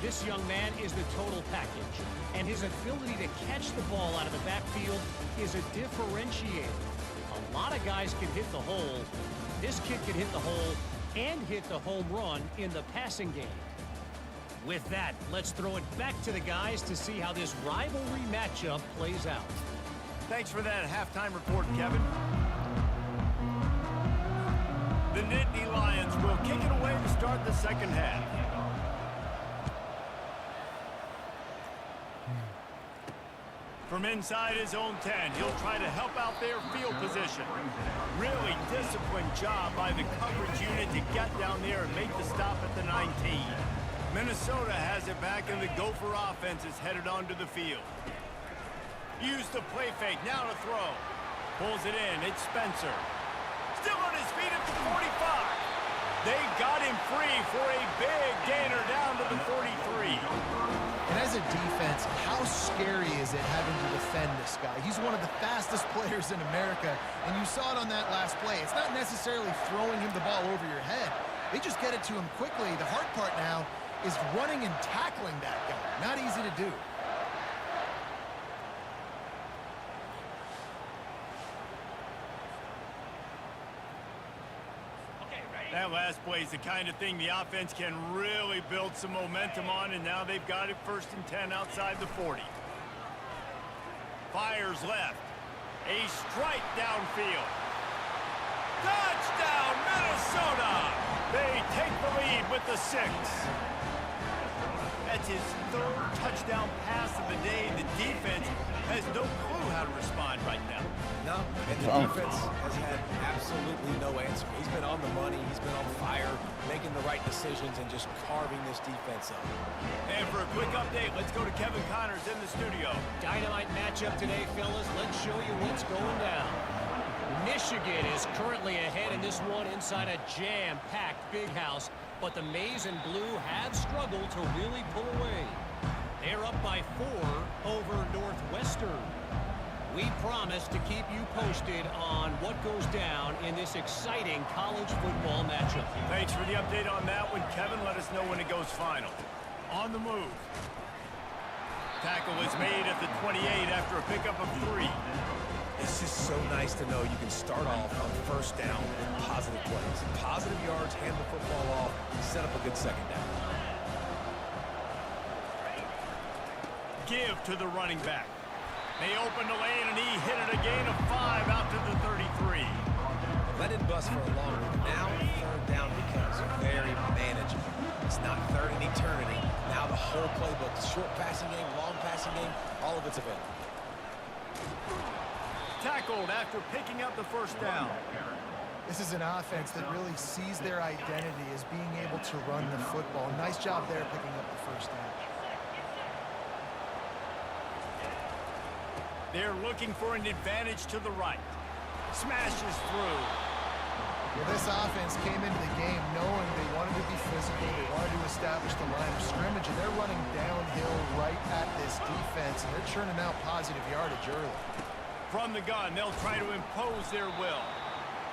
This young man is the total package. And his ability to catch the ball out of the backfield is a differentiator. A lot of guys can hit the hole. This kid can hit the hole and hit the home run in the passing game. With that, let's throw it back to the guys to see how this rivalry matchup plays out. Thanks for that halftime report, Kevin. The Nittany Lions will kick it away to start the second half. From inside his own 10, he'll try to help out their field position. Really disciplined job by the coverage unit to get down there and make the stop at the 19. Minnesota has it back, and the Gopher offense is headed onto the field. Use the play fake, now to throw. Pulls it in, it's Spencer. Still on his feet at the 45. They got him free for a big gainer down to the 43. And as a defense, how scary is it having to defend this guy? He's one of the fastest players in America, and you saw it on that last play. It's not necessarily throwing him the ball over your head. They just get it to him quickly. The hard part now is running and tackling that guy. Not easy to do. That last play is the kind of thing the offense can really build some momentum on, and now they've got it 1st and 10 outside the 40. Fires left. A strike downfield. Touchdown, Minnesota! They take the lead with the 6. That's his 3rd touchdown pass of the day. The defense has no clue how to respond right now. No, and the defense has had absolutely no answer. He's been on the money. He's been on fire, making the right decisions and just carving this defense up. And for a quick update, let's go to Kevin Connors in the studio. Dynamite matchup today, fellas. Let's show you what's going down. Michigan is currently ahead in this one inside a jam-packed big house, but the Maize and Blue have struggled to really pull away. They're up by 4 over Northwestern. We promise to keep you posted on what goes down in this exciting college football matchup. Thanks for the update on that one, Kevin. Let us know when it goes final. On the move. Tackle is made at the 28 after a pickup of 3. It's just so nice to know you can start off on 1st down with positive plays. Positive yards, hand the football off, set up a good second down. Give to the running back. They opened the lane, and he hit it a gain of 5 out to the 33. Let it bust for a long one. Now 3rd down becomes very manageable. It's not 3rd in eternity. Now the whole playbook, the short passing game, long passing game, all of it's available. Tackled after picking up the 1st down. This is an offense that really sees their identity as being able to run the football. Nice job there picking up the 1st down. They're looking for an advantage to the right. Smashes through. Well, this offense came into the game knowing they wanted to be physical, they wanted to establish the line of scrimmage, and they're running downhill right at this defense, and they're churning out positive yardage early. From the gun, they'll try to impose their will.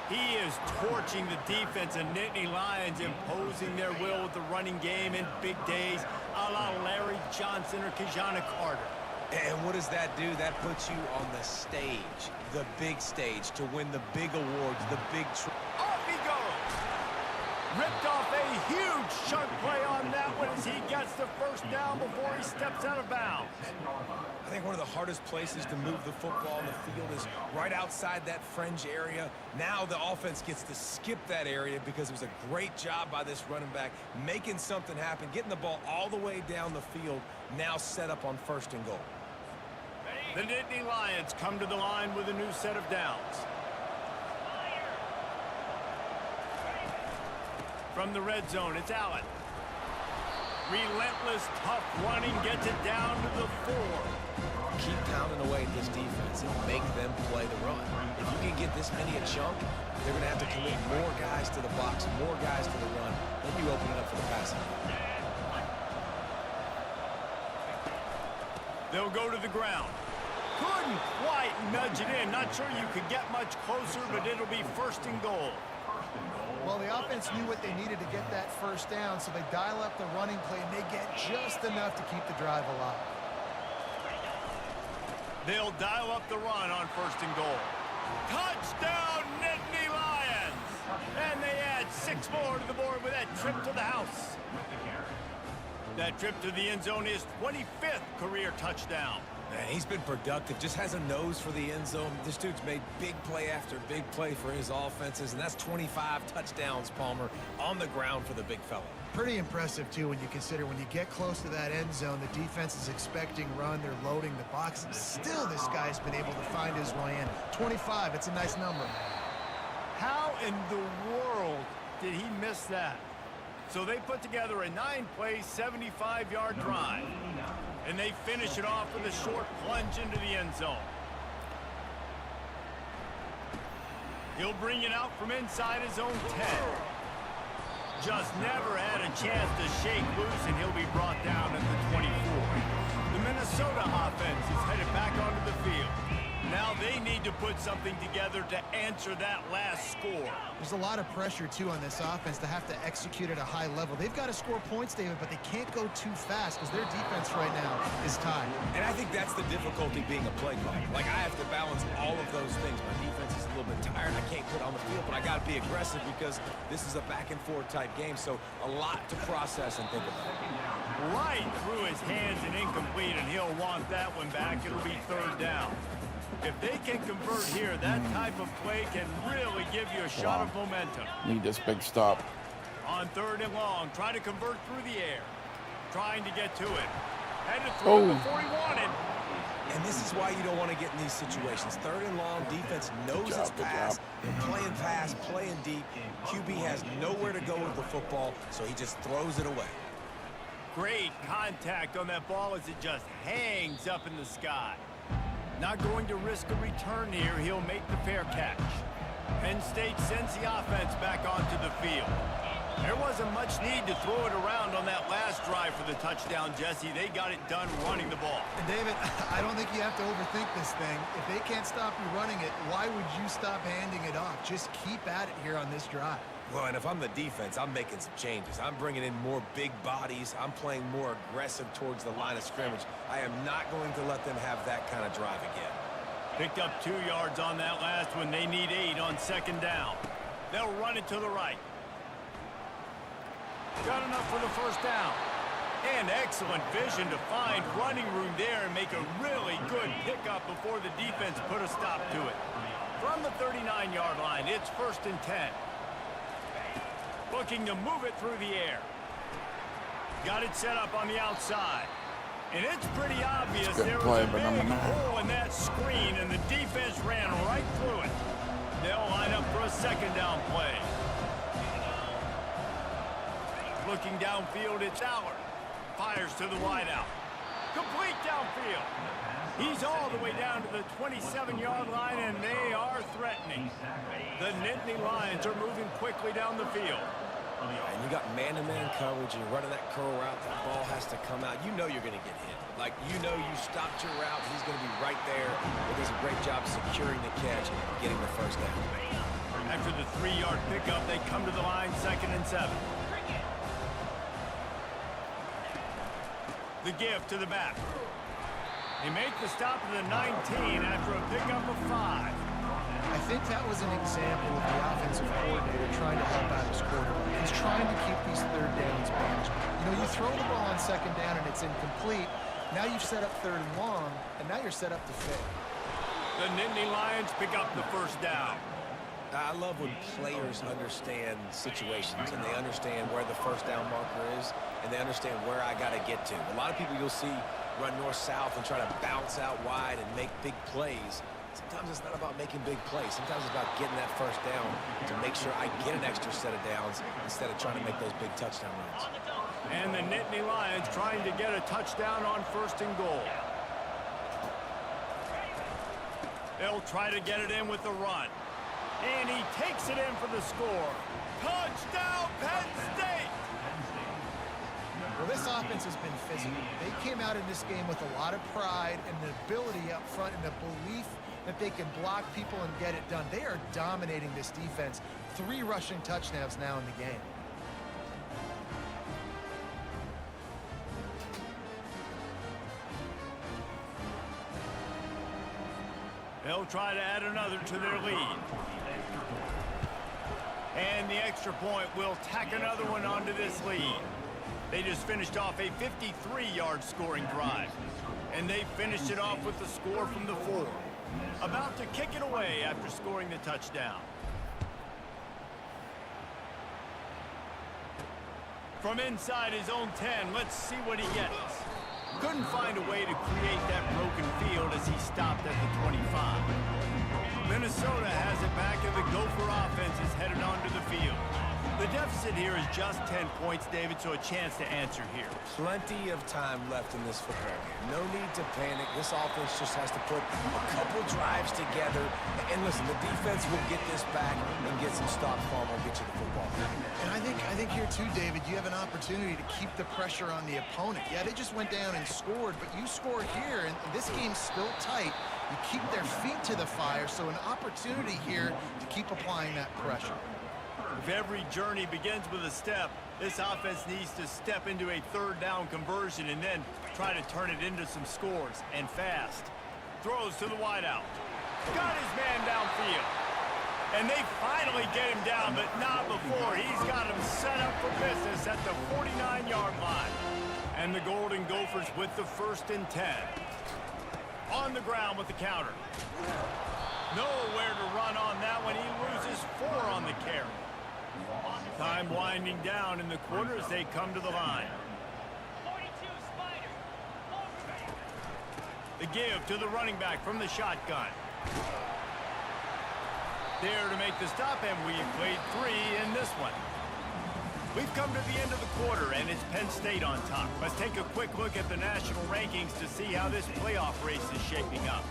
He is torching the defense, and Nittany Lions imposing their will with the running game in big days, a la Larry Johnson or Kijana Carter. And what does that do? That puts you on the stage, the big stage, to win the big awards, the big... Off he goes! Ripped off a huge chunk play on that one as he gets the first down before he steps out of bounds. I think one of the hardest places to move the football on the field is right outside that fringe area. Now the offense gets to skip that area because it was a great job by this running back, making something happen, getting the ball all the way down the field, now set up on 1st and goal. The Nittany Lions come to the line with a new set of downs. From the red zone, it's Allen. Relentless, tough running gets it down to the 4. Keep pounding away at this defense and make them play the run. If you can get this many a chunk, they're going to have to commit more guys to the box, more guys to the run. Then you open it up for the passing. They'll go to the ground. Couldn't quite nudge it in. Not sure you could get much closer, but it'll be 1st and goal. Well, the offense knew what they needed to get that first down, so they dial up the running play, and they get just enough to keep the drive alive. They'll dial up the run on 1st and goal. Touchdown, Nittany Lions! And they add 6 more to the board with that trip to the house. That trip to the end zone is 25th career touchdown. Man, he's been productive, just has a nose for the end zone. This dude's made big play after big play for his offenses, and that's 25 touchdowns, Palmer, on the ground for the big fella. Pretty impressive, too, when you consider when you get close to that end zone, the defense is expecting run, they're loading the box, and still this guy's been able to find his way in. 25, it's a nice number. How in the world did he miss that? So they put together a 9-play, 75-yard drive. And they finish it off with a short plunge into the end zone. He'll bring it out from inside his own 10. Just never had a chance to shake loose, and he'll be brought down at the 24. The Minnesota offense is headed back onto the field. Now they need to put something together to answer that last score. There's a lot of pressure, too, on this offense to have to execute at a high level. They've got to score points, David, but they can't go too fast because their defense right now is tied. And I think that's the difficulty being a play caller. Like, I have to balance all of those things. My defense is a little bit tired. I can't put on the field, but I got to be aggressive because this is a back-and-forth type game, so a lot to process and think about. Right through his hands and incomplete, and he'll want that one back. It'll be 3rd down. If they can convert here, that type of play can really give you a shot of momentum. Need this big stop. On 3rd and long, try to convert through the air. Trying to get to it. Had to throw it before he wanted. And this is why you don't want to get in these situations. 3rd and long, defense knows its pass. They're playing fast, playing deep. QB has nowhere to go with the football, so he just throws it away. Great contact on that ball as it just hangs up in the sky. Not going to risk a return here. He'll make the fair catch. Penn State sends the offense back onto the field. There wasn't much need to throw it around on that last drive for the touchdown, Jesse. They got it done running the ball. And David, I don't think you have to overthink this thing. If they can't stop you running it, why would you stop handing it off? Just keep at it here on this drive. Well, and if I'm the defense, I'm making some changes. I'm bringing in more big bodies. I'm playing more aggressive towards the line of scrimmage. I am not going to let them have that kind of drive again. Picked up 2 yards on that last one. They need 8 on 2nd down. They'll run it to the right. Got enough for the 1st down. And excellent vision to find running room there and make a really good pickup before the defense put a stop to it. From the 39-yard line, it's 1st and 10. Looking to move it through the air. Got it set up on the outside. And it's pretty obvious there was a big hole in that screen, and the defense ran right through it. They'll line up for a 2nd down play. Looking downfield, it's Allard. Fires to the wideout. Complete downfield. He's all the way down to the 27-yard line, and they are threatening. The Nittany Lions are moving quickly down the field. And you got man-to-man coverage, and you're running that curl route. That ball has to come out. You know you're going to get hit. Like, you know you stopped your route. He's going to be right there. He does a great job securing the catch, getting the first down. After the 3-yard pickup, they come to the line, 2nd and 7. The give to the back. They make the stop at the 19 after a pickup of 5. I think that was an example of the offensive coordinator trying to help out his quarterback. He's trying to keep these 3rd downs manageable. You know, you throw the ball on 2nd down and it's incomplete. Now you've set up 3rd and long, and now you're set up to fail. The Nittany Lions pick up the 1st down. I love when players understand situations and they understand where the 1st down marker is and they understand where I got to get to. A lot of people you'll see run north-south and try to bounce out wide and make big plays. Sometimes it's not about making big plays. Sometimes it's about getting that 1st down to make sure I get an extra set of downs instead of trying to make those big touchdown runs. And the Nittany Lions trying to get a touchdown on 1st and goal. They'll try to get it in with the run. And he takes it in for the score. Touchdown, Penn State! Well, this offense has been physical. They came out in this game with a lot of pride and the ability up front and the belief that they can block people and get it done. They are dominating this defense. 3 rushing touchdowns now in the game. They'll try to add another to their lead. And the extra point will tack another one onto this lead. They just finished off a 53-yard scoring drive. And they finished it off with the score from the 4. About to kick it away after scoring the touchdown. From inside his own 10, let's see what he gets. Couldn't find a way to create that broken field as he stopped at the 25. Minnesota has it back, and the Gopher offense is headed onto the field. The deficit here is just 10 points, David, so a chance to answer here. Plenty of time left in this football game. No need to panic. This offense just has to put a couple drives together. And listen, the defense will get this back and get some stops for them. We'll get you the football. And I think here too, David, you have an opportunity to keep the pressure on the opponent. Yeah, they just went down and scored, but you score here, and this game's still tight. You keep their feet to the fire, so an opportunity here to keep applying that pressure. If every journey begins with a step, this offense needs to step into a 3rd down conversion and then try to turn it into some scores, and fast. Throws to the wideout. Got his man downfield. And they finally get him down, but not before. He's got him set up for business at the 49-yard line. And the Golden Gophers with the 1st and 10. On the ground with the counter. Nowhere to run on that one. He loses 4 on the carry. Time winding down in the quarter as they come to the line. The give to the running back from the shotgun. There to make the stop, and we've played 3 in this one. We've come to the end of the quarter, and it's Penn State on top. Let's take a quick look at the national rankings to see how this playoff race is shaping up.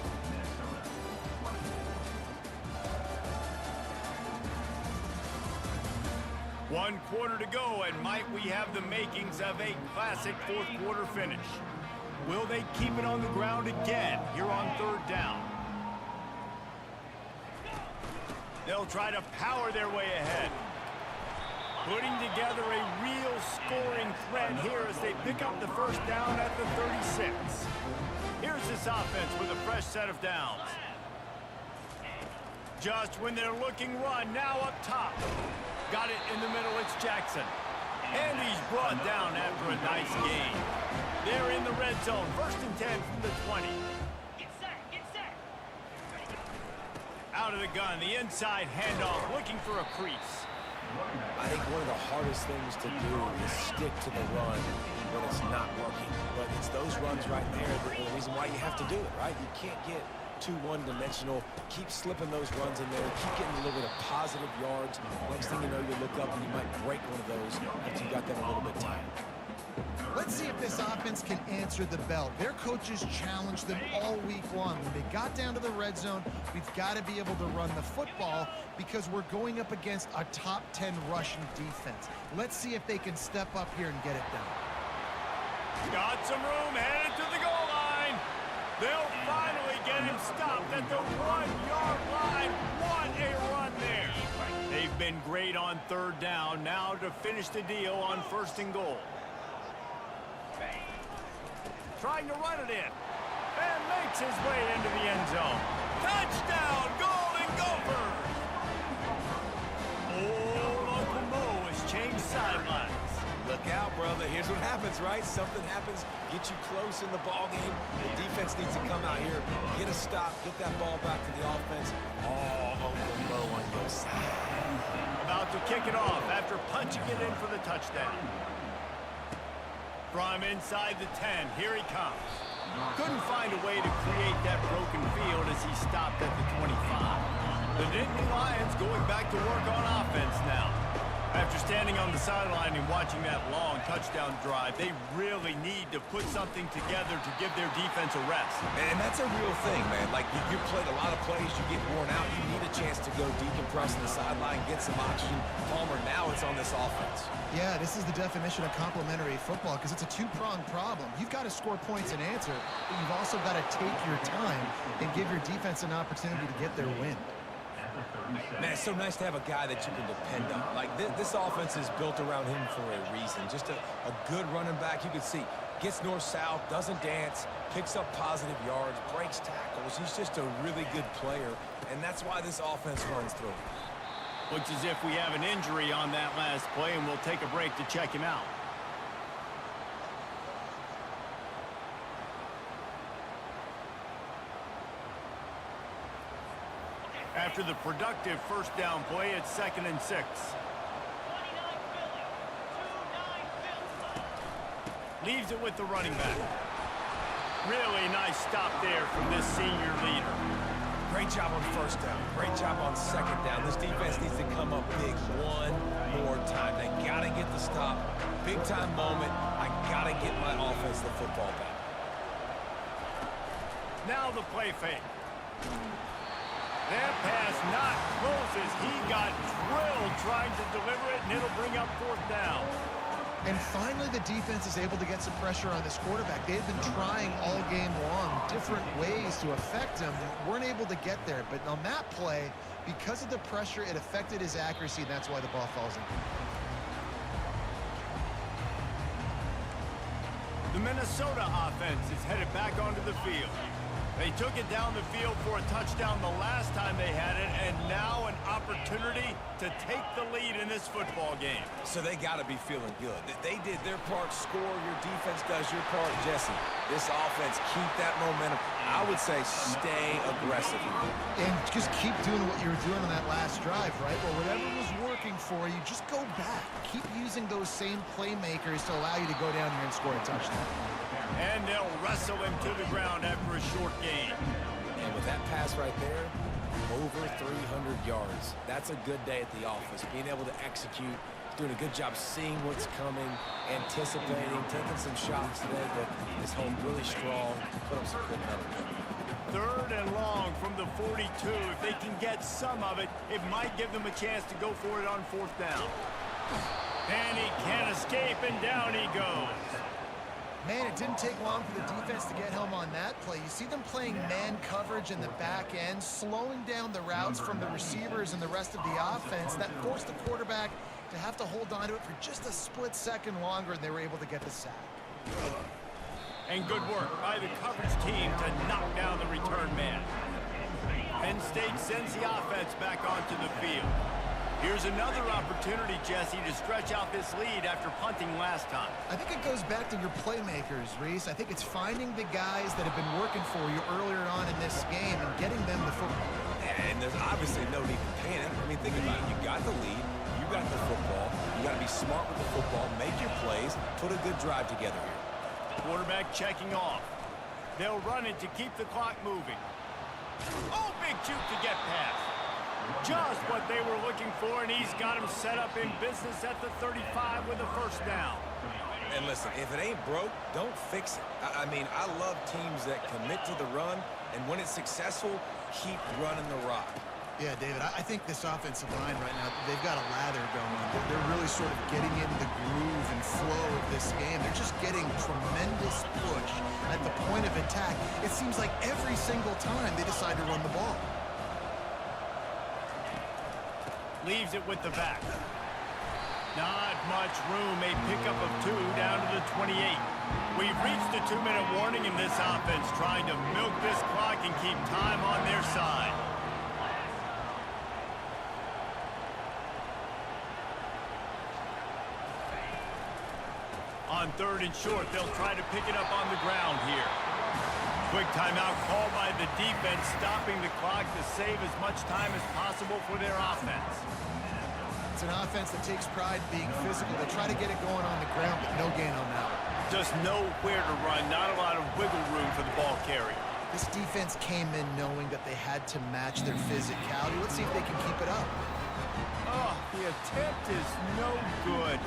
One quarter to go, and might we have the makings of a classic 4th quarter finish. Will they keep it on the ground again here on 3rd down? They'll try to power their way ahead. Putting together a real scoring threat here as they pick up the 1st down at the 36. Here's this offense with a fresh set of downs. Just when they're looking run, now up top. Got it in the middle, it's Jackson. And he's brought down after a nice gain. They're in the red zone, 1st and 10 from the 20. Get set. Out of the gun, the inside handoff, looking for a crease. I think one of the hardest things to do is stick to the run when it's not working. But it's those runs right there that are the reason why you have to do it, right? You can't get too one-dimensional. Keep slipping those runs in there. Keep getting a little bit of positive yards. Next thing you know, you look up and you might break one of those after you got them a little bit tight. Let's see if this offense can answer the bell. Their coaches challenged them all week long. When they got down to the red zone, we've got to be able to run the football because we're going up against a top 10 rushing defense. Let's see if they can step up here and get it done. Got some room, headed to the goal line. They'll finally get him stopped at the 1-yard line. What a run there. They've been great on third down. Now to finish the deal on 1st and goal. Trying to run it in. And makes his way into the end zone. Touchdown, Golden Gophers! Oh, Uncle Mo has changed sidelines. Look out, brother. Here's what happens, right? Something happens, get you close in the ball game. The defense needs to come out here, get a stop, get that ball back to the offense. Oh, Uncle Mo on your side. About to kick it off after punching it in for the touchdown. From inside the 10, here he comes. Couldn't find a way to create that broken field as he stopped at the 25. The Nittany Lions going back to work on offense now. After standing on the sideline and watching that long touchdown drive, they really need to put something together to give their defense a rest. And that's a real thing, man. Like, you played a lot of plays, you get worn out, you need a chance to go decompress on the sideline, get some oxygen. Palmer, now it's on this offense. Yeah, this is the definition of complementary football because it's a two-pronged problem. You've got to score points and answer, but you've also got to take your time and give your defense an opportunity to get their win. Man, it's so nice to have a guy that you can depend on. Like, this offense is built around him for a reason. Just a good running back. You can see, gets north-south, doesn't dance, picks up positive yards, breaks tackles. He's just a really good player, and that's why this offense runs through. Looks as if we have an injury on that last play, and we'll take a break to check him out. After the productive 1st down play, it's 2nd and 6. Leaves it with the running back. Really nice stop there from this senior leader. Great job on 1st down. Great job on 2nd down. This defense needs to come up big one more time. They got to get the stop. Big-time moment. I got to get my offense the football back. Now the play fake. That pass not close as he got drilled trying to deliver it, and it'll bring up 4th down. And finally, the defense is able to get some pressure on this quarterback. They've been trying all game long different ways to affect him. Weren't able to get there. But on that play, because of the pressure, it affected his accuracy, and that's why the ball falls in. The Minnesota offense is headed back onto the field. They took it down the field for a touchdown the last time they had it, and now an opportunity to take the lead in this football game. So they got to be feeling good. They did their part, score. Your defense does your part, Jesse. This offense, keep that momentum. I would say stay aggressive. And just keep doing what you were doing on that last drive, right? Well, whatever was working for you, just go back. Keep using those same playmakers to allow you to go down here and score a touchdown. And they'll wrestle him to the ground after a short gain. And with that pass right there, over 300 yards. That's a good day at the office. Being able to execute, doing a good job seeing what's coming, anticipating, taking some shots today, but this home really strong. Put up some good numbers. 3rd and long from the 42. If they can get some of it, it might give them a chance to go for it on 4th down. And he can't escape, and down he goes. Man, it didn't take long for the defense to get home on that play. You see them playing man coverage in the back end, slowing down the routes from the receivers and the rest of the offense. That forced the quarterback to have to hold on to it for just a split second longer, and they were able to get the sack. And good work by the coverage team to knock down the return man. Penn State sends the offense back onto the field. Here's another opportunity, Jesse, to stretch out this lead after punting last time. I think it goes back to your playmakers, Reese. I think it's finding the guys that have been working for you earlier on in this game and getting them the football. And there's obviously no need to panic. I mean, think about it. You got the lead. You got the football. You got to be smart with the football. Make your plays. Put a good drive together here. Quarterback checking off. They'll run it to keep the clock moving. Oh, big juke to get past. Just what they were looking for, and he's got him set up in business at the 35 with a 1st down. And listen, if it ain't broke, don't fix it. I mean, I love teams that commit to the run, and when it's successful, keep running the rock. Yeah, David, I think this offensive line right now, they've got a lather going. They're really sort of getting in the groove and flow of this game. They're just getting tremendous push at the point of attack. It seems like every single time they decide to run the ball. Leaves it with the back. Not much room. A pickup of 2 down to the 28. We've reached the 2-minute warning in this offense, trying to milk this clock and keep time on their side. On 3rd and short, they'll try to pick it up on the ground here. Quick timeout called by the defense, stopping the clock to save as much time as possible for their offense. It's an offense that takes pride in being physical. They try to get it going on the ground, but no gain on that one. Just nowhere to run, not a lot of wiggle room for the ball carrier. This defense came in knowing that they had to match their physicality. Let's see if they can keep it up. Oh, the attempt is no good.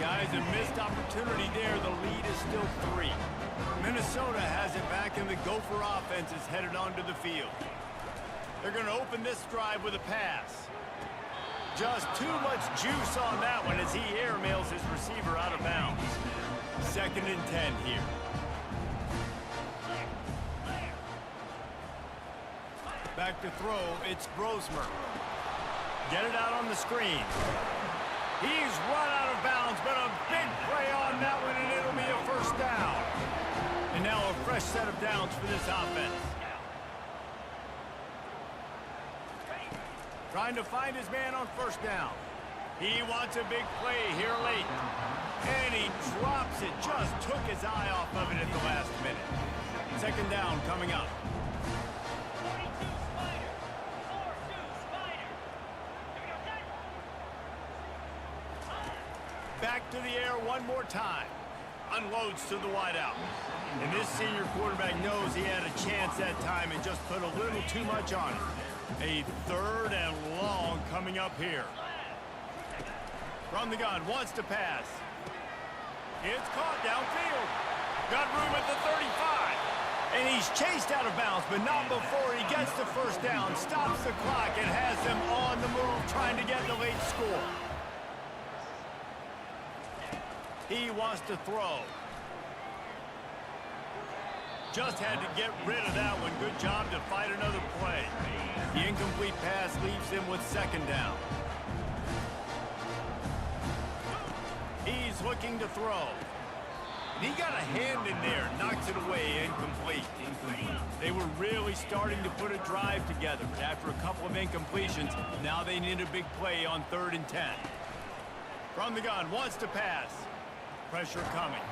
Guys, a missed opportunity there. The lead is still 3. Minnesota has it back, and the Gopher offense is headed onto the field. They're going to open this drive with a pass. Just too much juice on that one as he airmails his receiver out of bounds. 2nd and 10 here. Back to throw, it's Brosmer. Get it out on the screen. He's run out of bounds, but a big play on that one, and it'll be a 1st down. And now a fresh set of downs for this offense. Trying to find his man on 1st down. He wants a big play here late. And he drops it. Just took his eye off of it at the last minute. 2nd down coming up. Back to the air one more time. Unloads to the wideout. And this senior quarterback knows he had a chance that time and just put a little too much on it. A 3rd and long coming up here. From the gun, wants to pass. It's caught downfield. Got room at the 35. And he's chased out of bounds, but not before he gets the 1st down, stops the clock, and has them on the move trying to get the late score. He wants to throw. Just had to get rid of that one. Good job to fight another play. The incomplete pass leaves him with 2nd down. He's looking to throw. He got a hand in there, knocks it away, incomplete. They were really starting to put a drive together, but after a couple of incompletions, now they need a big play on 3rd and 10. From the gun, wants to pass. Pressure coming.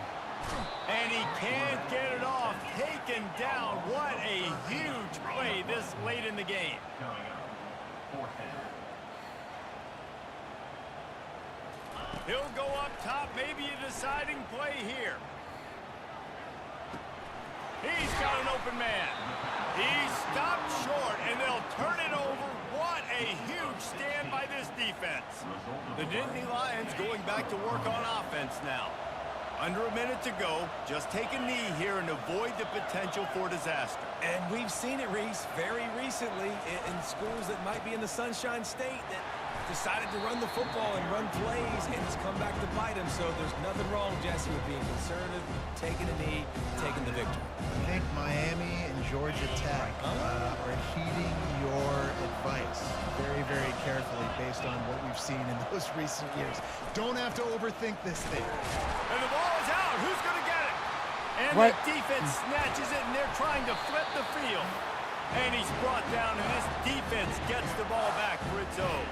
And he can't get it off. Taken down. What a huge play this late in the game. He'll go up top. Maybe a deciding play here. He's got an open man. He's stopped short, and they'll turn it over. What a huge stand by this defense. The Nittany Lions going back to work on offense now. Under a minute to go. Just take a knee here and avoid the potential for disaster. And we've seen it, Reese, very recently in schools that might be in the Sunshine State that decided to run the football and run plays, and it's come back to bite him. So there's nothing wrong, Jesse, with being conservative, taking a knee, taking the victory. I think Miami and Georgia Tech are heeding your advice very, very carefully based on what we've seen in those recent years. Don't have to overthink this thing. And the ball is out. Who's going to get it? And the defense snatches it, and they're trying to flip the field. And he's brought down, and this defense gets the ball back for its own.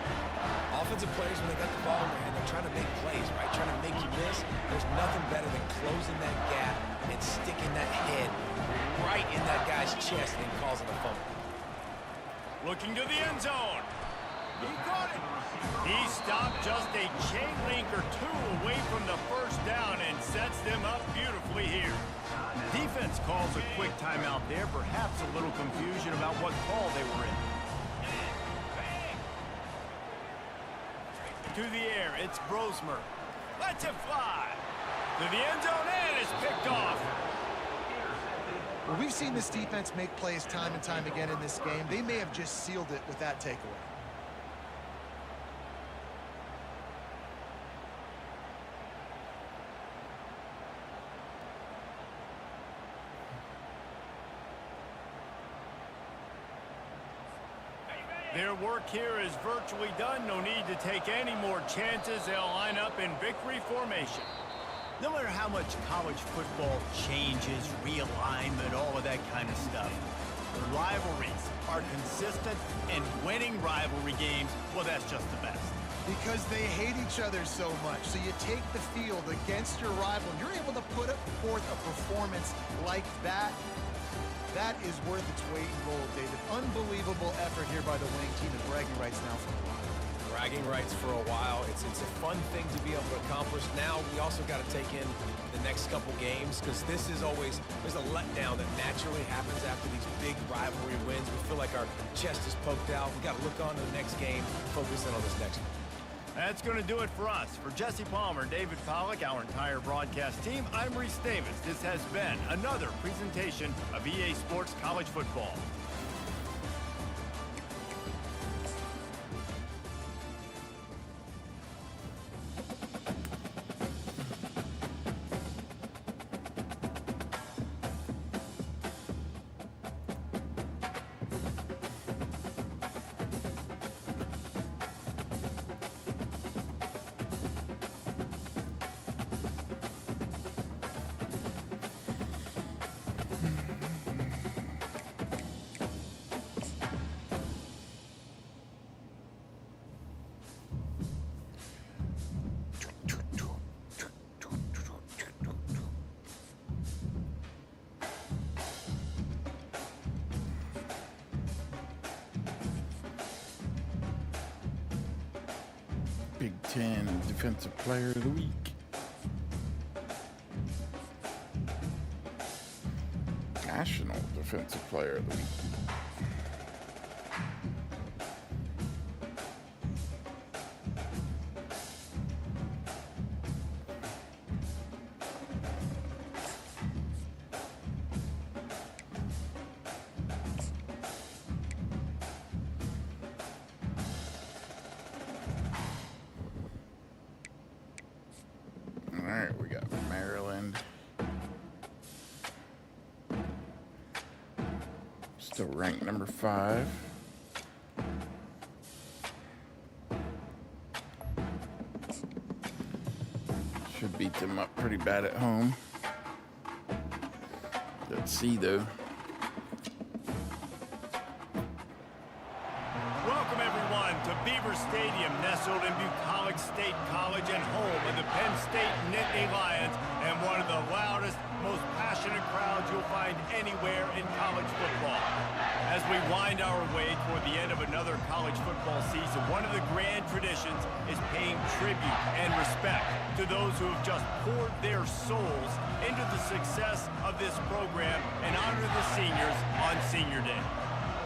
Offensive players, when they got the ball in their hand, they're trying to make plays, right? Trying to make you miss. There's nothing better than closing that gap and sticking that head right in that guy's chest and causing a fumble. Looking to the end zone. He caught it. He stopped just a chain link or 2 away from the 1st down and sets them up beautifully here. Defense calls a quick timeout there. Perhaps a little confusion about what call they were in. To the air, it's Brosmer. Lets it fly. To the end zone, and it's picked off. Well, we've seen this defense make plays time and time again in this game. They may have just sealed it with that takeaway. Their work here is virtually done. No need to take any more chances. They'll line up in victory formation. No matter how much college football changes, realignment, all of that kind of stuff, the rivalries are consistent, and winning rivalry games, well, that's just the best. Because they hate each other so much. So you take the field against your rival, and you're able to put forth a performance like that. That is worth its weight in gold, David. Unbelievable effort here by the winning team, and bragging rights now for a while. Bragging rights for a while. It's a fun thing to be able to accomplish. Now we also got to take in the next couple games, because this is always, there's a letdown that naturally happens after these big rivalry wins. We feel like our chest is poked out. We got to look on to the next game, focus in on this next one. That's going to do it for us. For Jesse Palmer, David Pollack, our entire broadcast team, I'm Reese Davis. This has been another presentation of EA Sports College Football. Big Ten Defensive Player of the Week. National Defensive Player of the Week. Alright, we got Maryland. Still ranked number 5. Should beat them up pretty bad at home. Let's see though. Welcome, everyone, to Beaver Stadium, nestled in Bucolic State College and home of the Penn State Nittany Lions, and one of the loudest, most passionate crowds you'll find anywhere in college football. As we wind our way toward the end of another college football season, one of the grand traditions is paying tribute and respect to those who have just poured their souls into the success of this program and honor the seniors on Senior Day.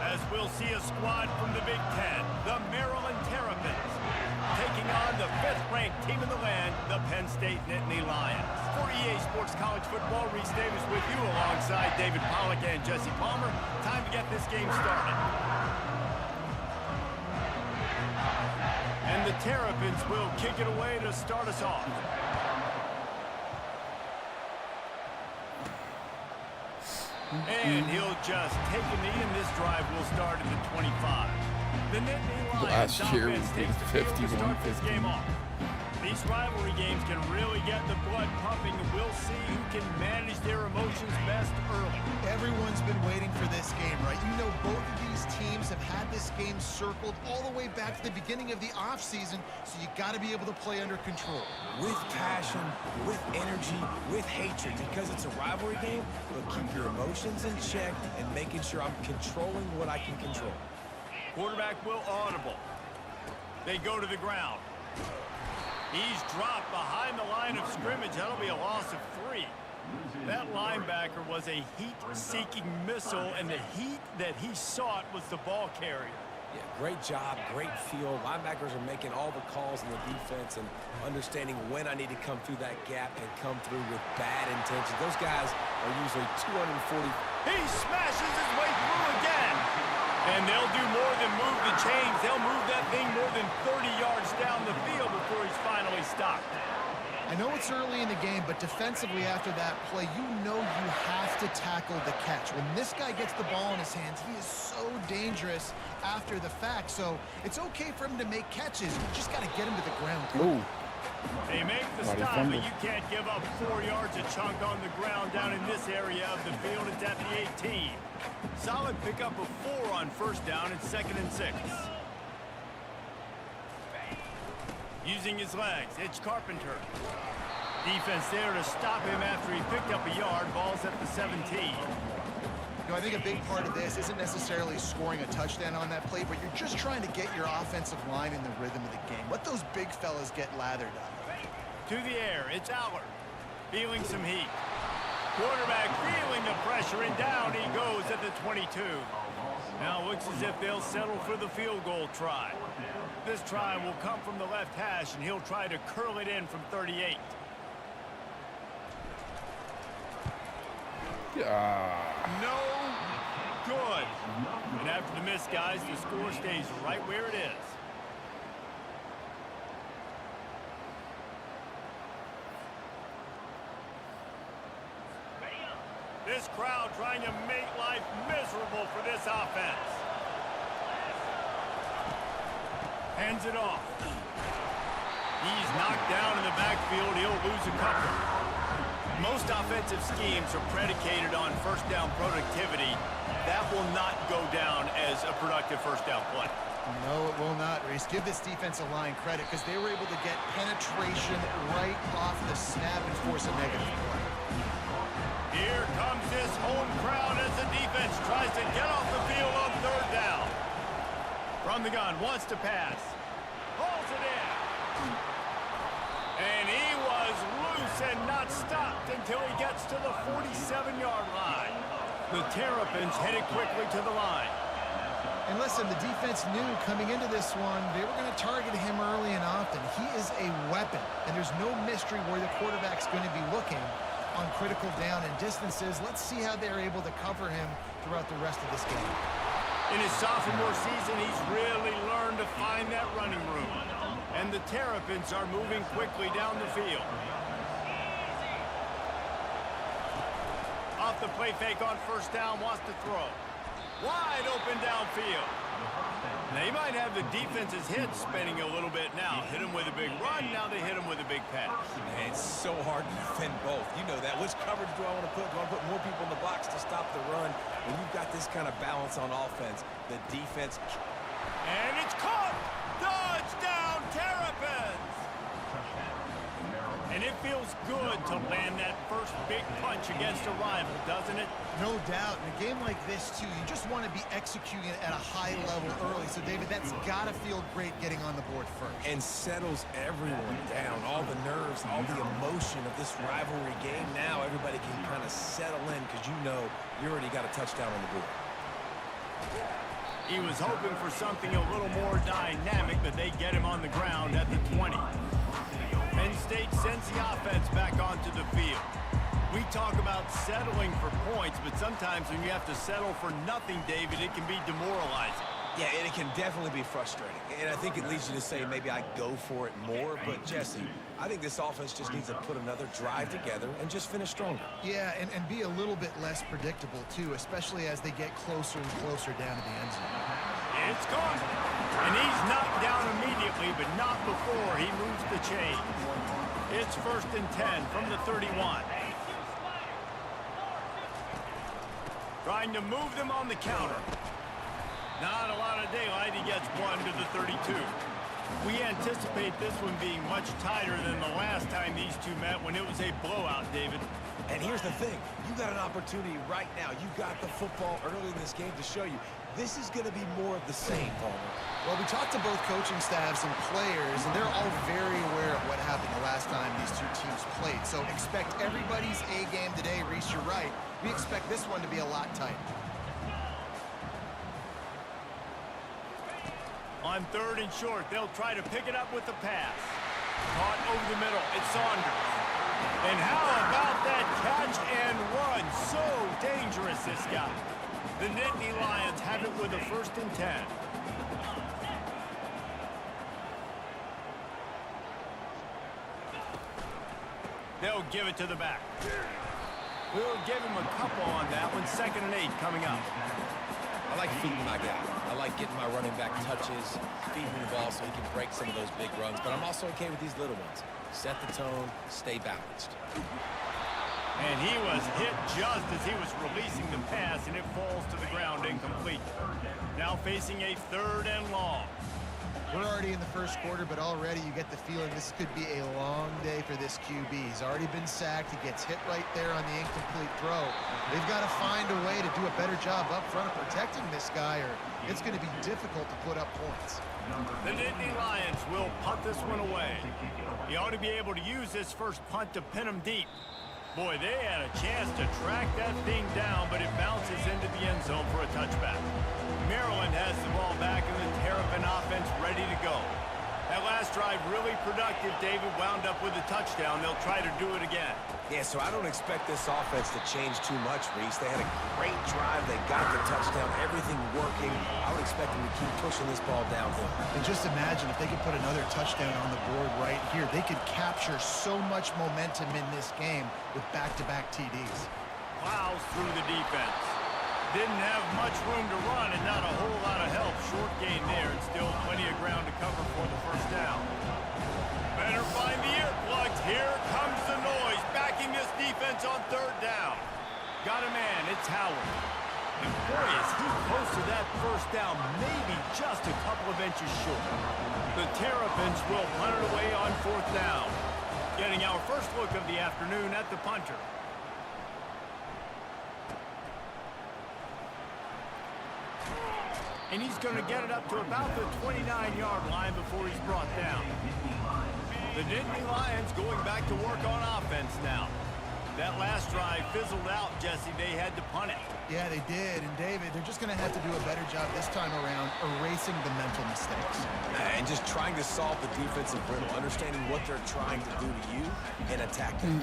As we'll see a squad from the Big Ten, the Maryland Terrapins, taking on the 5th-ranked team in the land, the Penn State Nittany Lions. For EA Sports College Football, Reese Davis with you alongside David Pollack and Jesse Palmer. Time to get this game started. And the Terrapins will kick it away to start us off. And he'll just take a knee, and this drive will start at the 25. The Nittany Lions Last year offense we takes the field to start this 51-50. game off. These rivalry games can really get the blood pumping, and we'll see who can manage their emotions best early. Everyone's been waiting for this game, right? You know, both of these teams have had this game circled all the way back to the beginning of the offseason, so you got to be able to play under control. With passion, with energy, with hatred, because it's a rivalry game, but keep your emotions in check and making sure I'm controlling what I can control. Quarterback will audible. They go to the ground. He's dropped behind the line of scrimmage. That'll be a loss of 3. That linebacker was a heat-seeking missile, and the heat that he sought was the ball carrier. Yeah, great job, great feel. Linebackers are making all the calls in the defense and understanding when I need to come through that gap and come through with bad intentions. Those guys are usually 240. He smashes his way through again. And they'll do more than move the chains. They'll move that thing more than 30 yards down the field before he's finally stopped. I know it's early in the game, but defensively after that play, you know you have to tackle the catch. When this guy gets the ball in his hands, he is so dangerous after the fact. So it's okay for him to make catches. You just got to get him to the ground. Ooh. They make the Body stop, fumble. but you can't give up 4 yards a chunk on the ground down in this area of the field. It's at the 18. Solid pickup of 4 on first down. It's 2nd and 6. Using his legs, it's Carpenter. Defense there to stop him after he picked up a yard. Ball's at the 17. You know, I think a big part of this isn't necessarily scoring a touchdown on that play, but you're just trying to get your offensive line in the rhythm of the game. Let those big fellas get lathered up. To the air, it's Aller. Feeling some heat. Quarterback feeling the pressure, and down he goes at the 22. Now looks as if they'll settle for the field goal try. This try will come from the left hash, and he'll try to curl it in from 38. No good. And after the miss, guys, the score stays right where it is. This crowd trying to make life miserable for this offense. Hands it off. He's knocked down in the backfield. He'll lose a couple. Most offensive schemes are predicated on first down productivity. That will not go down as a productive first down play. No, it will not, Reese. Give this defensive line credit because they were able to get penetration right off the snap and force a negative play. Here comes this home crowd as the defense tries to get off the field on third down. From the gun, wants to pass. Pulls it in. And he was loose and not stopped until he gets to the 47-yard line. The Terrapins headed quickly to the line. And listen, the defense knew coming into this one, they were going to target him early and often. He is a weapon, and there's no mystery where the quarterback's going to be looking on critical down and distances. Let's see how they're able to cover him throughout the rest of this game. In his sophomore season, he's really learned to find that running room. And the Terrapins are moving quickly down the field. Off the play fake on first down, wants to throw. Wide open downfield. Now, he might have the defense's head spinning a little bit now. Hit him with a big run, now they hit him with a big pass. Man, it's so hard to defend both. You know that. Which coverage do I want to put? Do I want to put more people in the box to stop the run? When you've got this kind of balance on offense, the defense... And it's caught! Touchdown, Terrapins! And it feels good to land that first big punch against a rival, doesn't it? No doubt. In a game like this, too, you just want to be executing it at a high level early. So, David, that's got to feel great getting on the board first. And settles everyone down. All the nerves, all the emotion of this rivalry game. Now everybody can kind of settle in because you know you already got a touchdown on the board. He was hoping for something a little more dynamic, but they get him on the ground at the 20. Penn State sends the offense back onto the field. We talk about settling for points, but sometimes when you have to settle for nothing, David, it can be demoralizing. Yeah, and it can definitely be frustrating. And I think it leads you to say maybe I go for it more. But, Jesse, I think this offense just needs to put another drive together and just finish stronger. Yeah, and be a little bit less predictable, too, especially as they get closer and closer down to the end zone. It's gone. And he's knocked down immediately, but not before he moves the chains. It's 1st and 10 from the 31. Trying to move them on the counter. Not a lot of daylight. He gets one to the 32. We anticipate this one being much tighter than the last time these two met when it was a blowout, David. And here's the thing. You got an opportunity right now. You got the football early in this game to show you. This is going to be more of the same, Palmer. Well, we talked to both coaching staffs and players, and they're all very aware of what happened the last time these two teams played. So expect everybody's A game today. Reese, you're right. We expect this one to be a lot tighter. On 3rd and short, they'll try to pick it up with the pass. Caught over the middle. It's Saunders. And how about that catch and run? So dangerous, this guy. The Nittany Lions have it with a 1st and 10. They'll give it to the back. We'll give him a couple on that one. 2nd and 8 coming up. I like feeding my guy. I like getting my running back touches, feeding the ball so he can break some of those big runs. But I'm also okay with these little ones. Set the tone, stay balanced. And he was hit just as he was releasing the pass, and it falls to the ground incomplete. Now facing a 3rd and long. We're already in the 1st quarter, but already you get the feeling this could be a long day for this QB. He's already been sacked. He gets hit right there on the incomplete throw. They've got to find a way to do a better job up front of protecting this guy, or it's going to be difficult to put up points. The Nittany Lions will punt this one away. He ought to be able to use this first punt to pin him deep. Boy, they had a chance to track that thing down, but it bounces into the end zone for a touchback. Maryland has the ball back and the Terrapin offense ready to go. That last drive really productive. David wound up with a touchdown. They'll try to do it again. Yeah, so I don't expect this offense to change too much, Reese. They had a great drive. They got the touchdown. Everything working. I would expect them to keep pushing this ball downhill. And just imagine if they could put another touchdown on the board right here. They could capture so much momentum in this game with back-to-back TDs. Plows through the defense. Didn't have much room to run and not a whole lot of help. Short gain there and still plenty of ground to cover for the 1st down. Better find the earplugs. Here comes the noise. Backing this defense on 3rd down. Got a man. It's Howard. And boy, is he close to that 1st down. Maybe just a couple of inches short. The Terrapins will punt it away on 4th down. Getting our first look of the afternoon at the punter. And he's going to get it up to about the 29-yard line before he's brought down. The Nittany Lions going back to work on offense now. That last drive fizzled out, Jesse. They had to punt it. Yeah, they did. And, David, they're just going to have to do a better job this time around erasing the mental mistakes. And just trying to solve the defensive riddle, understanding what they're trying to do to you and attack them.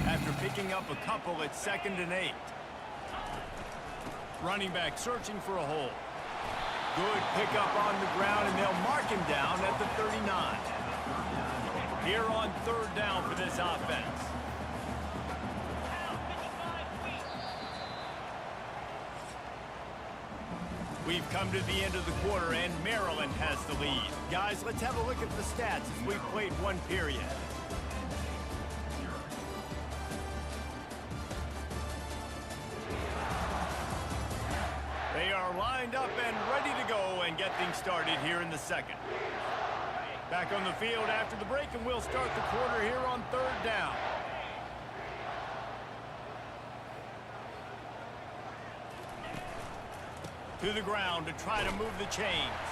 After picking up a couple, it's 2nd and 8. Running back searching for a hole. Good pickup on the ground, and they'll mark him down at the 39. Here on 3rd down for this offense. We've come to the end of the quarter, and Maryland has the lead. Guys, let's have a look at the stats as we've played 1 period. They are lined up and ready to go and get things started here in the 2nd. Back on the field after the break, and we'll start the quarter here on 3rd down. To the ground to try to move the chains.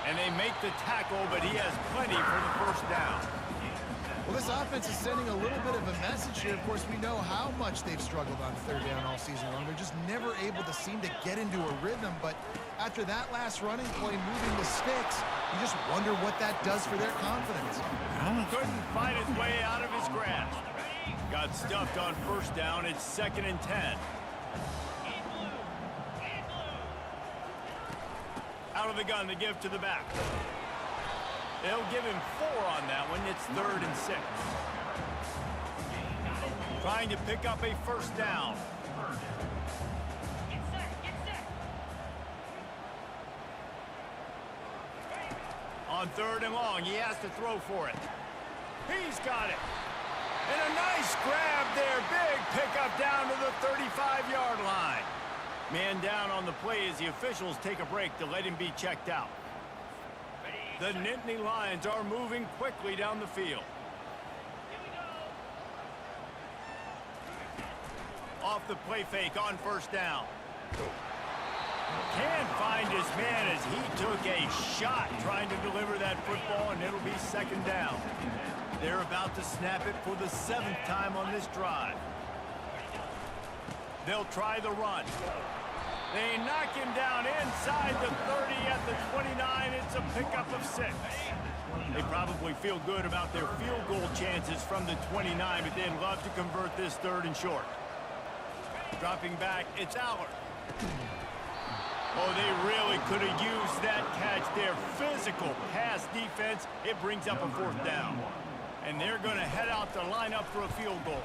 And they make the tackle, but he has plenty for the 1st down. Well, this offense is sending a little bit of a message here. Of course, we know how much they've struggled on 3rd down all season long. They're just never able to seem to get into a rhythm. But after that last running play, moving the sticks, you just wonder what that does for their confidence. Couldn't fight his way out of his grasp. Got stuffed on 1st down. It's 2nd and 10. Out of the gun to give to the back. They'll give him 4 on that one. It's 3rd and 6. Trying to pick up a 1st down. On 3rd and long, he has to throw for it. He's got it. And a nice grab there. Big pickup down to the 35-yard line. Man down on the play as the officials take a break to let him be checked out. The Nittany Lions are moving quickly down the field. Off the play fake on 1st down. Can't find his man as he took a shot trying to deliver that football, and it'll be 2nd down. They're about to snap it for the 7th time on this drive. They'll try the run. They knock him down inside the 30 at the 29. It's a pickup of 6. They probably feel good about their field goal chances from the 29, but they'd love to convert this 3rd and short. Dropping back, it's Allard. Oh, they really could have used that catch there. Physical pass defense. It brings up a 4th down. And they're going to head out to line up for a field goal.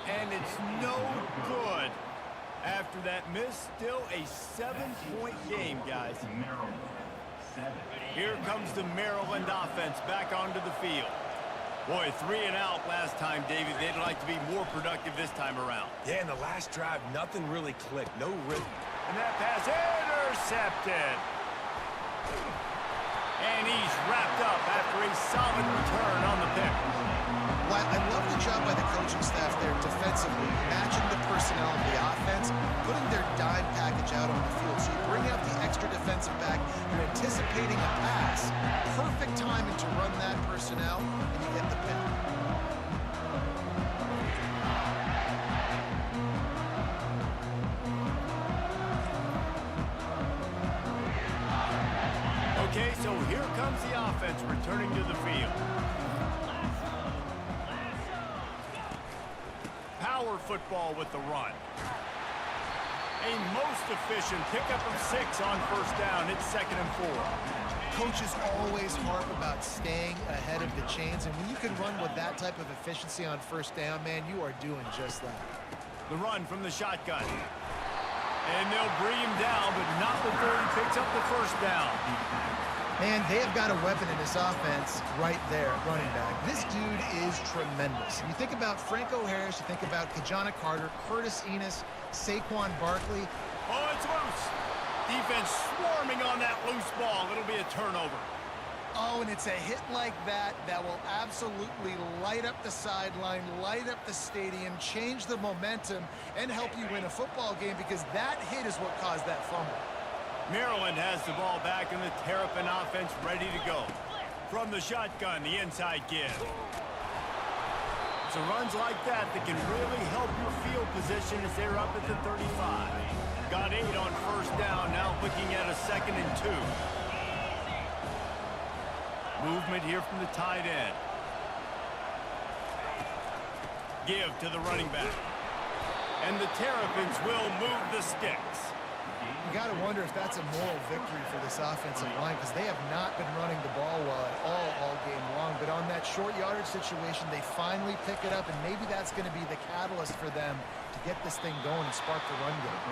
And it's no good. After that miss, still a 7-point game, guys. Here comes the Maryland offense back onto the field. Boy, 3 and out last time, David. They'd like to be more productive this time around. Yeah, in the last drive, nothing really clicked. No rhythm. And that pass intercepted. And he's wrapped up after a solid return on the pick. Well, I love the job by the coaching staff there defensively, matching the personnel of the offense, putting their dime package out on the field. So you bring out the extra defensive back, you're anticipating a pass. Perfect timing to run that personnel, and you get the pick. Okay, so here comes the offense returning to the field. Power football with the run. A most efficient pickup of 6 on 1st down. It's 2nd and 4. Coaches always harp about staying ahead of the chains, and when you can run with that type of efficiency on 1st down, man, you are doing just that. The run from the shotgun. And they'll bring him down, but not before he picks up the 1st down. Man, they have got a weapon in this offense right there, running back. This dude is tremendous. You think about Franco Harris, you think about Kajana Carter, Curtis Enos, Saquon Barkley. Oh, it's loose. Defense swarming on that loose ball. It'll be a turnover. Oh, and it's a hit like that that will absolutely light up the sideline, light up the stadium, change the momentum, and help you win a football game, because that hit is what caused that fumble. Maryland has the ball back, and the Terrapin offense ready to go. From the shotgun, the inside give. So runs like that can really help your field position as they're up at the 35. Got 8 on 1st down, now looking at a 2nd and 2. Movement here from the tight end. Give to the running back. And the Terrapins will move the sticks. You got to wonder if that's a moral victory for this offensive line, because they have not been running the ball well at all game long. But on that short yardage situation, they finally pick it up, and maybe that's going to be the catalyst for them to get this thing going and spark the run game.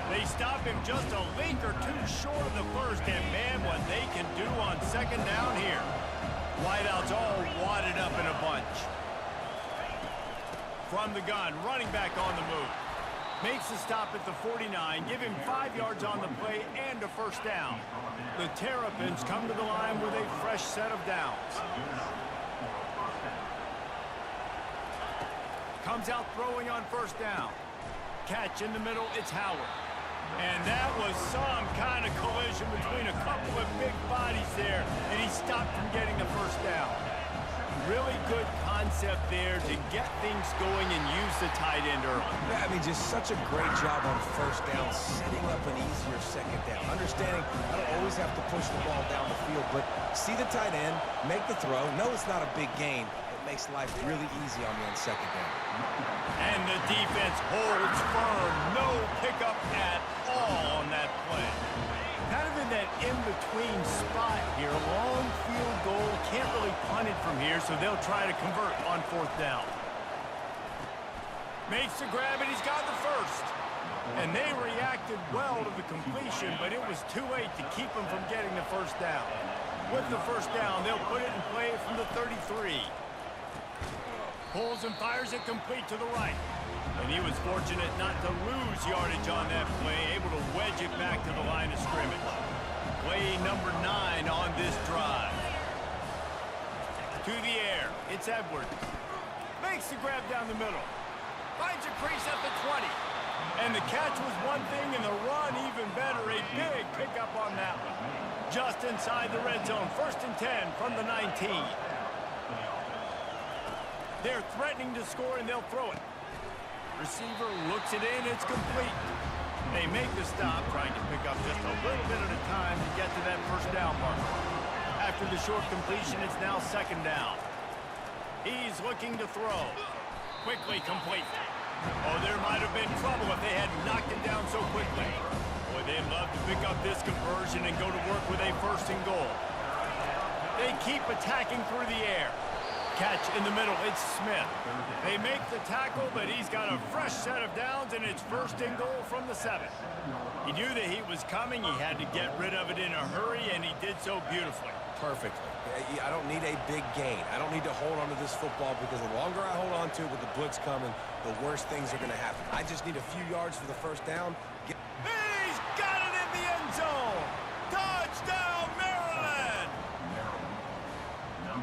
They stop him just a link or 2 short of the 1st, and man, what they can do on 2nd down here. Wideouts all wadded up in a bunch. From the gun, running back on the move. Makes the stop at the 49, give him 5 yards on the play and a 1st down. The Terrapins come to the line with a fresh set of downs. Comes out throwing on 1st down. Catch in the middle, it's Howard. And that was some kind of collision between a couple of big bodies there, and he stopped from getting the 1st down. Really good concept there to get things going and use the tight end early. Yeah, I mean, just such a great job on 1st down, setting up an easier 2nd down. Understanding I don't always have to push the ball down the field, but see the tight end, make the throw. No, it's not a big gain. It makes life really easy on me on 2nd down. And the defense holds firm. No pickup at all on that play. Kind of in that in-between spot here. Long field goal. Can't really punt it from here, so they'll try to convert on 4th down. Makes the grab, and he's got the 1st. And they reacted well to the completion, but it was too late to keep them from getting the 1st down. With the 1st down, they'll put it in play from the 33. Pulls and fires it complete to the right. And he was fortunate not to lose yardage on that play, able to wedge it back to the line of scrimmage. Play number 9 on this drive. To the air, it's Edwards. Makes the grab down the middle. Finds a crease at the 20. And the catch was one thing, and the run even better. A big pickup on that one. Just inside the red zone, 1st and 10 from the 19. They're threatening to score, and they'll throw it. Receiver looks it in, it's complete. make the stop, trying to pick up just a little bit at a time to get to that first down marker. After the short completion, it's now second down. He's looking to throw. Quickly complete. Oh, there might have been trouble if they had knocked it down so quickly. Boy, they'd love to pick up this conversion and go to work with a first and goal. They keep attacking through the air. Catch in the middle, it's Smith. They make the tackle, but he's got a fresh set of downs, and it's first and goal from the 7. He knew the heat was coming. He had to get rid of it in a hurry, and he did so beautifully. Perfectly. I don't need a big gain. I don't need to hold on to this football because the longer I hold on to it with the blitz coming, the worse things are going to happen. I just need a few yards for the first down. He's got it in the end zone. Touchdown, Maryland!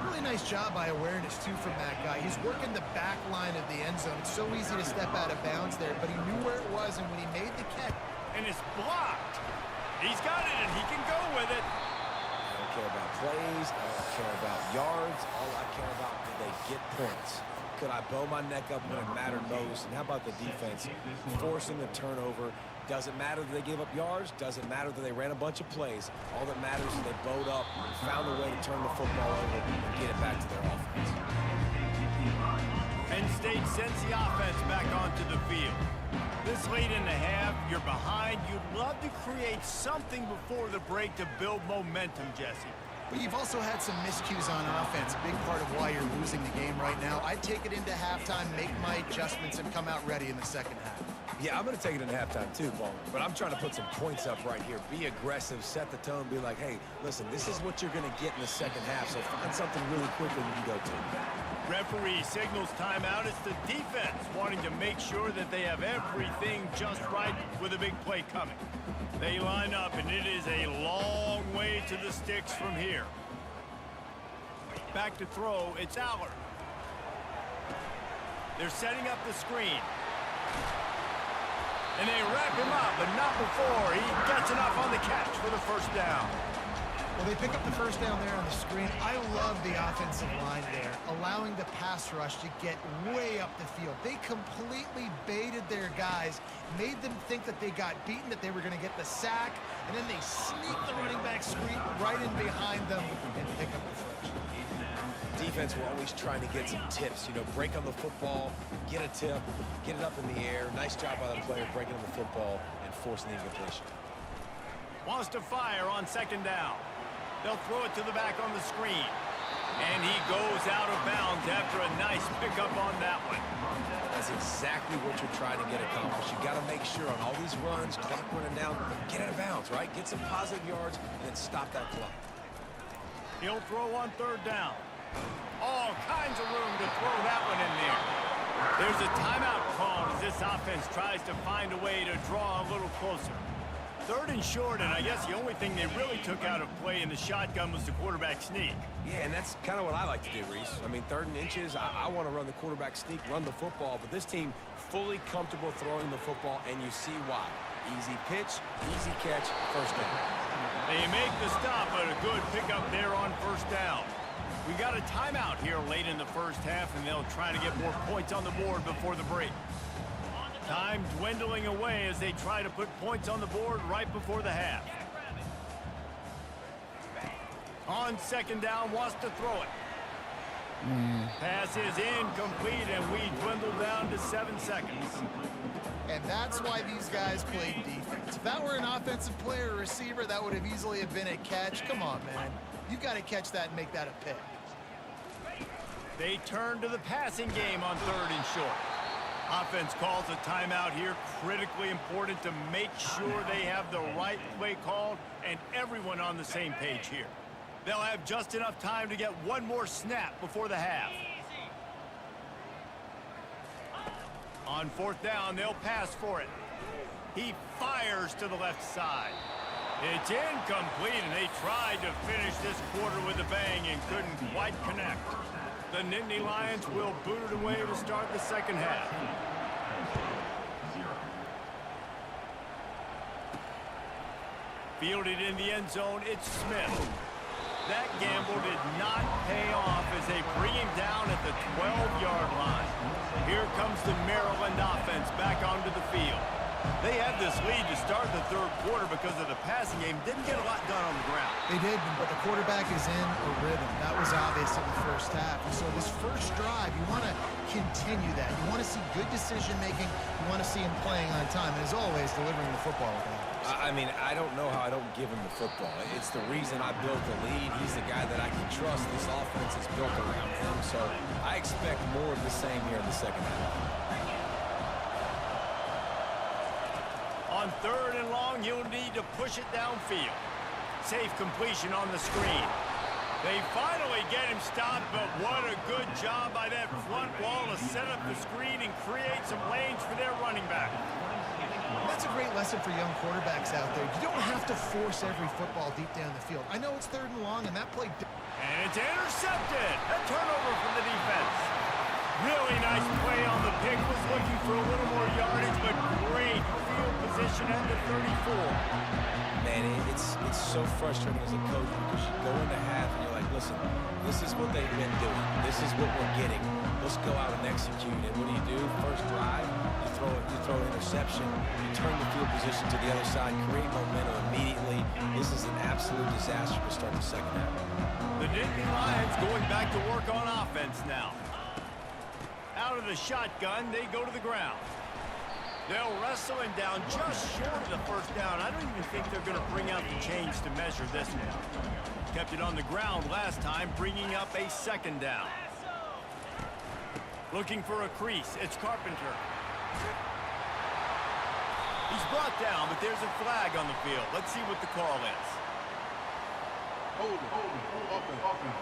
Really nice job by awareness, too, from that guy. He's working the back line of the end zone. It's so easy to step out of bounds there, but he knew where it was, and when he made the catch... And it's blocked. He's got it, and he can go with it. I don't care about plays. I don't care about yards. All I care about is they get points. Could I bow my neck up when it mattered most? And how about the defense? Forcing the turnover. Doesn't matter that they gave up yards. Doesn't matter that they ran a bunch of plays. All that matters is they bowed up and found a way to turn the football over and get it back to their offense. Penn State sends the offense back onto the field. This late in the half, you're behind. You'd love to create something before the break to build momentum, Jesse. But you've also had some miscues on offense, a big part of why you're losing the game right now. I'd take it into halftime, make my adjustments, and come out ready in the second half. Yeah, I'm going to take it into halftime too, Paul. But I'm trying to put some points up right here. Be aggressive, set the tone, be like, hey, listen, this is what you're going to get in the second half, so find something really quickly you can go to. Referee signals timeout. It's the defense wanting to make sure that they have everything just right with a big play coming. They line up, and it is a long way to the sticks from here. Back to throw, it's Allard. They're setting up the screen. And they wrap him up, but not before he gets enough on the catch for the first down. Well, they pick up the first down there on the screen. I love the offensive line there, allowing the pass rush to get way up the field. They completely baited their guys, made them think that they got beaten, that they were going to get the sack, and then they sneak the running back screen right in behind them and pick up the first. Defense will always trying to get some tips, you know, break on the football, get a tip, get it up in the air. Nice job by the player breaking on the football and forcing the incompletion. Wants to fire on second down. They'll throw it to the back on the screen. And he goes out of bounds after a nice pickup on that one. That's exactly what you're trying to get accomplished. You got to make sure on all these runs, clock running down, get out of bounds, right? Get some positive yards and then stop that clock. He'll throw on third down. All kinds of room to throw that one in there. There's a timeout called as this offense tries to find a way to draw a little closer. Third and short, and I guess the only thing they really took out of play in the shotgun was the quarterback sneak. Yeah, and that's kind of what I like to do, Reese. I mean, 3rd and inches, I want to run the quarterback sneak, run the football, but this team fully comfortable throwing the football, and you see why. Easy pitch, easy catch, first down. They make the stop, but a good pickup there on first down. We got a timeout here late in the first half, and they'll try to get more points on the board before the break. Time dwindling away as they try to put points on the board right before the half. On second down, wants to throw it. Pass is incomplete, and we dwindle down to 7 seconds. And that's why these guys played defense. If that were an offensive player or receiver, that would have easily have been a catch. Come on, man. You've got to catch that and make that a pick. They turn to the passing game on 3rd and short. Offense calls a timeout here. Critically important to make sure they have the right play called and everyone on the same page here. They'll have just enough time to get one more snap before the half. On 4th down, they'll pass for it. He fires to the left side. It's incomplete, and they tried to finish this quarter with a bang and couldn't quite connect. The Nittany Lions will boot it away to start the second half. Fielded in the end zone, it's Smith. That gamble did not pay off as they bring him down at the 12-yard line. Here comes the Maryland offense back onto the field. They had this lead to start the third quarter because of the passing game. Didn't get a lot done on the ground. They did, but the quarterback is in a rhythm. That was obvious in the first half. And so this first drive, you want to continue that. You want to see good decision-making. You want to see him playing on time. And as always, delivering the football with that. I mean, I don't know how I don't give him the football. It's the reason I built the lead. He's the guy that I can trust. This offense is built around him. So I expect more of the same here in the second half. On third and long, he'll need to push it downfield. Safe completion on the screen. They finally get him stopped, but what a good job by that front wall to set up the screen and create some lanes for their running back. That's a great lesson for young quarterbacks out there. You don't have to force every football deep down the field. I know it's third and long, and that play... And it's intercepted. A turnover from the defense. Really nice play on the pick. Was looking for a little more yardage, but great field position at the 34. Man, it's so frustrating as a coach because you go into half and you're like, listen, this is what they've been doing. This is what we're getting. Let's go out and execute. And what do? First drive, you throw an interception, you turn the field position to the other side, create momentum immediately. This is an absolute disaster to start the second half. The Nittany Lions going back to work on offense now. Out of the shotgun, they go to the ground. They'll wrestle him down just short of the first down. I don't even think they're going to bring out the chains to measure this one. Kept it on the ground last time, bringing up a second down. Looking for a crease. It's Carpenter. He's brought down, but there's a flag on the field. Let's see what the call is. Hold offense.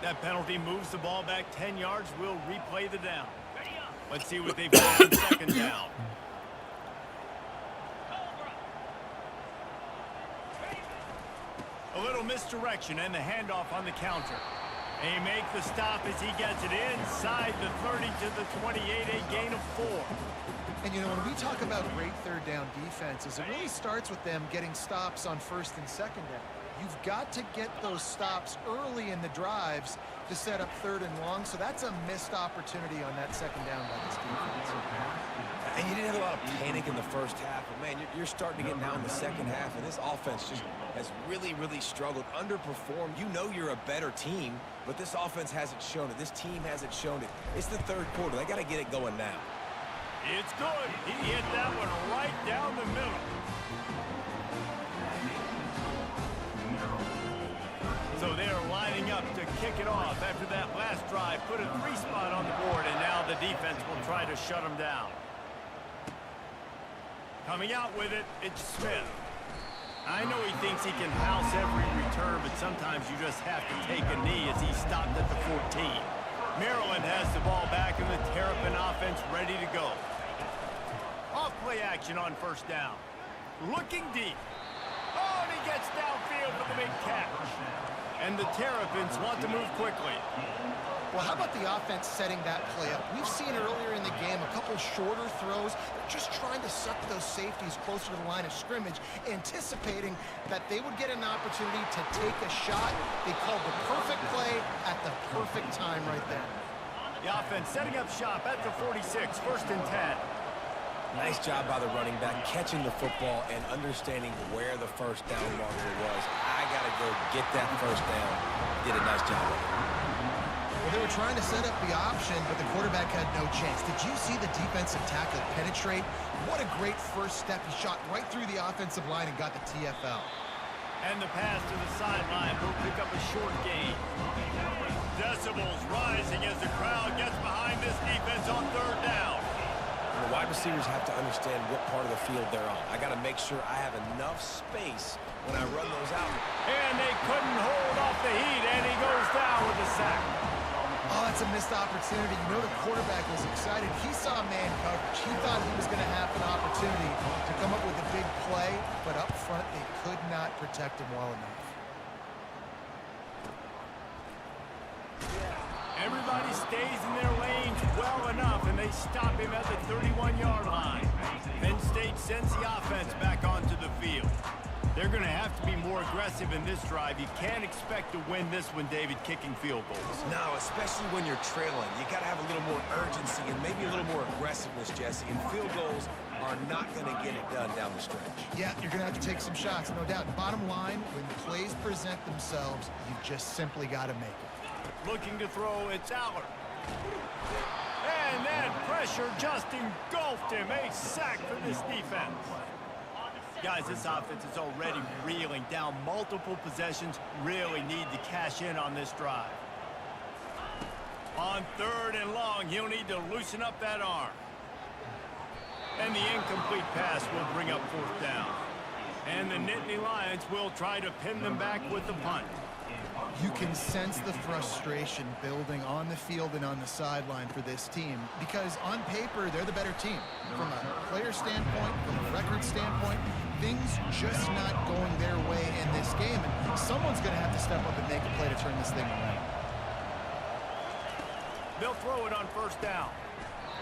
That penalty moves the ball back 10 yards. We'll replay the down. Let's see what they've got on second down. A little misdirection and the handoff on the counter. They make the stop as he gets it inside the 30 to the 28, a gain of 4. And, you know, when we talk about great third down defenses, it really starts with them getting stops on first and second down. You've got to get those stops early in the drives to set up third and long, so that's a missed opportunity on that second down by this defense. And you didn't have a lot of panic in the first half, but, man, you're starting to get now in the second half, and this offense just has really, really struggled, underperformed. You know you're a better team, but this offense hasn't shown it. This team hasn't shown it. It's the third quarter. They got to get it going now. It's good. He hit that one right down the middle. So they are lining up to kick it off after that last drive. Put a 3-spot on the board, and now the defense will try to shut them down. Coming out with it, it's Smith. I know he thinks he can house every return, but sometimes you just have to take a knee as he stopped at the 14. Maryland has the ball back, and the Terrapin offense ready to go. Off play action on first down. Looking deep. Oh, and he gets downfield for the big catch. And the Terrapins want to move quickly. Well, how about the offense setting that play up? We've seen earlier in the game a couple shorter throws. They're just trying to suck those safeties closer to the line of scrimmage, anticipating that they would get an opportunity to take a shot. They called the perfect play at the perfect time right there. The offense setting up shop at the 46, first and 10. Nice job by the running back, catching the football and understanding where the first down marker was. I got to go get that first down. Did a nice job of it. Well, they were trying to set up the option, but the quarterback had no chance. Did you see the defensive tackle penetrate? What a great first step. He shot right through the offensive line and got the TFL. And the pass to the sideline will pick up a short gain. Decibels rising as the crowd gets behind this defense on third down. The wide receivers have to understand what part of the field they're on. I got to make sure I have enough space when I run those out. And they couldn't hold off the heat, and he goes down with a sack. Oh, that's a missed opportunity. You know the quarterback was excited. He saw man coverage. He thought he was going to have an opportunity to come up with a big play, but up front they could not protect him well enough. Everybody stays in their lanes well enough, and they stop him at the 31-yard line. Penn State sends the offense back onto the field. They're going to have to be more aggressive in this drive. You can't expect to win this one, David, kicking field goals. No, especially when you're trailing. You got to have a little more urgency and maybe a little more aggressiveness, Jesse. And field goals are not going to get it done down the stretch. Yeah, you're going to have to take some shots, no doubt. Bottom line, when plays present themselves, you just simply got to make it. Looking to throw, it's Aller. And that pressure just engulfed him. A sack for this defense. Guys, this offense is already reeling down multiple possessions. Really need to cash in on this drive. On 3rd and long, he'll need to loosen up that arm. And the incomplete pass will bring up 4th down. And the Nittany Lions will try to pin them back with the punt. You can sense the frustration building on the field and on the sideline for this team because on paper, they're the better team. From a player standpoint, from a record standpoint, things just not going their way in this game. And someone's going to have to step up and make a play to turn this thing around. They'll throw it on 1st down.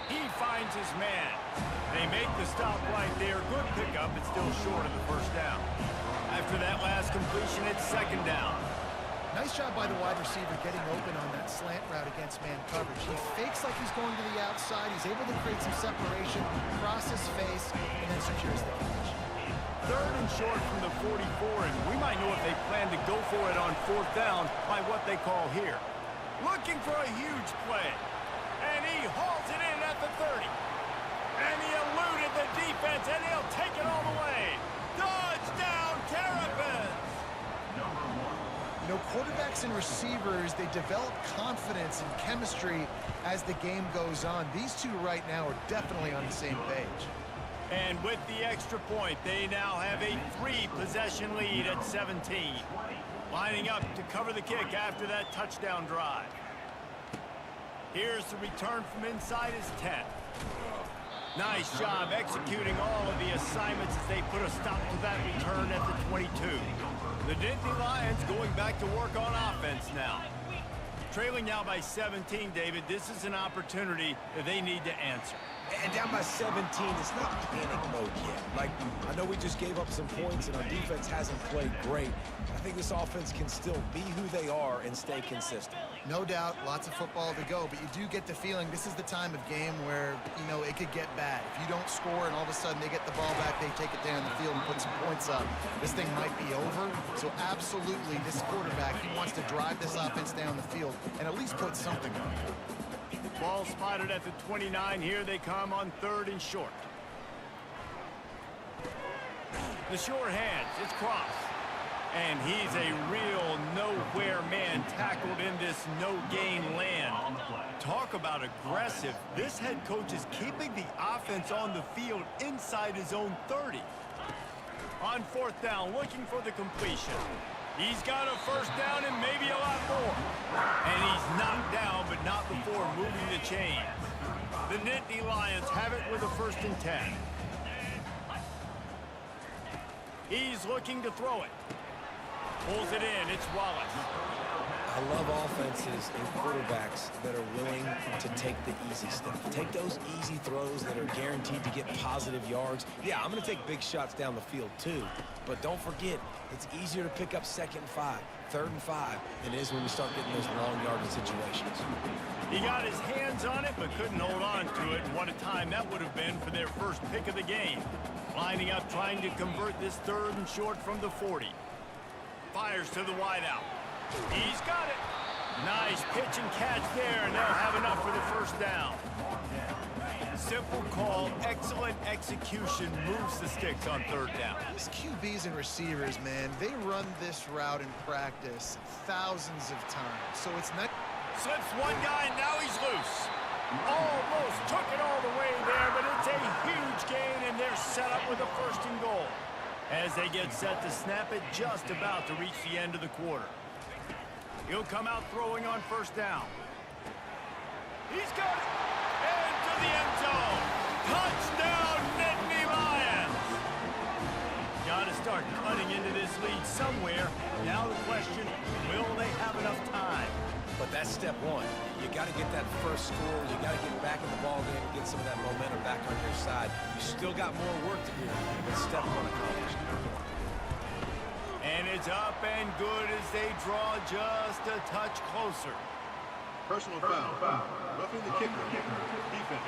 He finds his man. They make the stop right there. Good pickup, but still short of the 1st down. After that last completion, it's 2nd down. Nice job by the wide receiver getting open on that slant route against man coverage. He fakes like he's going to the outside. He's able to create some separation, cross his face, and then secures the catch. 3rd and short from the 44, and we might know if they plan to go for it on 4th down by what they call here. Looking for a huge play, and he hauls it in at the 30. And he eluded the defense, and he'll take it all the way. Touchdown, Terrapins! You know, quarterbacks and receivers, they develop confidence and chemistry as the game goes on. These two right now are definitely on the same page. And with the extra point, they now have a 3-possession lead at 17. Lining up to cover the kick after that touchdown drive. Here's the return from inside his 10. Nice job executing all of the assignments as they put a stop to that return at the 22. The Nittany Lions going back to work on offense now. Trailing now by 17, David. This is an opportunity that they need to answer. And down by 17, it's not panic mode yet. Like, I know we just gave up some points and our defense hasn't played great. I think this offense can still be who they are and stay consistent. No doubt, lots of football to go, but you do get the feeling this is the time of game where, you know, it could get bad. If you don't score and all of a sudden they get the ball back, they take it down the field and put some points up, this thing might be over. So absolutely, this quarterback, he wants to drive this offense down the field and at least put something on it. Ball spotted at the 29. Here they come on 3rd and short. The sure hands. It's Cross. And he's a real nowhere man tackled in this no-gain land. Talk about aggressive. This head coach is keeping the offense on the field inside his own 30. On 4th down, looking for the completion. He's got a 1st down and maybe a lot more. And he's knocked down, but not before moving the chains. The Nittany Lions have it with a 1st and 10. He's looking to throw it. Pulls it in. It's Wallace. I love offenses and quarterbacks that are willing to take the easy stuff. Take those easy throws that are guaranteed to get positive yards. Yeah, I'm going to take big shots down the field too. But don't forget, it's easier to pick up 2nd and 5, 3rd and 5 than it is when we start getting those long yardage situations. He got his hands on it but couldn't hold on to it. And what a time that would have been for their first pick of the game. Lining up, trying to convert this 3rd and short from the 40. Fires to the wideout. He's got it. Nice pitch and catch there, and they'll have enough for the 1st down. Simple call, excellent execution, moves the sticks on 3rd down. These QBs and receivers, man, they run this route in practice thousands of times. So it's not... Slips one guy, and now he's loose. Almost took it all the way there, but it's a huge gain, and they're set up with a 1st and goal. As they get set to snap it, just about to reach the end of the quarter. He'll come out throwing on 1st down. He's got it! And to the end zone! Touchdown, Nittany Lions! Got to start cutting into this lead somewhere. Now the question, will they have enough time? But that's step one. You got to get that first score. You got to get back in the ball game and get some of that momentum back on your side. You still got more work to do, but step one accomplished. And it's up and good as they draw just a touch closer. Personal foul. Roughing the kicker. Defense.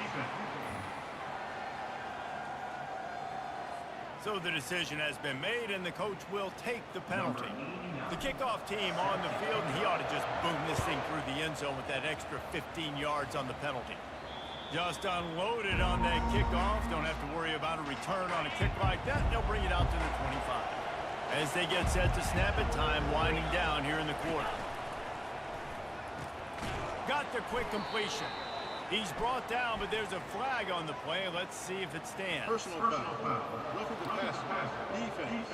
So the decision has been made, and the coach will take the penalty. The kickoff team on the field, and he ought to just boom this thing through the end zone with that extra 15 yards on the penalty. Just unloaded on that kickoff. Don't have to worry about a return on a kick like that. They'll bring it out to the 25. As they get set to snap it, time winding down here in the quarter. Got the quick completion. He's brought down, but there's a flag on the play. Let's see if it stands. Personal foul. Roughing the passer. Defense.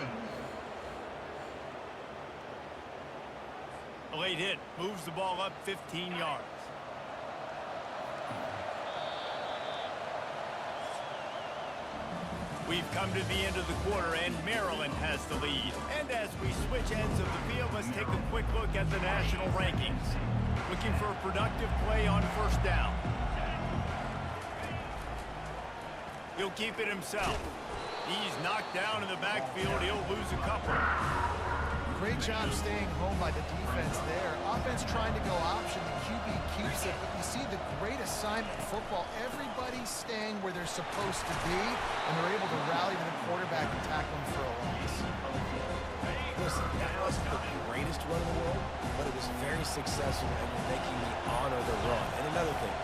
A late hit. Moves the ball up 15 yards. We've come to the end of the quarter, and Maryland has the lead. And as we switch ends of the field, let's take a quick look at the national rankings. Looking for a productive play on first down. He'll keep it himself. He's knocked down in the backfield. He'll lose a couple. Great job staying home by the defense there. Offense trying to go option. The QB keeps it. But you see the great assignment in football. Everybody's staying where they're supposed to be, and they're able to rally to the quarterback and tackle him for a loss. Listen, that wasn't the greatest run in the world, but it was very successful, and you're making me honor the run. And another thing,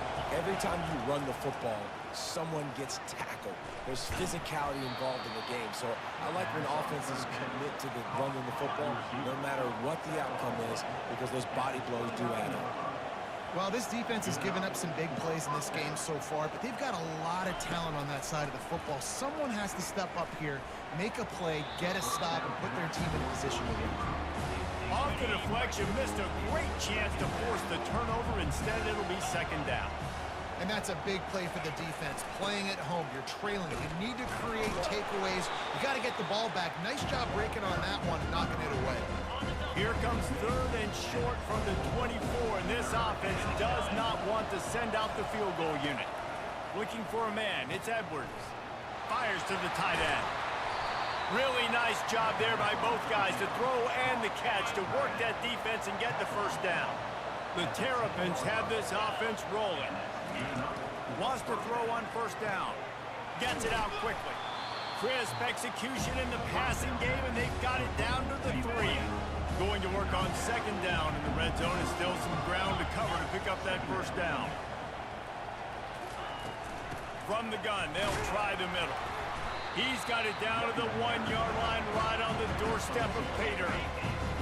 every time you run the football, someone gets tackled. There's physicality involved in the game. So I like when offenses commit to the running the football, no matter what the outcome is, because those body blows do add up. Well, this defense has given up some big plays in this game so far, but they've got a lot of talent on that side of the football. Someone has to step up here, make a play, get a stop, and put their team in a position to win. Off the deflection, missed a great chance to force the turnover. Instead, it'll be second down. And that's a big play for the defense. Playing at home, you're trailing. You need to create takeaways. You got to get the ball back. Nice job breaking on that one and knocking it away. Here comes third and short from the 24, and this offense does not want to send out the field goal unit. Looking for a man. It's Edwards. Fires to the tight end. Really nice job there by both guys to throw and the catch to work that defense and get the first down. The Terrapins have this offense rolling. Wants to throw on first down. Gets it out quickly. Crisp execution in the passing game, and they've got it down to the 3. Going to work on second down in the red zone. Is still some ground to cover to pick up that first down. From the gun, they'll try the middle. He's got it down to the 1-yard line right on the doorstep of Pater.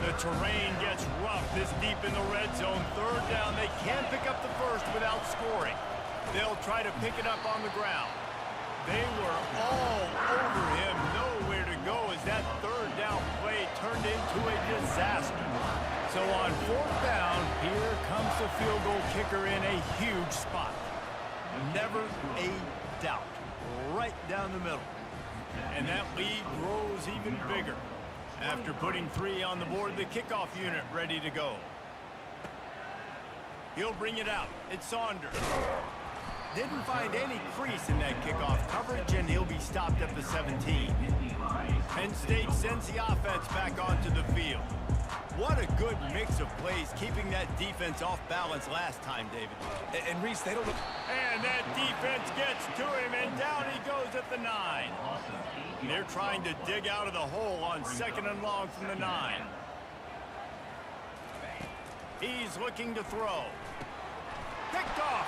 The terrain gets rough this deep in the red zone. Third down, they can't pick up the first without scoring. They'll try to pick it up on the ground. They were all over him, nowhere to go as that third down play turned into a disaster. So on fourth down, here comes the field goal kicker in a huge spot. Never a doubt. Right down the middle. And that lead grows even bigger. After putting 3 on the board, the kickoff unit ready to go. He'll bring it out. It's Saunders. Didn't find any crease in that kickoff coverage, and he'll be stopped at the 17. Penn State sends the offense back onto the field. What a good mix of plays, keeping that defense off balance last time, David. And Reese, they don't look... And that defense gets to him, and down he goes at the 9. They're trying to dig out of the hole on second and long from the 9. He's looking to throw. Picked off.